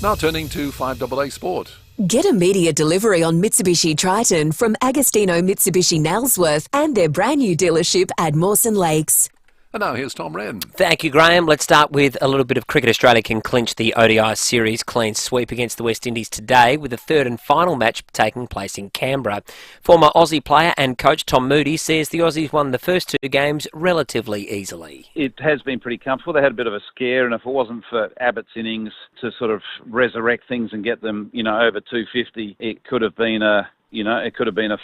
Now turning to 5AA Sport. Get immediate delivery on Mitsubishi Triton from Agostino Mitsubishi Nailsworth and their brand new dealership at Mawson Lakes. And now here's Tom Wren. Thank you, Graham. Let's start with a little bit of cricket. Australia can clinch the ODI series clean sweep against the West Indies today, with the third and final match taking place in Canberra. Former Aussie player and coach Tom Moody says the Aussies won the first 2 games relatively easily. It has been pretty comfortable. They had a bit of a scare, and if it wasn't for Abbott's innings to sort of resurrect things and get them, over 250, it could have been a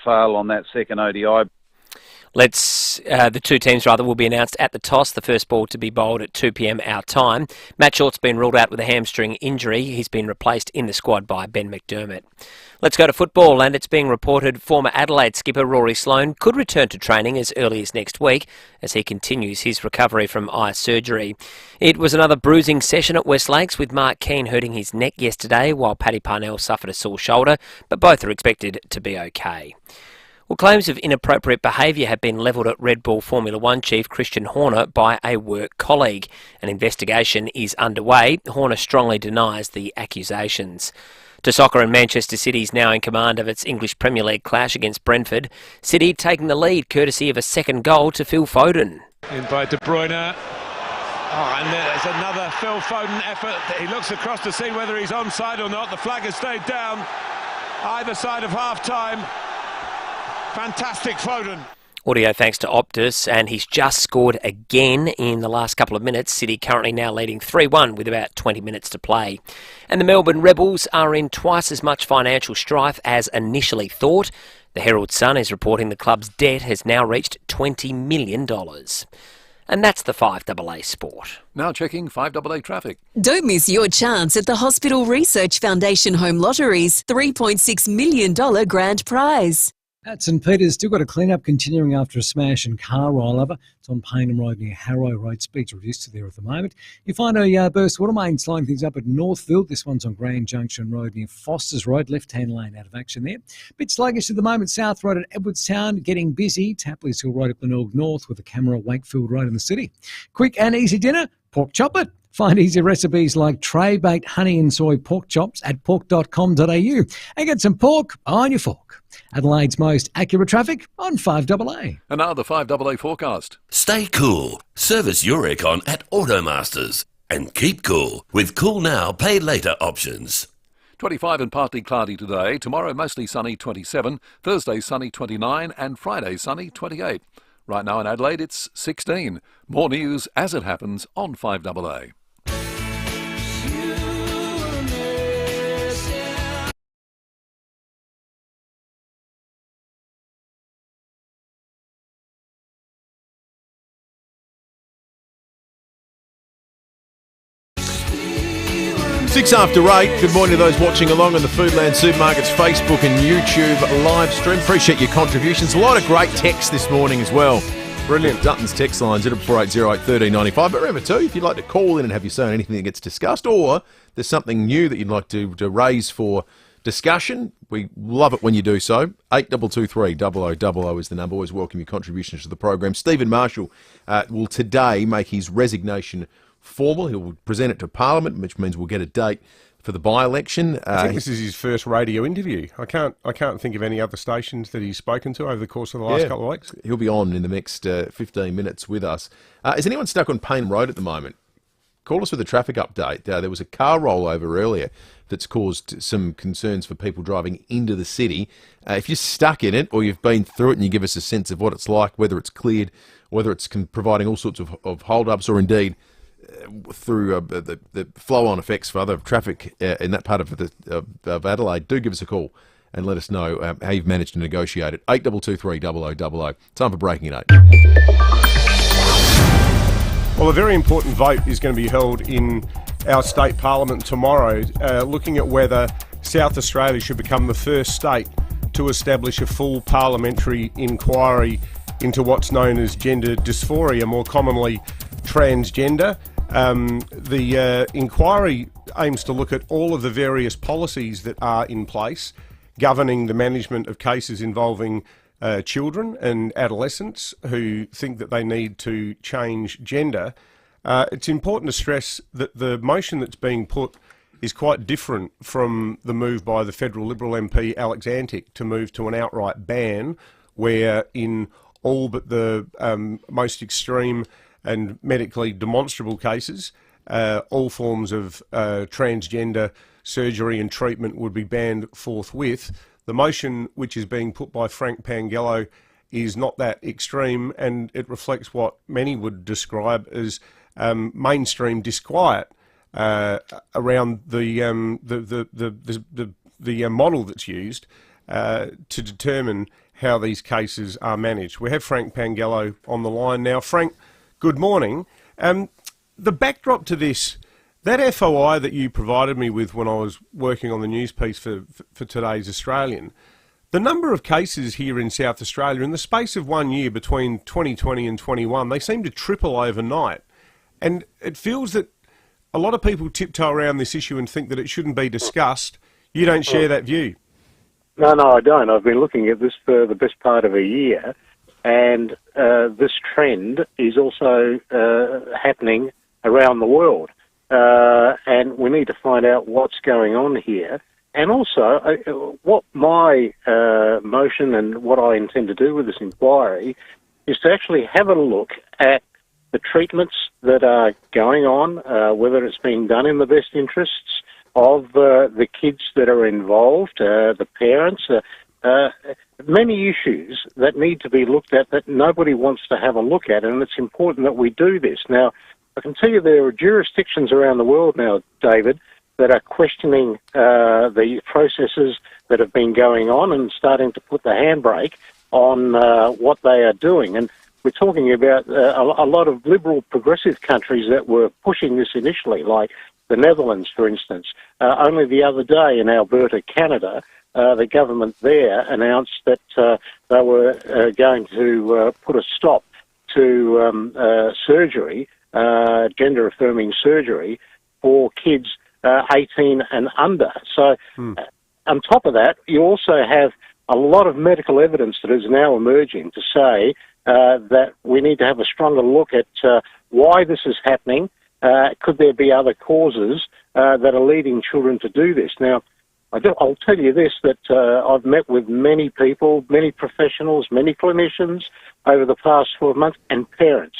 fail on that second ODI. The two teams will be announced at the toss. The first ball to be bowled at 2 p.m. our time. Matt Short's been ruled out with a hamstring injury. He's been replaced in the squad by Ben McDermott. Let's go to football, and it's being reported former Adelaide skipper Rory Sloane could return to training as early as next week as he continues his recovery from eye surgery. It was another bruising session at West Lakes, with Mark Keane hurting his neck yesterday while Paddy Parnell suffered a sore shoulder, but both are expected to be okay. Well, claims of inappropriate behaviour have been levelled at Red Bull Formula One chief Christian Horner by a work colleague. An investigation is underway. Horner strongly denies the accusations. To soccer, and Manchester City is now in command of its English Premier League clash against Brentford. City taking the lead courtesy of a second goal to Phil Foden. In by De Bruyne. And there's another Phil Foden effort. He looks across to see whether he's onside or not. The flag has stayed down either side of half-time. Fantastic Foden. Audio thanks to Optus, and he's just scored again in the last couple of minutes. City currently now leading 3-1 with about 20 minutes to play. And the Melbourne Rebels are in twice as much financial strife as initially thought. The Herald Sun is reporting the club's debt has now reached $20 million. And that's the 5AA Sport. Now checking 5AA traffic. Don't miss your chance at the Hospital Research Foundation Home Lottery's $3.6 million grand prize. At St Peter's, still got a clean-up continuing after a smash and car rollover. It's on Paynham Road near Harrow Road. Speeds reduced to there at the moment. You find a burst water main slowing things up at Northfield. This one's on Grand Junction Road near Foster's Road. Left-hand lane out of action there. Bit sluggish at the moment. South Road at Edwardstown getting busy. Tapley's Hill Road at Glenorg North with a camera at Wakefield Road in the city. Quick and easy dinner, pork chop it. Find easy recipes like tray-baked honey and soy pork chops at pork.com.au and get some pork on your fork. Adelaide's most accurate traffic on 5AA. And now the 5AA forecast. Stay cool. Service your aircon at Automasters. And keep cool with Cool Now, Pay Later options. 25 and partly cloudy today. Tomorrow mostly sunny 27. Thursday sunny 29 and Friday sunny 28. Right now in Adelaide it's 16. More news as it happens on 5AA. 6 after 8. Good morning to those watching along on the Foodland Supermarkets Facebook and YouTube live stream. Appreciate your contributions. A lot of great text this morning as well. Brilliant. Dutton's text lines 0480 1395. But remember too, if you'd like to call in and have your say on anything that gets discussed, or there's something new that you'd like to raise for discussion, we love it when you do so. 8223 0000 is the number. Always welcome your contributions to the program. Stephen Marshall will today make his resignation formal. He'll present it to Parliament, which means we'll get a date for the by-election. I think this is his first radio interview. I can't think of any other stations that he's spoken to over the course of the last couple of weeks. He'll be on in the next 15 minutes with us. Is anyone stuck on Paynham Road at the moment? Call us with a traffic update. There was a car rollover earlier that's caused some concerns for people driving into the city. If you're stuck in it or you've been through it and you give us a sense of what it's like, whether it's cleared, whether it's providing all sorts of hold-ups or indeed through the flow-on effects for other traffic in that part of Adelaide, do give us a call and let us know how you've managed to negotiate it. 8223 0000. Time for Breaking at 8. Well, a very important vote is going to be held in our state parliament tomorrow, looking at whether South Australia should become the first state to establish a full parliamentary inquiry into what's known as gender dysphoria, more commonly transgender. The inquiry aims to look at all of the various policies that are in place governing the management of cases involving children and adolescents who think that they need to change gender. It's important to stress that the motion that's being put is quite different from the move by the federal Liberal MP Alex Antic to move to an outright ban, where in all but the most extreme and medically demonstrable cases, all forms of transgender surgery and treatment would be banned forthwith. The motion which is being put by Frank Pangello is not that extreme, and it reflects what many would describe as mainstream disquiet around the model that's used to determine how these cases are managed. We have Frank Pangello on the line now. Frank, good morning. The backdrop to this, that FOI that you provided me with when I was working on the news piece for today's Australian, the number of cases here in South Australia in the space of 1 year between 2020 and 21, they seem to triple overnight. And it feels that a lot of people tiptoe around this issue and think that it shouldn't be discussed. You don't share that view. No, I don't. I've been looking at this for the best part of a year, and this trend is also happening around the world. And we need to find out what's going on here. And also, what my motion and what I intend to do with this inquiry is to actually have a look at the treatments that are going on, whether it's being done in the best interests of the kids that are involved, the parents, many issues that need to be looked at that nobody wants to have a look at, and it's important that we do this. Now, I can tell you there are jurisdictions around the world now, David, that are questioning the processes that have been going on and starting to put the handbrake on what they are doing. And we're talking about a lot of liberal progressive countries that were pushing this initially, like the Netherlands, for instance. Only the other day in Alberta, Canada, the government there announced that they were going to put a stop to surgery, gender-affirming surgery, for kids 18 and under. So on top of that, you also have a lot of medical evidence that is now emerging to say that we need to have a stronger look at why this is happening. Could there be other causes that are leading children to do this? Now, I'll tell you this, that I've met with many people, many professionals, many clinicians over the past 12 months, and parents.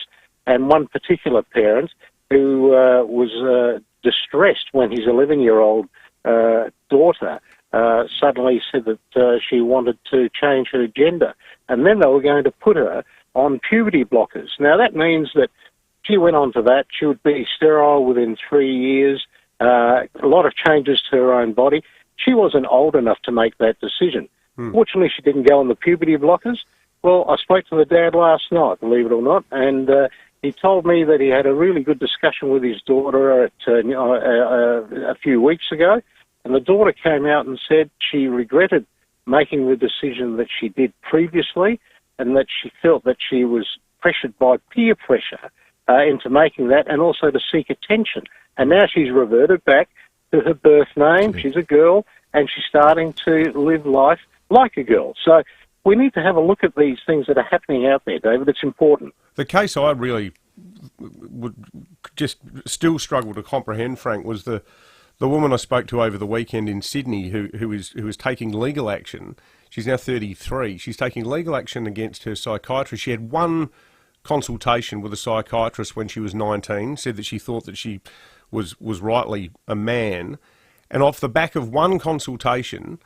And one particular parent who was distressed when his 11-year-old daughter suddenly said that she wanted to change her gender. And then they were going to put her on puberty blockers. Now, that means that she went on to that. She would be sterile within 3 years, a lot of changes to her own body. She wasn't old enough to make that decision. Fortunately, she didn't go on the puberty blockers. Well, I spoke to the dad last night, believe it or not, and he told me that he had a really good discussion with his daughter a few weeks ago, and the daughter came out and said she regretted making the decision that she did previously, and that she felt that she was pressured by peer pressure into making that, and also to seek attention. And now she's reverted back to her birth name. She's a girl, and she's starting to live life like a girl. So we need to have a look at these things that are happening out there, David. It's important. The case I really would just still struggle to comprehend, Frank, was the woman I spoke to over the weekend in Sydney who is taking legal action. She's now 33. She's taking legal action against her psychiatrist. She had one consultation with a psychiatrist when she was 19, said that she thought that she was rightly a man. And off the back of one consultation,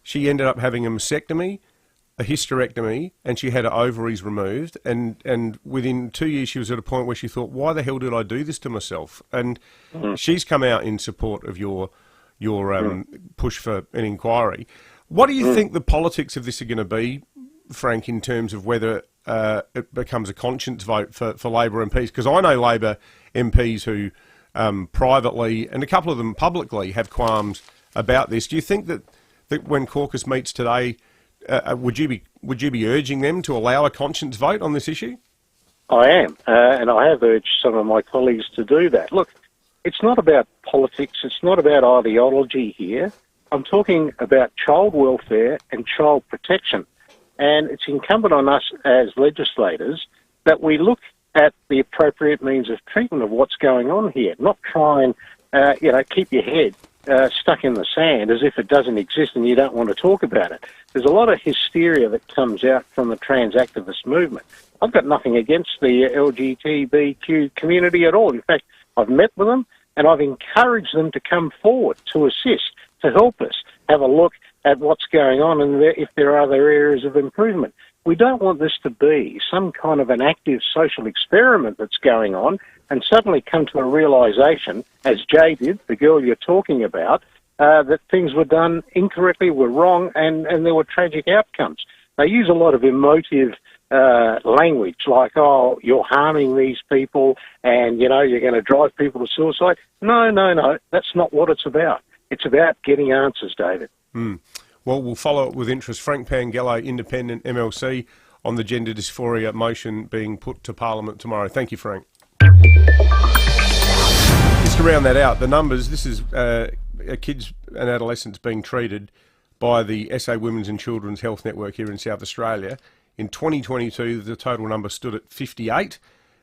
she ended up having a mastectomy, a hysterectomy, and she had her ovaries removed. And within 2 years, she was at a point where she thought, why the hell did I do this to myself? And she's come out in support of your push for an inquiry. What do you think the politics of this are going to be, Frank, in terms of whether it becomes a conscience vote for Labor MPs? Because I know Labor MPs who privately, and a couple of them publicly, have qualms about this. Do you think that when caucus meets today, would you be urging them to allow a conscience vote on this issue? I am, and I have urged some of my colleagues to do that. Look, it's not about politics, it's not about ideology here. I'm talking about child welfare and child protection. And it's incumbent on us as legislators that we look at the appropriate means of treatment of what's going on here, not try and keep your head stuck in the sand as if it doesn't exist and you don't want to talk about it. There's a lot of hysteria that comes out from the trans activist movement. I've got nothing against the LGBTQ community at all. In fact, I've met with them and I've encouraged them to come forward to assist, to help us have a look at what's going on and if there are other areas of improvement. We don't want this to be some kind of an active social experiment that's going on and suddenly come to a realisation, as Jay did, the girl you're talking about, that things were done incorrectly, were wrong, and there were tragic outcomes. They use a lot of emotive language, like, oh, you're harming these people and, you know, you're going to drive people to suicide. No, that's not what it's about. It's about getting answers, David. Well, we'll follow it with interest. Frank Pangello, Independent MLC, on the gender dysphoria motion being put to Parliament tomorrow. Thank you, Frank. Just to round that out, the numbers, this is kids and adolescents being treated by the SA Women's and Children's Health Network here in South Australia. In 2022, the total number stood at 58.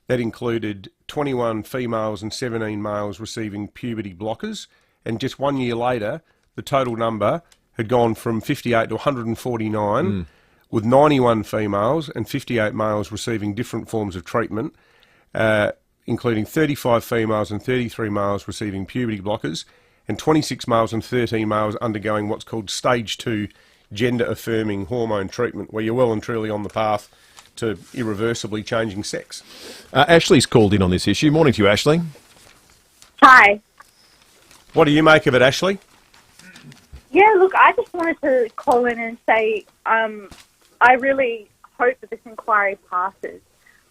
That included 21 females and 17 males receiving puberty blockers. And just 1 year later, the total number had gone from 58 to 149, with 91 females and 58 males receiving different forms of treatment, including 35 females and 33 males receiving puberty blockers, and 26 males and 13 males undergoing what's called stage 2 gender-affirming hormone treatment, where you're well and truly on the path to irreversibly changing sex. Ashley's called in on this issue. Morning to you, Ashley. Hi. What do you make of it, Ashley? Yeah, look, I just wanted to call in and say I really hope that this inquiry passes.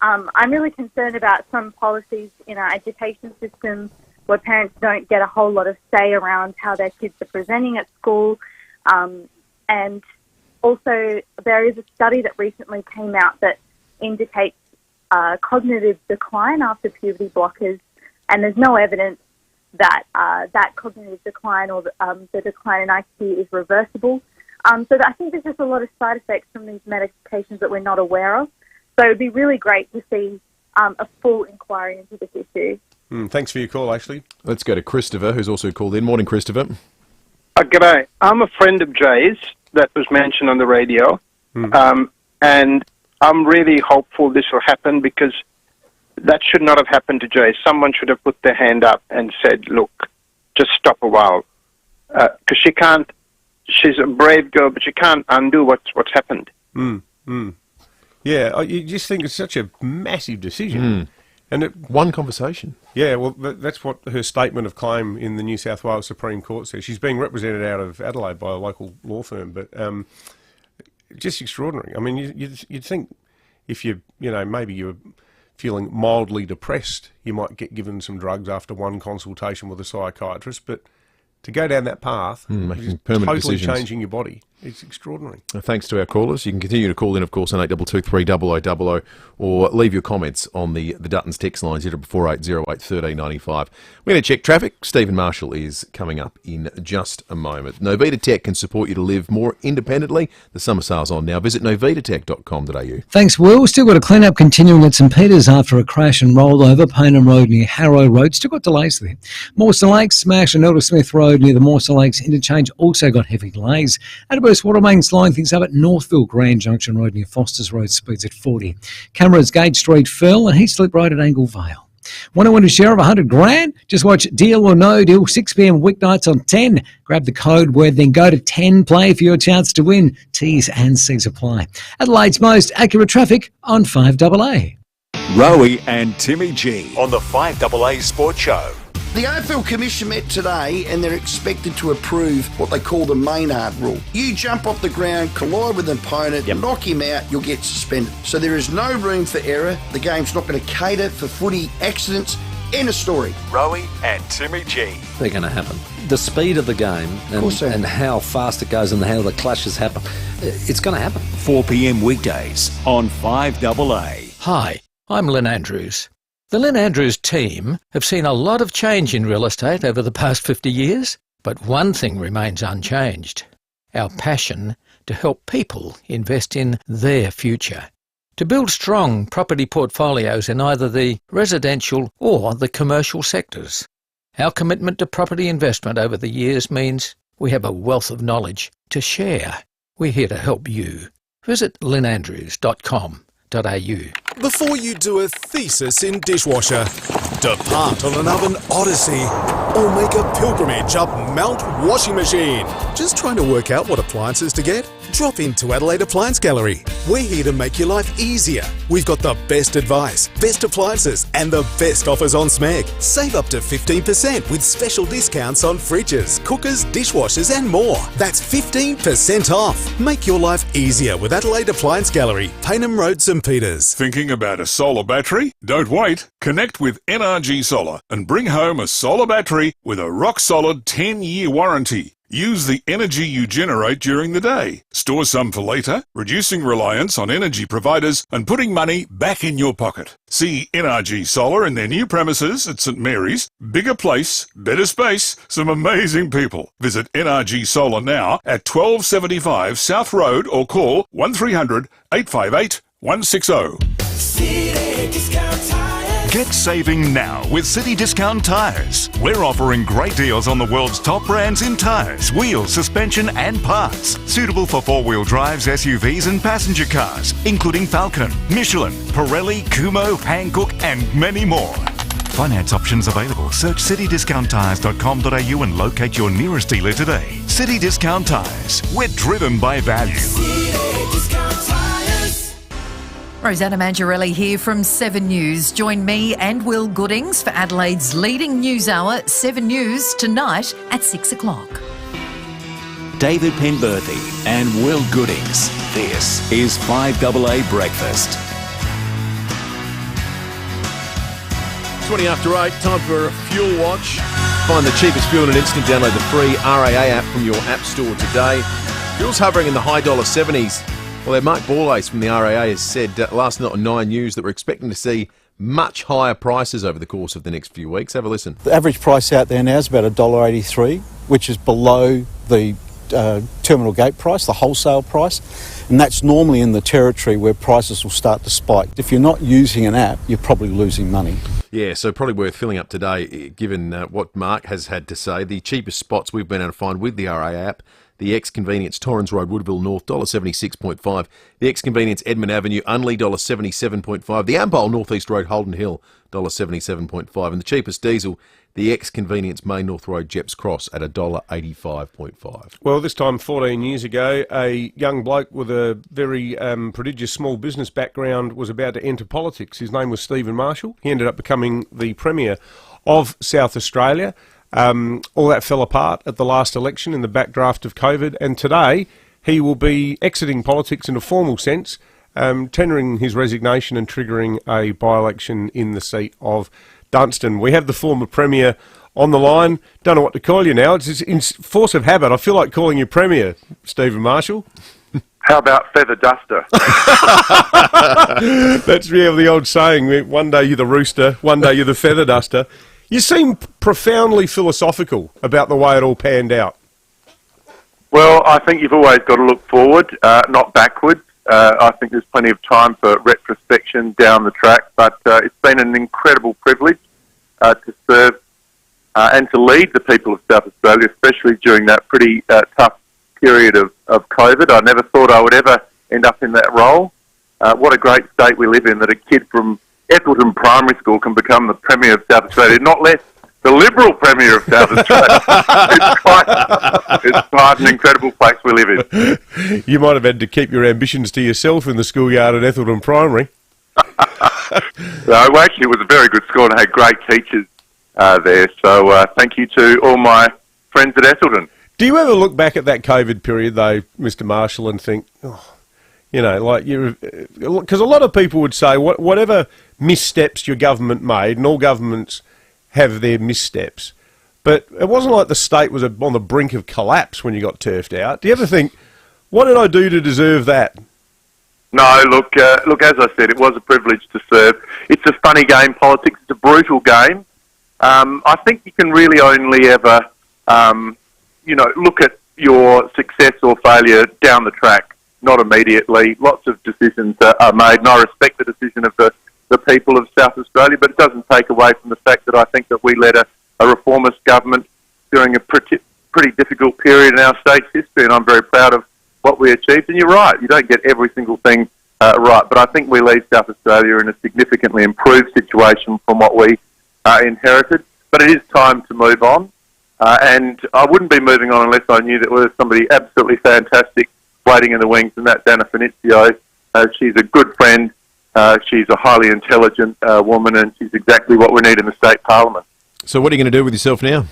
I'm really concerned about some policies in our education system where parents don't get a whole lot of say around how their kids are presenting at school. And also, there is a study that recently came out that indicates cognitive decline after puberty blockers, and there's no evidence that that cognitive decline or the decline in IQ is reversible. So I think there's just a lot of side effects from these medications that we're not aware of. So it would be really great to see a full inquiry into this issue. Thanks for your call, Ashley. Let's go to Christopher, who's also called in. Morning, Christopher. G'day. I'm a friend of Jay's that was mentioned on the radio, and I'm really hopeful this will happen because that should not have happened to Jay. Someone should have put their hand up and said, look, just stop a while. Because she can't, she's a brave girl, but she can't undo what's happened. Yeah, you just think it's such a massive decision. And one conversation. Yeah, well, that's what her statement of claim in the New South Wales Supreme Court says. She's being represented out of Adelaide by a local law firm, but just extraordinary. I mean, you'd think if maybe you're feeling mildly depressed, you might get given some drugs after one consultation with a psychiatrist, but to go down that path, making permanent totally decisions. changing your body, it's extraordinary. Thanks to our callers. You can continue to call in, of course, on 8223 0000, or leave your comments on the Duttons text line 0480 1395. We're going to check traffic. Stephen Marshall is coming up in just a moment. Novita Tech can support you to live more independently. The summer sale's on now. Visit novitatech.com.au. Thanks, Will. Still got a clean-up continuing at St Peters after a crash and rollover. Paynham Road near Harrow Road. Still got delays there. Mawson Lakes smash and Elder Smith Road near the Mawson Lakes interchange also got heavy delays. Adverse water mains line things up at Northville Grand Junction Road near Foster's Road, speeds at 40. Cameras Gate Street Fell and Heathslip Road at Angle Vale. Want to win a share of $100,000? Just watch Deal or No Deal, 6 p.m. weeknights on 10. Grab the code word, then go to 10. Play for your chance to win. T's and C's apply. Adelaide's most accurate traffic on 5AA. Rowie and Timmy G on the 5AA Sports Show. The AFL Commission met today and they're expected to approve what they call the Maynard rule. You jump off the ground, collide with an opponent, knock him out, you'll get suspended. So there is no room for error. The game's not going to cater for footy accidents. End of story. Rowie and Timmy G. They're going to happen. The speed of the game and how fast it goes and how the clashes happen, it's going to happen. 4 p.m. weekdays on 5AA. Hi, I'm Lynn Andrews. The Lynn Andrews team have seen a lot of change in real estate over the past 50 years, but one thing remains unchanged: our passion to help people invest in their future, to build strong property portfolios in either the residential or the commercial sectors. Our commitment to property investment over the years means we have a wealth of knowledge to share. We're here to help you. Visit lynnandrews.com.au. Before you do a thesis in dishwasher, depart on an oven odyssey, or make a pilgrimage up Mount Washing Machine. Just trying to work out what appliances to get? Drop into Adelaide Appliance Gallery. We're here to make your life easier. We've got the best advice, best appliances, and the best offers on SMEG. Save up to 15% with special discounts on fridges, cookers, dishwashers, and more. That's 15% off. Make your life easier with Adelaide Appliance Gallery, Paynham Road, St Peters. Thinking about a solar battery? Don't wait. Connect with NRG Solar and bring home a solar battery with a rock-solid 10-year warranty. Use the energy you generate during the day. Store some for later, reducing reliance on energy providers and putting money back in your pocket. See NRG Solar in their new premises at St Mary's. Bigger place, better space, some amazing people. Visit NRG Solar now at 1275 South Road or call 1300 858 160. Get saving now with City Discount Tyres. We're offering great deals on the world's top brands in tyres, wheels, suspension and parts. Suitable for four-wheel drives, SUVs and passenger cars, including Falcon, Michelin, Pirelli, Kumho, Hankook and many more. Finance options available. Search citydiscounttyres.com.au and locate your nearest dealer today. City Discount Tyres. We're driven by value. Rosanna Mangiarelli here from 7 News. Join me and Will Goodings for Adelaide's leading news hour, 7 News, tonight at 6 o'clock. David Penberthy and Will Goodings. This is 5AA Breakfast. 20 after 8, time for a fuel watch. Find the cheapest fuel in an instant. Download the free RAA app from your app store today. Fuel's hovering in the high $70s. Well, Mark Borlace from the RAA has said last night on 9 News that we're expecting to see much higher prices over the course of the next few weeks. Have a listen. The average price out there now is about $1.83, which is below the terminal gate price, the wholesale price, and that's normally in the territory where prices will start to spike. If you're not using an app, you're probably losing money. Yeah, so probably worth filling up today, given what Mark has had to say. The cheapest spots we've been able to find with the RAA app: the X-Convenience Torrens Road, Woodville North, $1.76.5. The X-Convenience Edmund Avenue, Unley, $1.77.5. The Ampole North East Road, Holden Hill, $1.77.5. And the cheapest diesel, the X-Convenience Main North Road, Jeps Cross, at $1.85.5. Well, this time 14 years ago, a young bloke with a very prodigious small business background was about to enter politics. His name was Stephen Marshall. He ended up becoming the Premier of South Australia. All that fell apart at the last election in the backdraft of COVID, and today he will be exiting politics in a formal sense, tendering his resignation and triggering a by-election in the seat of Dunstan. We have the former Premier on the line. Don't know what to call you now. It's in force of habit. I feel like calling you Premier, Stephen Marshall. How about feather duster? That's really the old saying. One day you're the rooster, one day you're the feather duster. You seem profoundly philosophical about the way it all panned out. Well, I think you've always got to look forward, not backwards. I think there's plenty of time for retrospection down the track, but it's been an incredible privilege to serve and to lead the people of South Australia, especially during that pretty tough period of COVID. I never thought I would ever end up in that role. What a great state we live in, that a kid from Eccleston Primary School can become the Premier of South Australia, not less the Liberal Premier of South Australia. It's quite an incredible place we live in. You might have had to keep your ambitions to yourself in the schoolyard at Eccleston Primary. No, actually it was a very good school and I had great teachers there, so thank you to all my friends at Eccleston. Do you ever look back at that COVID period though, Mr Marshall, and think, you know, like because a lot of people would say whatever missteps your government made, and all governments have their missteps, but it wasn't like the state was on the brink of collapse when you got turfed out. Do you ever think, what did I do to deserve that? No, look, as I said, it was a privilege to serve. It's a funny game, politics. It's a brutal game. I think you can really only ever, look at your success or failure down the track, not immediately. Lots of decisions are made, and I respect the decision of the people of South Australia, but it doesn't take away from the fact that I think that we led a reformist government during a pretty difficult period in our state's history, and I'm very proud of what we achieved. And you're right, you don't get every single thing right. But I think we leave South Australia in a significantly improved situation from what we inherited. But it is time to move on. And I wouldn't be moving on unless I knew that there was somebody absolutely fantastic waiting in the wings, and that's Anna Finizio. She's a good friend. She's a highly intelligent woman, and she's exactly what we need in the state parliament. So what are you going to do with yourself now?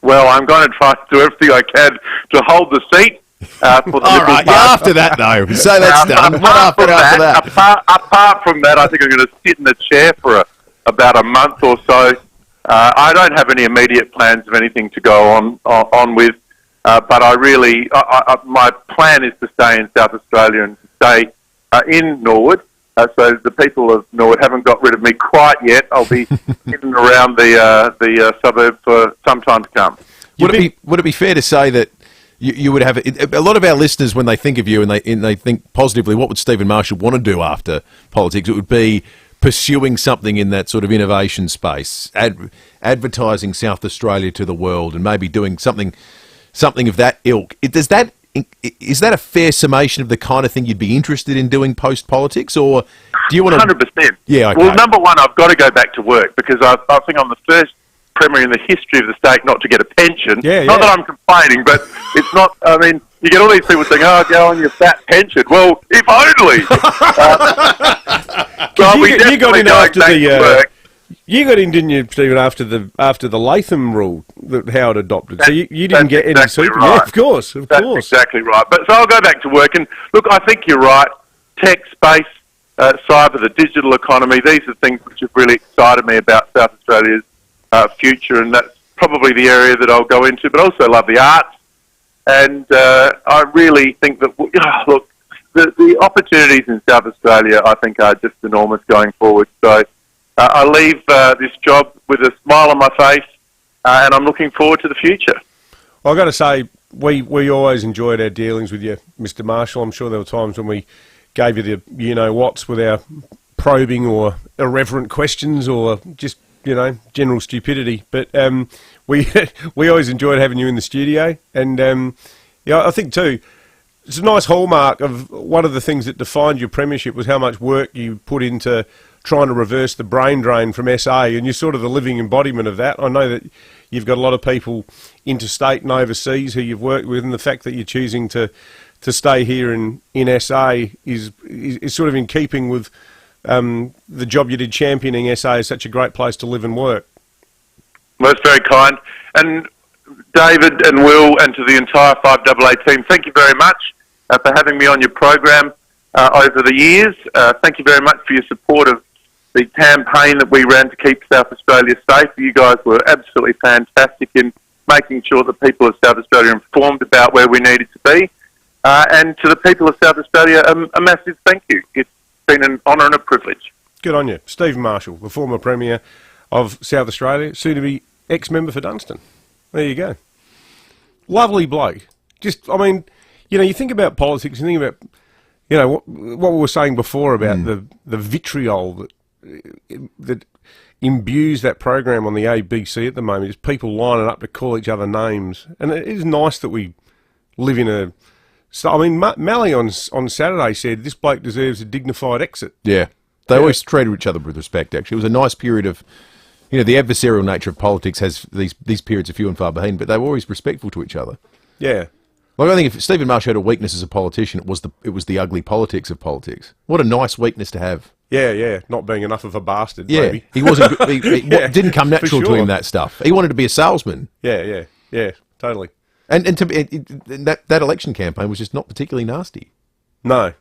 Well, I'm going to try to do everything I can to hold the seat. For the All right, yeah, after that, though. So that's done. What after that? Apart from that, I think I'm going to sit in the chair for about a month or so. I don't have any immediate plans of anything to go on with, but I really, my plan is to stay in South Australia and to stay in Norwood. So the people of Norwood haven't got rid of me quite yet. I'll be sitting around the suburb for some time to come. Would it be fair to say that you would have a lot of our listeners, when they think of you and they think positively, what would Stephen Marshall want to do after politics? It would be pursuing something in that sort of innovation space, advertising South Australia to the world, and maybe doing something of that ilk. Is that a fair summation of the kind of thing you'd be interested in doing post-politics, or do you want to... 100%. Yeah, okay. Well, number one, I've got to go back to work, because I think I'm the first Premier in the history of the state not to get a pension. Yeah. Not that I'm complaining, but it's not... I mean, you get all these people saying, oh, go on your fat pension. Well, if only! You got in after the... You got in, didn't you, Stephen, after the Latham rule that Howard adopted? So you didn't get any super. Right. Yeah, of course. That's exactly right. But so I'll go back to work. And look, I think you're right. Tech, space, cyber, the digital economy, these are things which have really excited me about South Australia's future, and that's probably the area that I'll go into. But I also love the arts. And I really think that, look, the opportunities in South Australia, I think, are just enormous going forward. So I leave this job with a smile on my face, and I'm looking forward to the future. Well, I've got to say, we always enjoyed our dealings with you, Mr. Marshall. I'm sure there were times when we gave you the you-know-whats with our probing or irreverent questions or just, general stupidity. But we always enjoyed having you in the studio. And, I think, too, it's a nice hallmark of one of the things that defined your premiership was how much work you put into trying to reverse the brain drain from SA, and you're sort of the living embodiment of that. I know that you've got a lot of people interstate and overseas who you've worked with, and the fact that you're choosing to stay here in SA is sort of in keeping with the job you did championing SA is such a great place to live and work. Well, that's very kind. And David and Will and to the entire FIVEAA team, thank you very much for having me on your program over the years. Thank you very much for your support of the campaign that we ran to keep South Australia safe. You guys were absolutely fantastic in making sure that people of South Australia are informed about where we needed to be. And to the people of South Australia, a massive thank you. It's been an honour and a privilege. Good on you. Stephen Marshall, the former Premier of South Australia, soon to be ex-member for Dunstan. There you go. Lovely bloke. Just, I mean, you think about politics, you think about, what we were saying before about the vitriol that imbues that program on the ABC at the moment is people lining up to call each other names. And it is nice that we live in a... So, I mean, Mally on Saturday said this bloke deserves a dignified exit. Yeah. They always treated each other with respect, actually. It was a nice period of... the adversarial nature of politics has these periods are few and far between, but they were always respectful to each other. Yeah. Like, I think if Stephen Marshall had a weakness as a politician, it was the ugly politics of politics. What a nice weakness to have. Yeah, not being enough of a bastard, yeah. maybe. He wasn't. He didn't come natural to him, that stuff. He wanted to be a salesman. Yeah, totally. And that election campaign was just not particularly nasty. No.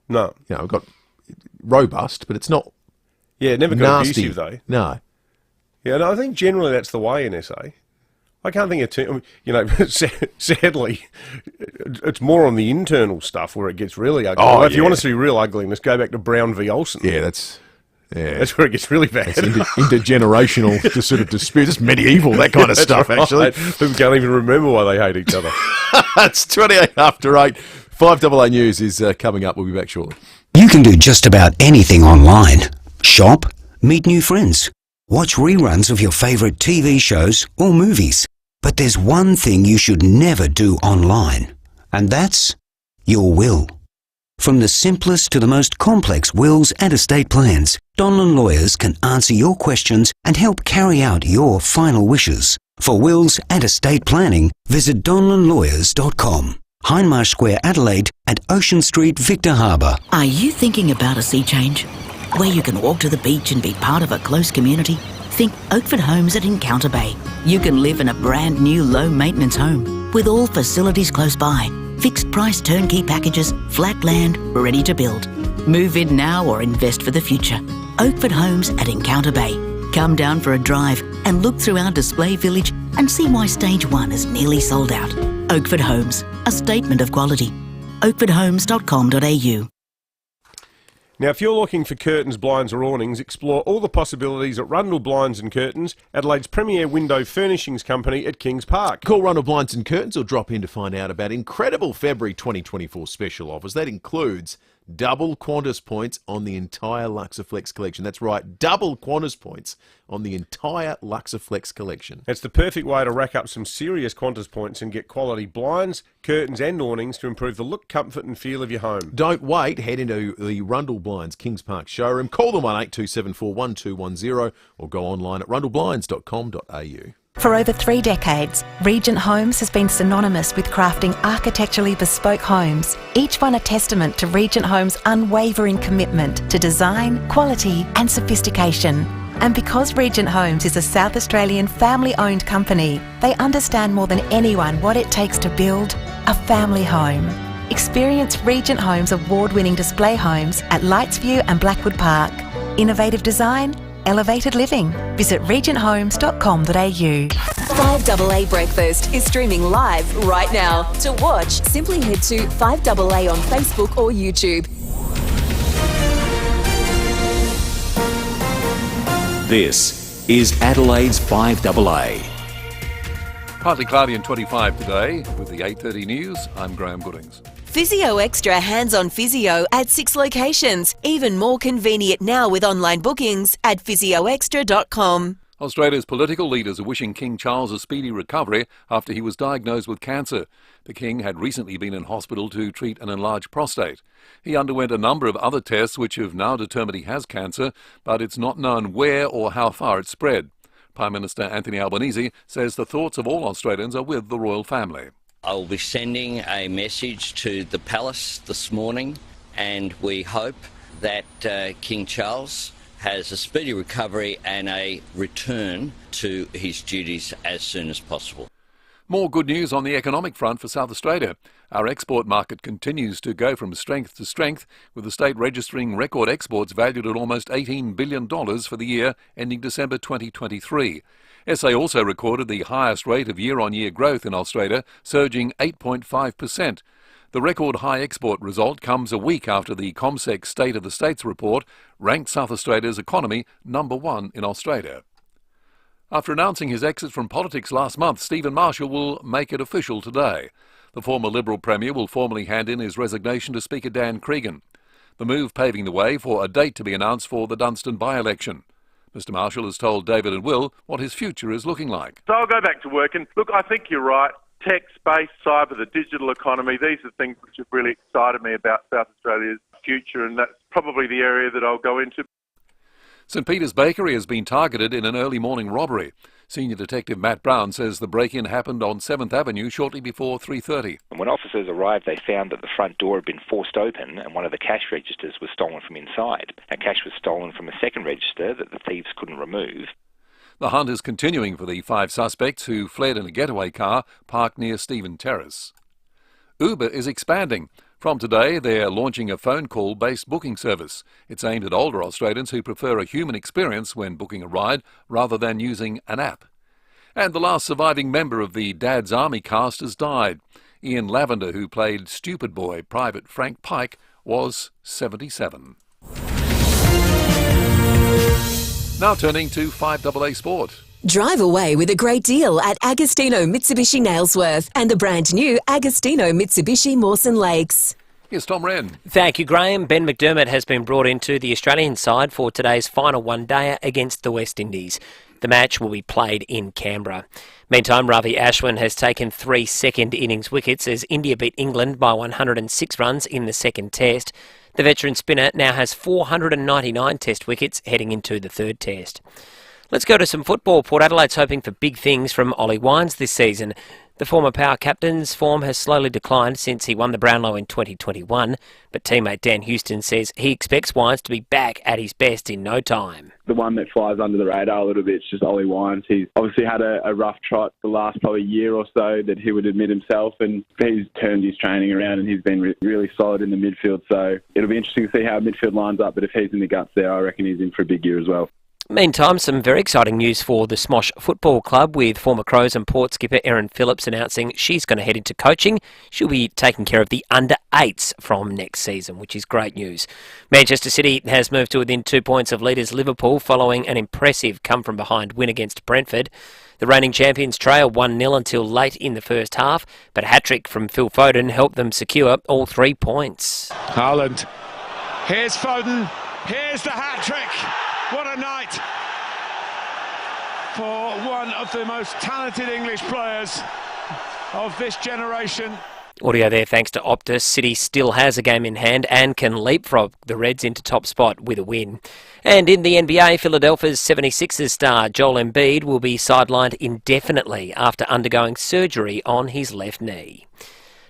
It got robust, but it's not. Yeah, it never got nasty. abusive though. No. Yeah, no, I think generally that's the way in SA. I can't think of sadly, it's more on the internal stuff where it gets really ugly. Oh, if you want to see real ugliness, go back to Brown v. Olsen. Yeah, that's where it gets really bad. It's intergenerational sort of disputes. It's medieval, that kind of stuff, actually. Right. People can't even remember why they hate each other. It's 28 after 8. 5AA News is coming up. We'll be back shortly. You can do just about anything online. Shop, meet new friends, watch reruns of your favourite TV shows or movies. But there's one thing you should never do online, and that's your will. From the simplest to the most complex wills and estate plans, Donlan Lawyers can answer your questions and help carry out your final wishes. For wills and estate planning, visit donlanlawyers.com. Hindmarsh Square, Adelaide, and Ocean Street, Victor Harbour. Are you thinking about a sea change? Where you can walk to the beach and be part of a close community? Think Oakford Homes at Encounter Bay. You can live in a brand new low-maintenance home with all facilities close by. Fixed price turnkey packages, flat land, ready to build. Move in now or invest for the future. Oakford Homes at Encounter Bay. Come down for a drive and look through our display village and see why Stage 1 is nearly sold out. Oakford Homes, a statement of quality. oakfordhomes.com.au. Now, if you're looking for curtains, blinds or awnings, explore all the possibilities at Rundle Blinds and Curtains, Adelaide's premier window furnishings company at Kings Park. Call Rundle Blinds and Curtains or drop in to find out about incredible February 2024 special offers. That includes double Qantas points on the entire Luxaflex collection. That's right, double Qantas points on the entire Luxaflex collection. It's the perfect way to rack up some serious Qantas points and get quality blinds, curtains and awnings to improve the look, comfort and feel of your home. Don't wait. Head into the Rundle Blinds Kings Park showroom. Call them 18274 1210 or go online at rundleblinds.com.au. For over 3 decades, Regent Homes has been synonymous with crafting architecturally bespoke homes, each one a testament to Regent Homes' unwavering commitment to design, quality and sophistication. And because Regent Homes is a South Australian family-owned company, they understand more than anyone what it takes to build a family home. Experience Regent Homes' award-winning display homes at Lightsview and Blackwood Park. Innovative design, elevated living. Visit regenthomes.com.au. 5AA Breakfast is streaming live right now. To watch, simply head to 5AA on Facebook or YouTube. This is Adelaide's 5AA. Partly cloudy and 25 today. With the 8:30 news, I'm Graham Goodings. Physio Extra hands-on physio at 6 locations. Even more convenient now with online bookings at physioextra.com. Australia's political leaders are wishing King Charles a speedy recovery after he was diagnosed with cancer. The King had recently been in hospital to treat an enlarged prostate. He underwent a number of other tests which have now determined he has cancer, but it's not known where or how far it spread. Prime Minister Anthony Albanese says the thoughts of all Australians are with the royal family. I'll be sending a message to the palace this morning, and we hope that King Charles has a speedy recovery and a return to his duties as soon as possible. More good news on the economic front for South Australia. Our export market continues to go from strength to strength, with the state registering record exports valued at almost $18 billion for the year ending December 2023. SA also recorded the highest rate of year-on-year growth in Australia, surging 8.5%. The record high export result comes a week after the ComSec State of the States report ranked South Australia's economy number 1 in Australia. After announcing his exit from politics last month, Stephen Marshall will make it official today. The former Liberal Premier will formally hand in his resignation to Speaker Dan Cregan. The move paving the way for a date to be announced for the Dunstan by-election. Mr Marshall has told David and Will what his future is looking like. So I'll go back to work, and look, I think you're right. Tech, space, cyber, the digital economy, these are things which have really excited me about South Australia's future, and that's probably the area that I'll go into. St Peter's Bakery has been targeted in an early morning robbery. Senior Detective Matt Brown says the break-in happened on 7th Avenue shortly before 3:30. When officers arrived, they found that the front door had been forced open and one of the cash registers was stolen from inside. And cash was stolen from a second register that the thieves couldn't remove. The hunt is continuing for the 5 suspects who fled in a getaway car parked near Stephen Terrace. Uber is expanding. From today, they're launching a phone call-based booking service. It's aimed at older Australians who prefer a human experience when booking a ride rather than using an app. And the last surviving member of the Dad's Army cast has died. Ian Lavender, who played Stupid Boy Private Frank Pike, was 77. Now turning to 5AA Sport. Drive away with a great deal at Agostino Mitsubishi Nailsworth and the brand new Agostino Mitsubishi Mawson Lakes. Here's Tom Wren. Thank you, Graham. Ben McDermott has been brought into the Australian side for today's final one-dayer against the West Indies. The match will be played in Canberra. Meantime, Ravi Ashwin has taken 3 second innings wickets as India beat England by 106 runs in the second test. The veteran spinner now has 499 test wickets heading into the third test. Let's go to some football. Port Adelaide's hoping for big things from Ollie Wines this season. The former Power captain's form has slowly declined since he won the Brownlow in 2021, but teammate Dan Houston says he expects Wines to be back at his best in no time. The one that flies under the radar a little bit is just Ollie Wines. He's obviously had a rough trot the last probably year or so that he would admit himself, and he's turned his training around and he's been really solid in the midfield. So it'll be interesting to see how midfield lines up, but if he's in the guts there, I reckon he's in for a big year as well. Meantime, some very exciting news for the Smosh Football Club, with former Crows and Port skipper Erin Phillips announcing she's going to head into coaching. She'll be taking care of the under-8s from next season, which is great news. Manchester City has moved to within 2 points of leaders Liverpool following an impressive come-from-behind win against Brentford. The reigning champions trail 1-0 until late in the first half, but a hat-trick from Phil Foden helped them secure all 3 points. Haaland. Here's Foden. Here's the hat-trick. What a night for one of the most talented English players of this generation. Audio there thanks to Optus. City still has a game in hand and can leapfrog the Reds into top spot with a win. And in the NBA, Philadelphia's 76ers star Joel Embiid will be sidelined indefinitely after undergoing surgery on his left knee.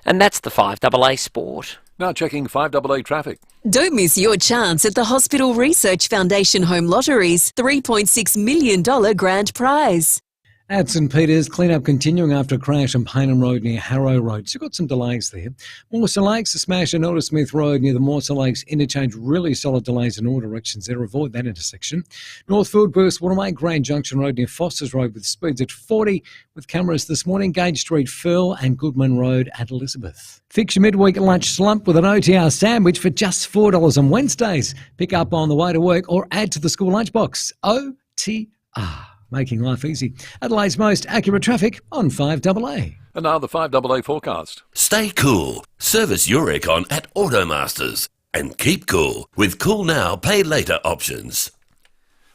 And that's the 5AA Sport. Now checking 5AA traffic. Don't miss your chance at the Hospital Research Foundation Home Lottery's $3.6 million grand prize. At St Peters, clean-up continuing after a crash on Paynham Road near Harrow Road. So you've got some delays there. Mawson Lakes, a smash on Elder Smith Road near the Mawson Lakes interchange. Really solid delays in all directions there. Avoid that intersection. Northfield, Burst, Watermate, Grand Junction Road near Foster's Road with speeds at 40 with cameras this morning. Gage Street, Firle and Goodman Road at Elizabeth. Fix your midweek lunch slump with an OTR sandwich for just $4 on Wednesdays. Pick up on the way to work or add to the school lunchbox. OTR. Making life easy. Adelaide's most accurate traffic on 5AA. And now the 5AA forecast. Stay cool. Service your aircon at Automasters. And keep cool with Cool Now, Pay Later options.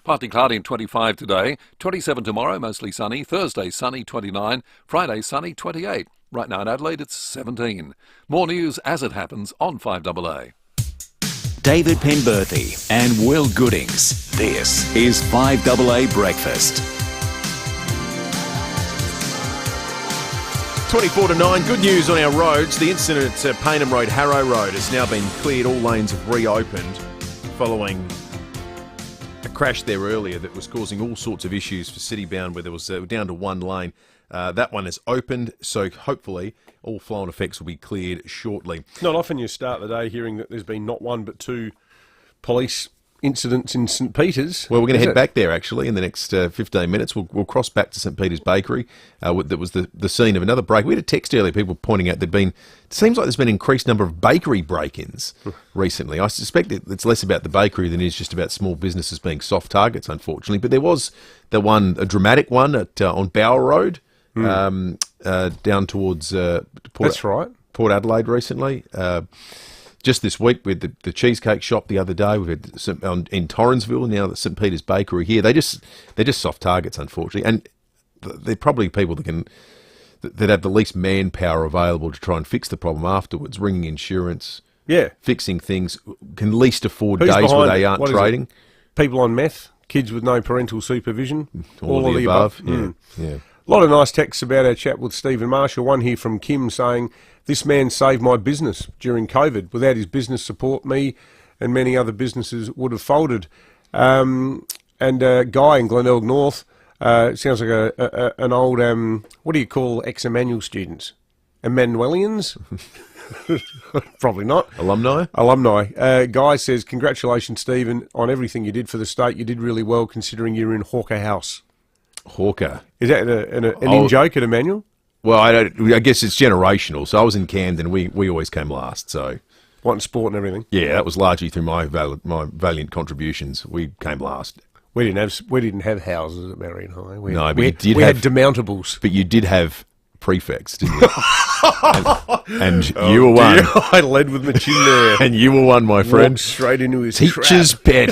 Partly cloudy and 25 today. 27 tomorrow, mostly sunny. Thursday, sunny, 29. Friday, sunny, 28. Right now in Adelaide, it's 17. More news as it happens on 5AA. David Penberthy and Will Goodings. This is 5AA Breakfast. 24 to 9. Good news on our roads. The incident at Paynham Road, Harrow Road has now been cleared. All lanes have reopened following a crash there earlier that was causing all sorts of issues for Citybound, where there was down to one lane. That one has opened, so hopefully all flow and effects will be cleared shortly. Not often you start the day hearing that there's been not one but 2 police incidents in St Peters. Well, we're going to head back there actually in the next 15 minutes. We'll cross back to St Peters Bakery. That was the scene of another break. We had a text earlier, people pointing out it seems like there's been an increased number of bakery break-ins recently. I suspect it's less about the bakery than it is just about small businesses being soft targets, unfortunately. But there was a dramatic one on Bower Road. Down towards Port Adelaide recently. Just this week with the Cheesecake Shop the other day. We've had some in Torrensville, now the St Peters Bakery here. They're just soft targets, unfortunately, and they're probably people that have the least manpower available to try and fix the problem afterwards. Ringing insurance, fixing things, can least afford days where they aren't trading. People on meth, kids with no parental supervision, all of the above. Yeah. A lot of nice texts about our chat with Stephen Marshall. One here from Kim saying, "This man saved my business during COVID. Without his business support, me and many other businesses would have folded." And Guy in Glenelg North, sounds like an old, what do you call ex-Emmanuel students? Emmanuelians? Probably not. Alumni. Guy says, "Congratulations, Stephen, on everything you did for the state. You did really well considering you're in Hawker House." Hawker. Is that an in-joke at Emmanuel? Well, I guess it's generational. So I was in Camden. We always came last. So in sport and everything. Yeah, that was largely through my valiant contributions. We came last. We didn't have houses at Marion High. We had demountables. But you did have prefects, didn't you? and you were one. Dear, I led with my chin there. And you were one, my friend. Walked straight into his Teacher's trap. pet.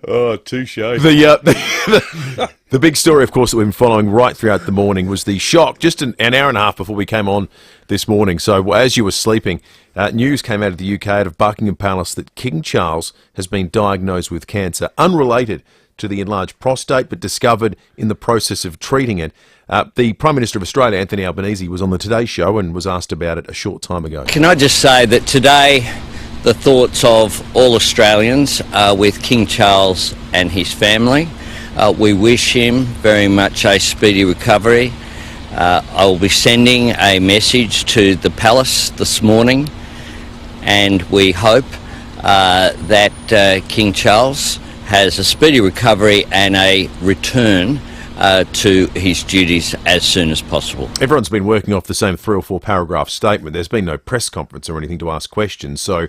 Oh, touche. The big story, of course, that we've been following right throughout the morning was the shock just an hour and a half before we came on this morning. So as you were sleeping, news came out of the UK, out of Buckingham Palace, that King Charles has been diagnosed with cancer, unrelated to the enlarged prostate, but discovered in the process of treating it. The Prime Minister of Australia, Anthony Albanese, was on the Today Show and was asked about it a short time ago. Can I just say that today the thoughts of all Australians are with King Charles and his family. We wish him very much a speedy recovery. I will be sending a message to the Palace this morning, and we hope that King Charles has a speedy recovery and a return to his duties as soon as possible. Everyone's been working off the same 3 or 4 paragraph statement. There's been no press conference or anything to ask questions, so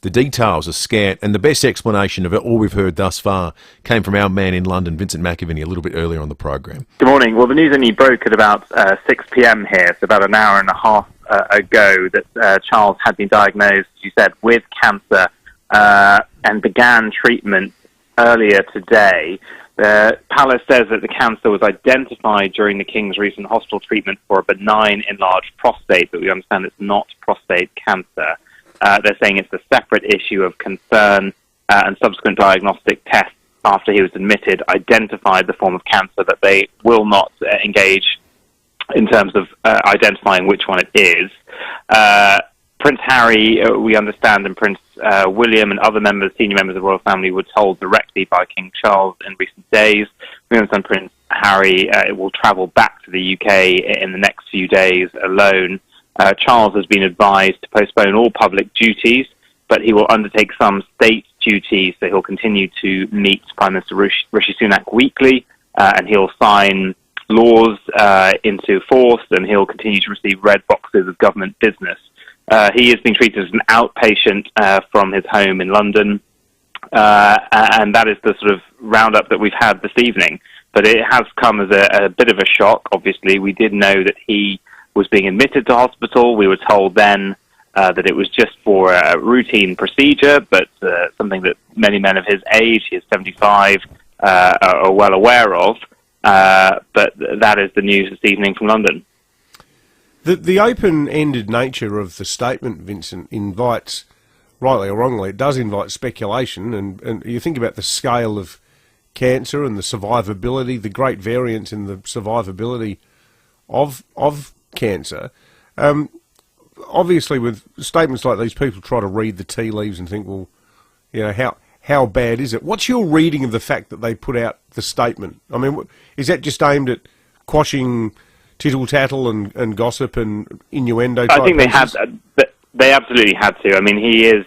the details are scant, and the best explanation of it, all we've heard thus far, came from our man in London, Vincent McAviney, a little bit earlier on the program. Good morning. Well, the news only broke at about 6 p.m. here, so about an hour and a half ago, that Charles had been diagnosed, as you said, with cancer and began treatment earlier today. The Palace says that the cancer was identified during the King's recent hospital treatment for a benign enlarged prostate, but we understand it's not prostate cancer. They're saying it's a separate issue of concern, and subsequent diagnostic tests after he was admitted identified the form of cancer, but they will not engage in terms of identifying which one it is. Prince Harry, we understand, and Prince William and other senior members of the royal family were told directly by King Charles in recent days. We understand Prince Harry will travel back to the UK in the next few days alone. Charles has been advised to postpone all public duties, but he will undertake some state duties, so he'll continue to meet Prime Minister Rishi Sunak weekly, and he'll sign laws into force, and he'll continue to receive red boxes of government business. He has been treated as an outpatient from his home in London, and that is the sort of roundup that we've had this evening. But it has come as a bit of a shock, obviously. We did know that he was being admitted to hospital. We were told then that it was just for a routine procedure, but something that many men of his age, he is 75, are well aware of. But that is the news this evening from London. The open-ended nature of the statement, Vincent, invites, rightly or wrongly, it does invite speculation, and you think about the scale of cancer and the survivability, the great variance in the survivability of cancer. Obviously, with statements like these, people try to read the tea leaves and think, well, you know, how bad is it? What's your reading of the fact that they put out the statement? I mean, is that just aimed at quashing tittle-tattle and gossip and innuendo? I think they absolutely had to. I mean, he is,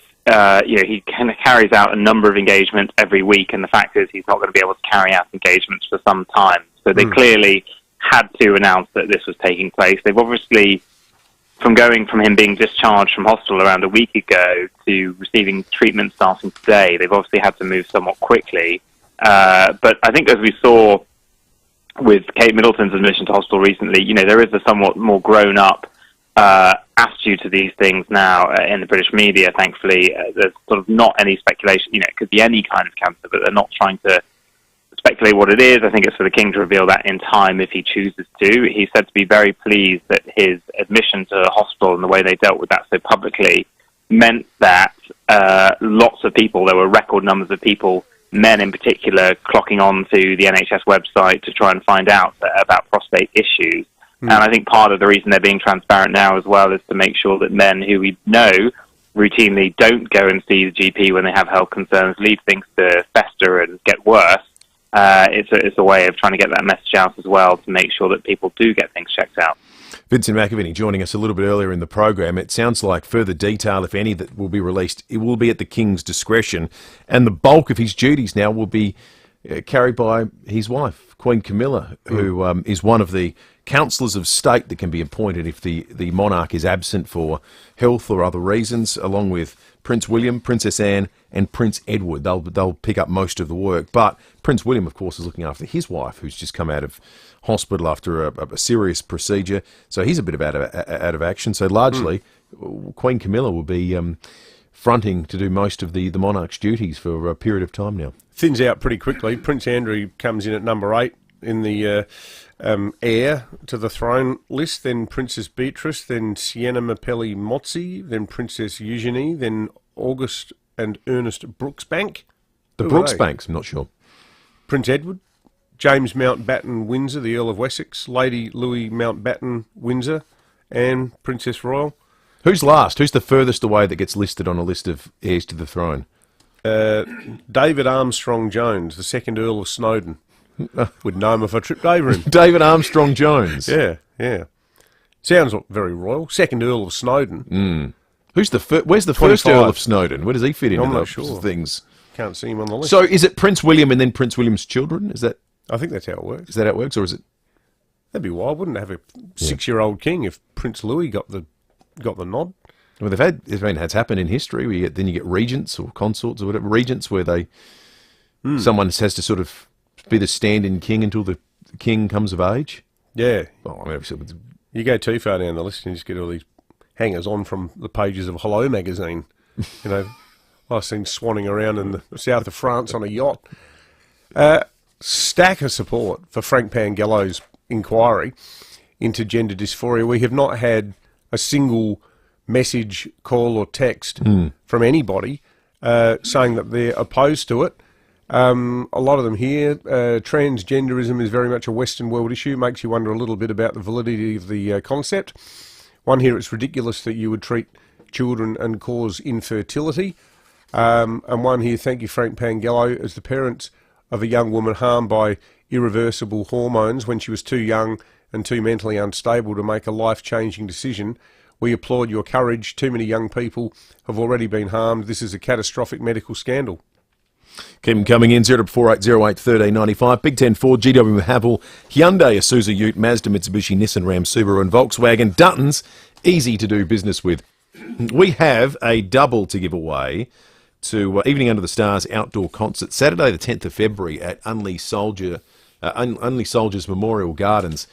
he kind of carries out a number of engagements every week, and the fact is he's not going to be able to carry out engagements for some time. So they clearly had to announce that this was taking place. They've obviously, from him being discharged from hospital around a week ago to receiving treatment starting today, they've obviously had to move somewhat quickly. But I think, as we saw with Kate Middleton's admission to hospital recently, there is a somewhat more grown-up attitude to these things now in the British media, thankfully. There's sort of not any speculation. It could be any kind of cancer, but they're not trying to speculate what it is. I think it's for the King to reveal that in time if he chooses to. He's said to be very pleased that his admission to the hospital and the way they dealt with that so publicly meant that lots of people, there were record numbers of people, men in particular, clocking on to the NHS website to try and find out about prostate issues. And I think part of the reason they're being transparent now as well is to make sure that men who we know routinely don't go and see the GP when they have health concerns, leave things to fester and get worse. It's a way of trying to get that message out as well, to make sure that people do get things checked out. Vincent McAviney joining us a little bit earlier in the program. It sounds like further detail, if any, that will be released, it will be at the King's discretion, and the bulk of his duties now will be carried by his wife, Queen Camilla, who is one of the councillors of state that can be appointed if the monarch is absent for health or other reasons, along with Prince William, Princess Anne and Prince Edward. They'll pick up most of the work. But Prince William, of course, is looking after his wife, who's just come out of hospital after a serious procedure. So he's a bit out of action. So largely, Queen Camilla will be fronting to do most of the monarch's duties for a period of time now. Thins out pretty quickly. Prince Andrew comes in at number 8 in the heir to the throne list, then Princess Beatrice, then Sienna Mapelli Mozzi, then Princess Eugenie, then August and Ernest Brooksbank. The Brooksbanks, I'm not sure. Prince Edward, James Mountbatten Windsor, the Earl of Wessex, Lady Louis Mountbatten Windsor, and Princess Royal. Who's last? Who's the furthest away that gets listed on a list of heirs to the throne? David Armstrong Jones, the second Earl of Snowdon. Would know him if I tripped over him. David Armstrong Jones. Yeah. Sounds very royal. Second Earl of Snowdon. Who's where's the 25. first Earl of Snowdon? Where does he fit into I'm not those sure. things? Can't see him on the list. So is it Prince William and then Prince William's children? Is that? I think that's how it works. Is that how it works, or is it? That'd be wild, wouldn't it? Have a 6-year-old king if Prince Louis got the nod. Well, it's happened in history. Then you get regents or consorts or whatever. Regents where someone has to sort of be the stand-in king until the king comes of age. Yeah. Well, I mean, you go too far down the list and you just get all these hangers-on from the pages of Hello magazine. You know, I've seen swanning around in the south of France on a yacht. Stack of support for Frank Pangello's inquiry into gender dysphoria. We have not had a single message, call or text from anybody saying that they're opposed to it. A lot of them here, transgenderism is very much a Western world issue, makes you wonder a little bit about the validity of the concept. One here, it's ridiculous that you would treat children and cause infertility. And one here, thank you Frank Pangello, as the parents of a young woman harmed by irreversible hormones when she was too young and too mentally unstable to make a life-changing decision. We applaud your courage. Too many young people have already been harmed. This is a catastrophic medical scandal. Keep them coming in, 048008 1395. Big Ten Ford, GW Haval, Hyundai, Isuzu Ute, Mazda, Mitsubishi, Nissan, Ram, Subaru and Volkswagen. Dutton's, easy to do business with. We have a double to give away to Evening Under the Stars outdoor concert, Saturday the 10th of February at Unley Soldiers Memorial Gardens.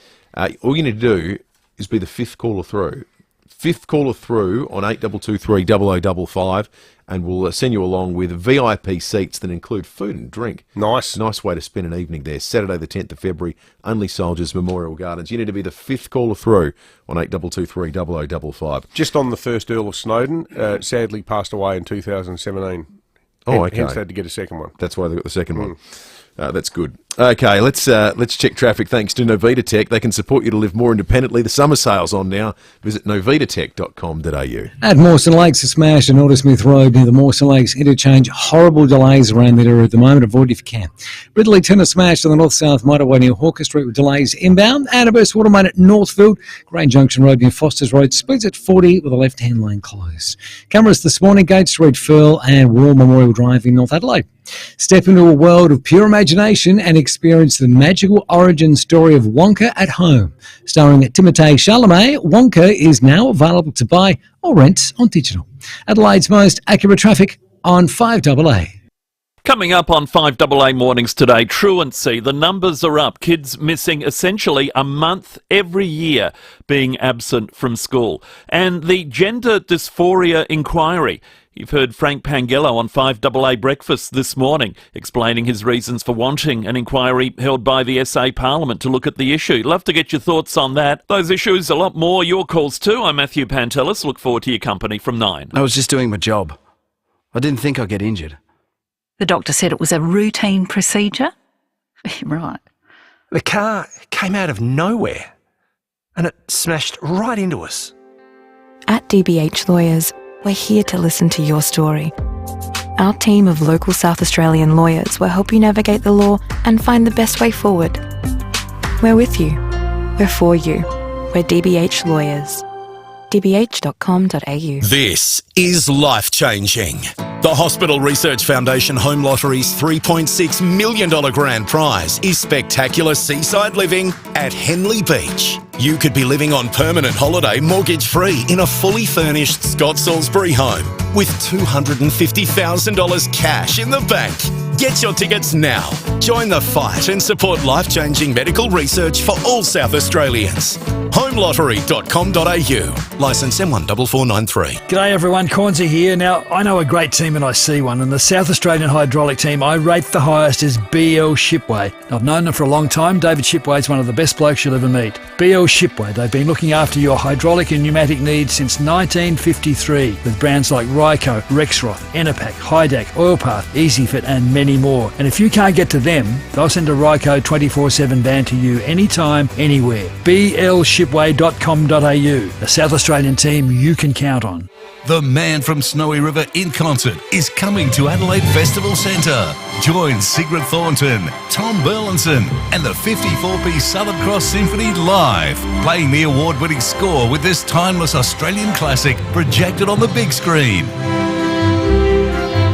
All you need to do is be the fifth caller through. Fifth caller through on 8223 0055, and we'll send you along with VIP seats that include food and drink. Nice way to spend an evening there. Saturday the 10th of February, Unley Soldiers Memorial Gardens. You need to be the fifth caller through on 8223 0055. Just on the first Earl of Snowdon, sadly passed away in 2017. Oh, okay. Hence they had to get a second one. That's why they got the second one. That's good. Okay, let's check traffic thanks to Novita Tech. They can support you to live more independently. The summer sale's on now. Visit novitatech.com.au. At Mawson Lakes, a smash in Aldersmith Road near the Mawson Lakes interchange. Horrible delays around that area at the moment. Avoid if you can. Ridley Tennis smash on the north-south motorway near Hawker Street with delays inbound. Adverse Watermain at Northfield. Grange Junction Road near Foster's Road. Speeds at 40 with the left-hand lane closed. Cameras this morning, Gate Street, Firle and War Memorial Drive in North Adelaide. Step into a world of pure imagination and experience the magical origin story of Wonka at Home. Starring Timothée Chalamet, Wonka is now available to buy or rent on digital. Adelaide's most accurate traffic on 5AA. Coming up on 5AA Mornings today, truancy. The numbers are up. Kids missing essentially a month every year being absent from school. And the gender dysphoria inquiry. You've heard Frank Pangello on 5AA Breakfast this morning explaining his reasons for wanting an inquiry held by the SA Parliament to look at the issue. Love to get your thoughts on that. Those issues, a lot more. Your calls too. I'm Matthew Pantelis. Look forward to your company from 9. I was just doing my job. I didn't think I'd get injured. The doctor said it was a routine procedure? Right. The car came out of nowhere and it smashed right into us. At DBH Lawyers, we're here to listen to your story. Our team of local South Australian lawyers will help you navigate the law and find the best way forward. We're with you. We're for you. We're DBH Lawyers. dbh.com.au. This is life-changing. The Hospital Research Foundation Home Lottery's $3.6 million grand prize is spectacular seaside living at Henley Beach. You could be living on permanent holiday mortgage-free in a fully furnished Scott Salisbury home with $250,000 cash in the bank. Get your tickets now. Join the fight and support life-changing medical research for all South Australians. Homelottery.com.au. Licence M14493. G'day everyone, Cornsey here. Now, I know a great team and I see one, and the South Australian hydraulic team I rate the highest is BL Shipway. I've known them for a long time. David Shipway is one of the best blokes you'll ever meet. BL Shipway, they've been looking after your hydraulic and pneumatic needs since 1953 with brands like Ryco, Rexroth, Enerpac, Hydac, Oilpath, EasyFit and many more. And if you can't get to them, they'll send a Ryco 24/7 van to you anytime, anywhere. blshipway.com.au, the South Australian team you can count on. The Man from Snowy River in concert is coming to Adelaide Festival Centre. Join Sigrid Thornton, Tom Burlinson and the 54-piece Southern Cross Symphony live, playing the award-winning score with this timeless Australian classic projected on the big screen.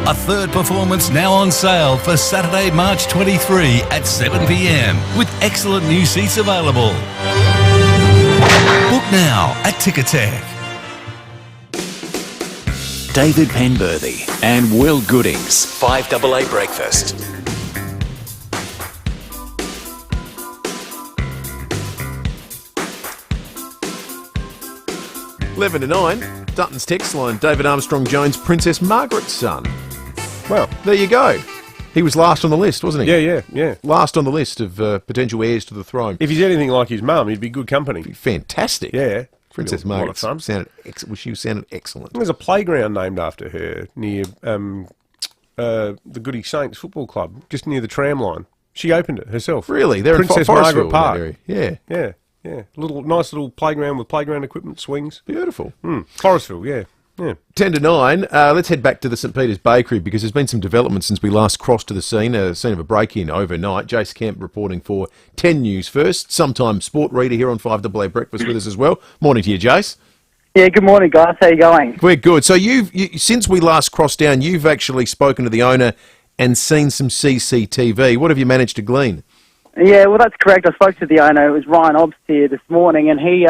A third performance now on sale for Saturday, March 23 at 7 p.m. with excellent new seats available. Book now at Ticketek. David Penberthy and Will Goodings. 5AA Breakfast. Eleven to 9, Dutton's text line, David Armstrong Jones, Princess Margaret's son. Well, there you go. He was last on the list, wasn't he? Yeah. Last on the list of potential heirs to the throne. If he's anything like his mum, he'd be good company. Fantastic. Yeah. Princess Margaret sounded excellent. There's a playground named after her near the Goody Saints Football Club, just near the tram line. She opened it herself. Really? They're Princess in Margaret Forestville, Park. that area. Yeah. Nice little playground with playground equipment, swings. Beautiful. Forestville, yeah. 10 to 9, let's head back to the St Peter's Bakery because there's been some developments since we last crossed to the scene of a break-in overnight. Jace Kemp reporting for 10 News first, sometime sport reader here on 5AA Breakfast with us as well. Morning to you, Jace. Yeah, good morning, guys. How you going? We're good. So you since we last crossed down, you've actually spoken to the owner and seen some CCTV. What have you managed to glean? Yeah, well, that's correct. I spoke to the owner. It was Ryan Obst here this morning, and he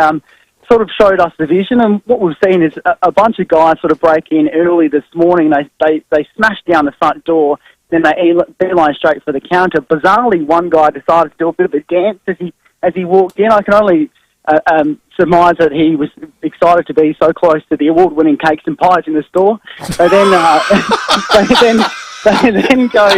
sort of showed us the vision. And what we've seen is a bunch of guys sort of break in early this morning. They smashed down the front door, then they beeline straight for the counter. Bizarrely, one guy decided to do a bit of a dance as he walked in. I can only surmise that he was excited to be so close to the award-winning cakes and pies in the store. So then they then go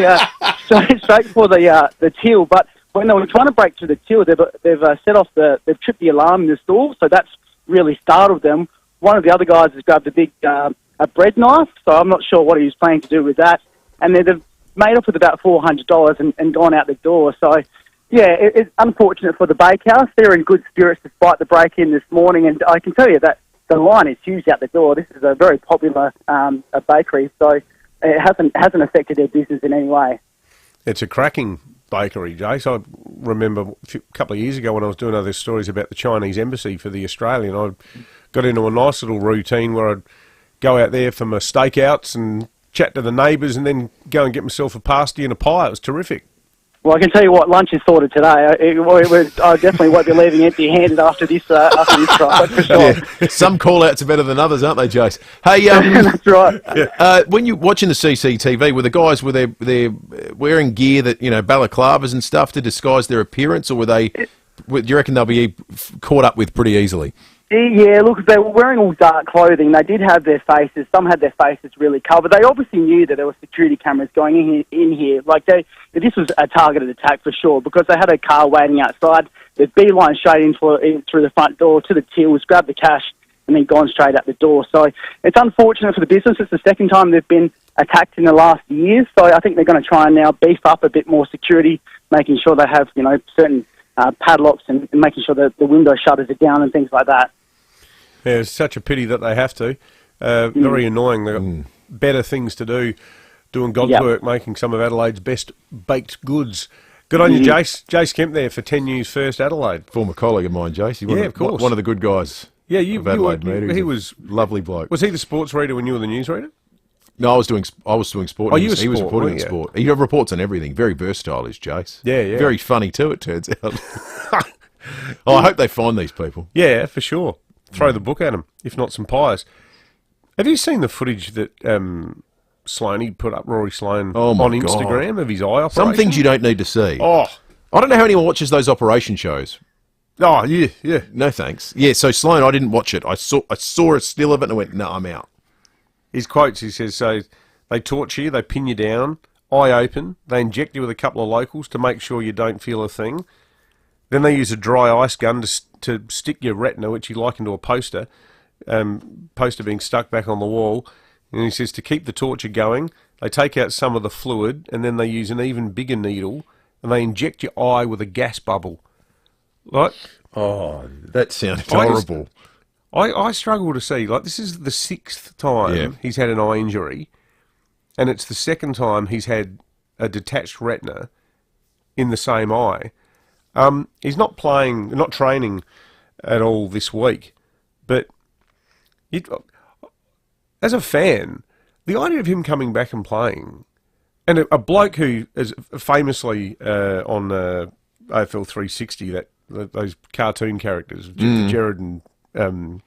straight for the till. But when they were trying to break through the till, they've they've tripped the alarm in the store, so that's really startled them. One of the other guys has grabbed a big a bread knife, so I'm not sure what he was planning to do with that. And they've made off with about $400 and gone out the door. So, yeah, it's unfortunate for the bakehouse. They're in good spirits despite the break-in this morning, and I can tell you that the line is huge out the door. This is a very popular a bakery, so it hasn't affected their business in any way. It's a cracking bakery, Jace. I remember a couple of years ago when I was doing other stories about the Chinese embassy for the Australian, I got into a nice little routine where I'd go out there for my stakeouts and chat to the neighbours and then go and get myself a pasty and a pie. It was terrific. Well, I can tell you what, lunch is sorted today. I definitely won't be leaving empty-handed after this try, that's for sure. Yeah. Some call-outs are better than others, aren't they, Jace? Hey, that's right. When you're watching the CCTV, were the guys they're wearing gear that, balaclavas and stuff to disguise their appearance, or do you reckon they'll be caught up with pretty easily? Yeah, look, they were wearing all dark clothing. They did have their faces. Some had their faces really covered. They obviously knew that there were security cameras going in here. Like, this was a targeted attack for sure, because they had a car waiting outside. They beeline straight in through the front door to the tills, grabbed the cash, and then gone straight out the door. So it's unfortunate for the business. It's the second time they've been attacked in the last year. So I think they're going to try and now beef up a bit more security, making sure they have, certain padlocks and making sure that the window shutters are down and things like that. Yeah, it's such a pity that they have to. Very annoying. They've got better things to do, doing God's work, making some of Adelaide's best baked goods. Good on you, Jace. Jace Kemp there for 10 News First Adelaide. Former colleague of mine, Jace. Of course. One of the good guys. Yeah, of Adelaide Media. he was lovely bloke. Was he the sports reader when you were the news reader? No, I was doing sport. Oh, he you was were sport, reporting on weren't you? sport. He reports on everything. Very versatile is Jace. Yeah, yeah. Very funny too, it turns out. I hope they find these people. Yeah, for sure. Throw the book at them, if not some pies. Have you seen the footage that Sloaney put up, Rory Sloane, on Instagram of his eye operation? Some things you don't need to see. Oh. I don't know how anyone watches those operation shows. Oh, yeah, yeah. No thanks. Yeah, so Sloane, I didn't watch it. I saw a still of it and I went, no, I'm out. His quotes, he says, so they torture you, they pin you down, eye open, they inject you with a couple of locals to make sure you don't feel a thing. Then they use a dry ice gun to stick your retina, which you liken to a poster being stuck back on the wall. And he says to keep the torture going, they take out some of the fluid and then they use an even bigger needle and they inject your eye with a gas bubble. Like, oh, that sounds horrible. I struggle to see, like, this is the 6th time he's had an eye injury, and it's the 2nd time he's had a detached retina in the same eye. He's not training at all this week, but as a fan, the idea of him coming back and playing, and a bloke who is famously on AFL 360, those cartoon characters, Jared and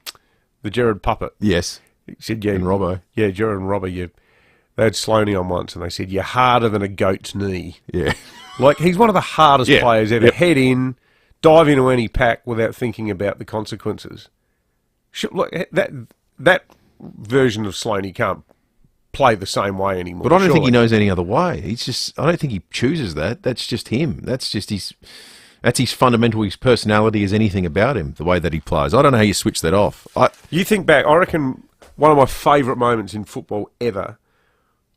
the Jared puppet. Yes. He said, and Robbo. Yeah, Jared and Robbo, they had Sloaney on once and they said, you're harder than a goat's knee. Yeah. Like, he's one of the hardest players ever. Head in, dive into any pack without thinking about the consequences. Look, that version of Sloaney can't play the same way anymore. But I don't think he knows any other way. I don't think he chooses that. That's just him. That's his fundamental, his personality is anything about him, the way that he plays. I don't know how you switch that off. You think back, I reckon one of my favourite moments in football ever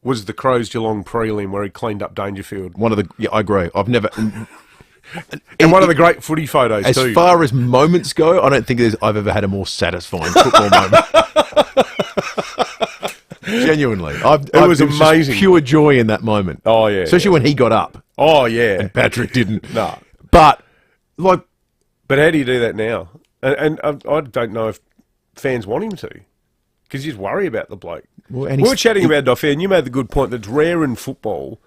was the Crows Geelong prelim where he cleaned up Dangerfield. I agree. I've never... and one of the great footy photos too. As far as moments go, I don't think I've ever had a more satisfying football moment. Genuinely. It was amazing. Pure joy in that moment. Oh, yeah. Especially when he got up. Oh, yeah. And Patrick didn't. No. But how do you do that now? And I don't know if fans want him to, because you just worry about the bloke. Well, we were chatting about Dysphoria, and you made the good point that it's rare in football,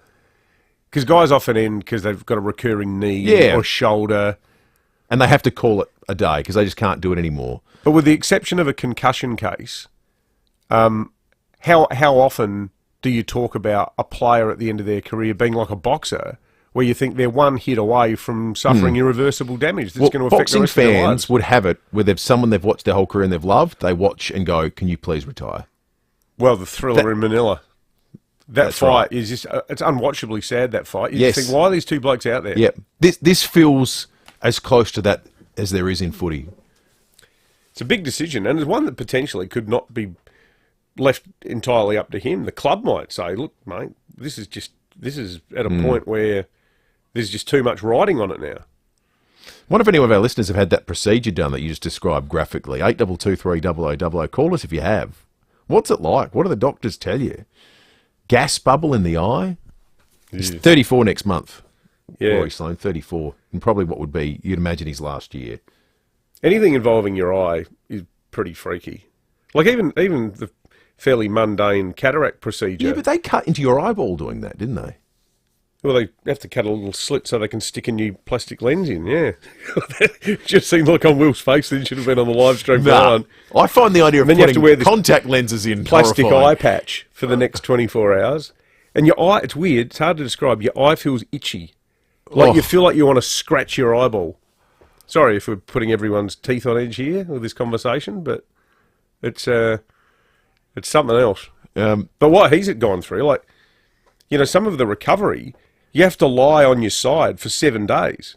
because guys often end because they've got a recurring knee or shoulder. And they have to call it a day, because they just can't do it anymore. But with the exception of a concussion case, how often do you talk about a player at the end of their career being like a boxer, where you think they're one hit away from suffering irreversible damage that's going to affect the rest of their lives? Boxing fans would have it where there's someone they've watched their whole career and they've loved, they watch and go, can you please retire? Well, the Thriller in Manila. That fight is just, it's unwatchably sad, that fight. You just think, why are these two blokes out there? Yeah. This feels as close to that as there is in footy. It's a big decision, and it's one that potentially could not be left entirely up to him. The club might say, look, mate, this is at a point where there's just too much riding on it now. I wonder if any of our listeners have had that procedure done that you just described graphically. 8223 Call us if you have. What's it like? What do the doctors tell you? Gas bubble in the eye? He's 34 next month. Yeah. Rory Sloane, 34. And probably what would be, you'd imagine, his last year. Anything involving your eye is pretty freaky. Like even the fairly mundane cataract procedure. Yeah, but they cut into your eyeball doing that, didn't they? Well, they have to cut a little slit so they can stick a new plastic lens in, yeah. It just seemed like on Will's face that it should have been on the live stream. I find the idea of putting contact lenses in plastic horrifying. eye patch for the next 24 hours. And your eye, it's weird, it's hard to describe. Your eye feels itchy. Like you feel like you want to scratch your eyeball. Sorry if we're putting everyone's teeth on edge here with this conversation, but it's something else. But what he's gone through, like, you know, some of the recovery, you have to lie on your side for 7 days.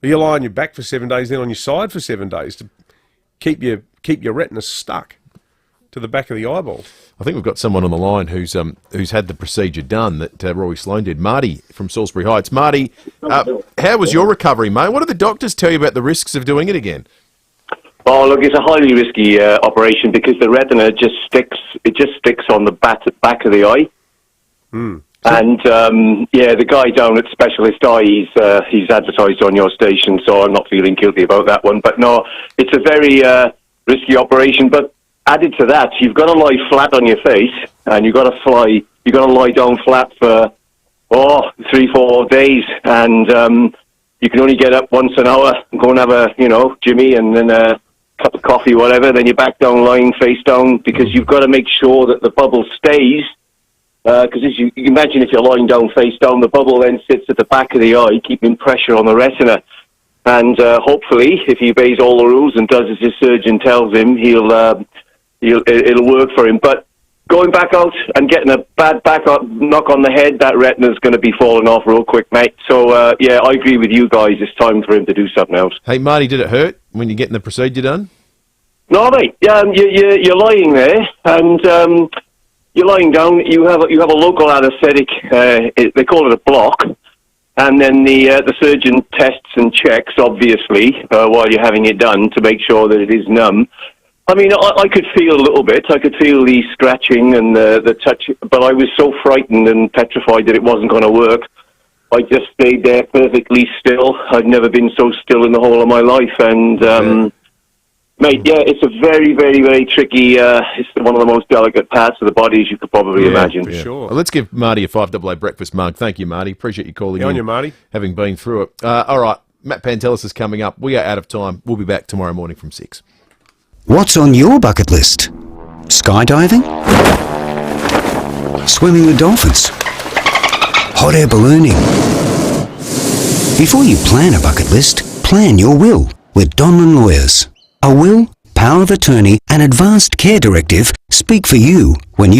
You lie on your back for 7 days, then on your side for 7 days to keep your retina stuck to the back of the eyeball. I think we've got someone on the line who's had the procedure done that Rory Sloane did. Marty from Salisbury Heights. Marty, how was your recovery, mate? What did the doctors tell you about the risks of doing it again? Oh, look, it's a highly risky operation because the retina just sticks. It just sticks on the back of the eye. Mm. And the guy down at Specialist Eye, he's advertised on your station, so I'm not feeling guilty about that one. But no, it's a very risky operation. But added to that, you've got to lie flat on your face, and you've got to lie down flat for 3-4 days, and you can only get up once an hour and go and have a Jimmy and then a cup of coffee, whatever. Then you're back down, lying face down, because you've got to make sure that the bubble stays. Because as you imagine, if you're lying down face down, the bubble then sits at the back of the eye, keeping pressure on the retina. And hopefully, if he obeys all the rules and does as his surgeon tells him, it'll work for him. But going back out and getting a bad knock on the head, that retina's going to be falling off real quick, mate. So, I agree with you guys. It's time for him to do something else. Hey, Marty, did it hurt when you're getting the procedure done? No, mate. You're lying there, and you're lying down. You have a local anaesthetic. They call it a block. And then the surgeon tests and checks, obviously, while you're having it done to make sure that it is numb. I mean, I could feel a little bit. I could feel the scratching and the touch, but I was so frightened and petrified that it wasn't going to work. I just stayed there perfectly still. I've never been so still in the whole of my life. And, mate, it's a very, very, very tricky, it's one of the most delicate parts of the body, as you could probably imagine. For sure. Well, let's give Marty a 5AA breakfast mug. Thank you, Marty. Appreciate you calling in. On you, Marty. Having been through it. All right, Matt Pantelis is coming up. We are out of time. We'll be back tomorrow morning from 6. What's on your bucket list? Skydiving? Swimming with dolphins? Hot air ballooning? Before you plan a bucket list, plan your will with Donlan Lawyers. A will, power of attorney and advanced care directive speak for you when you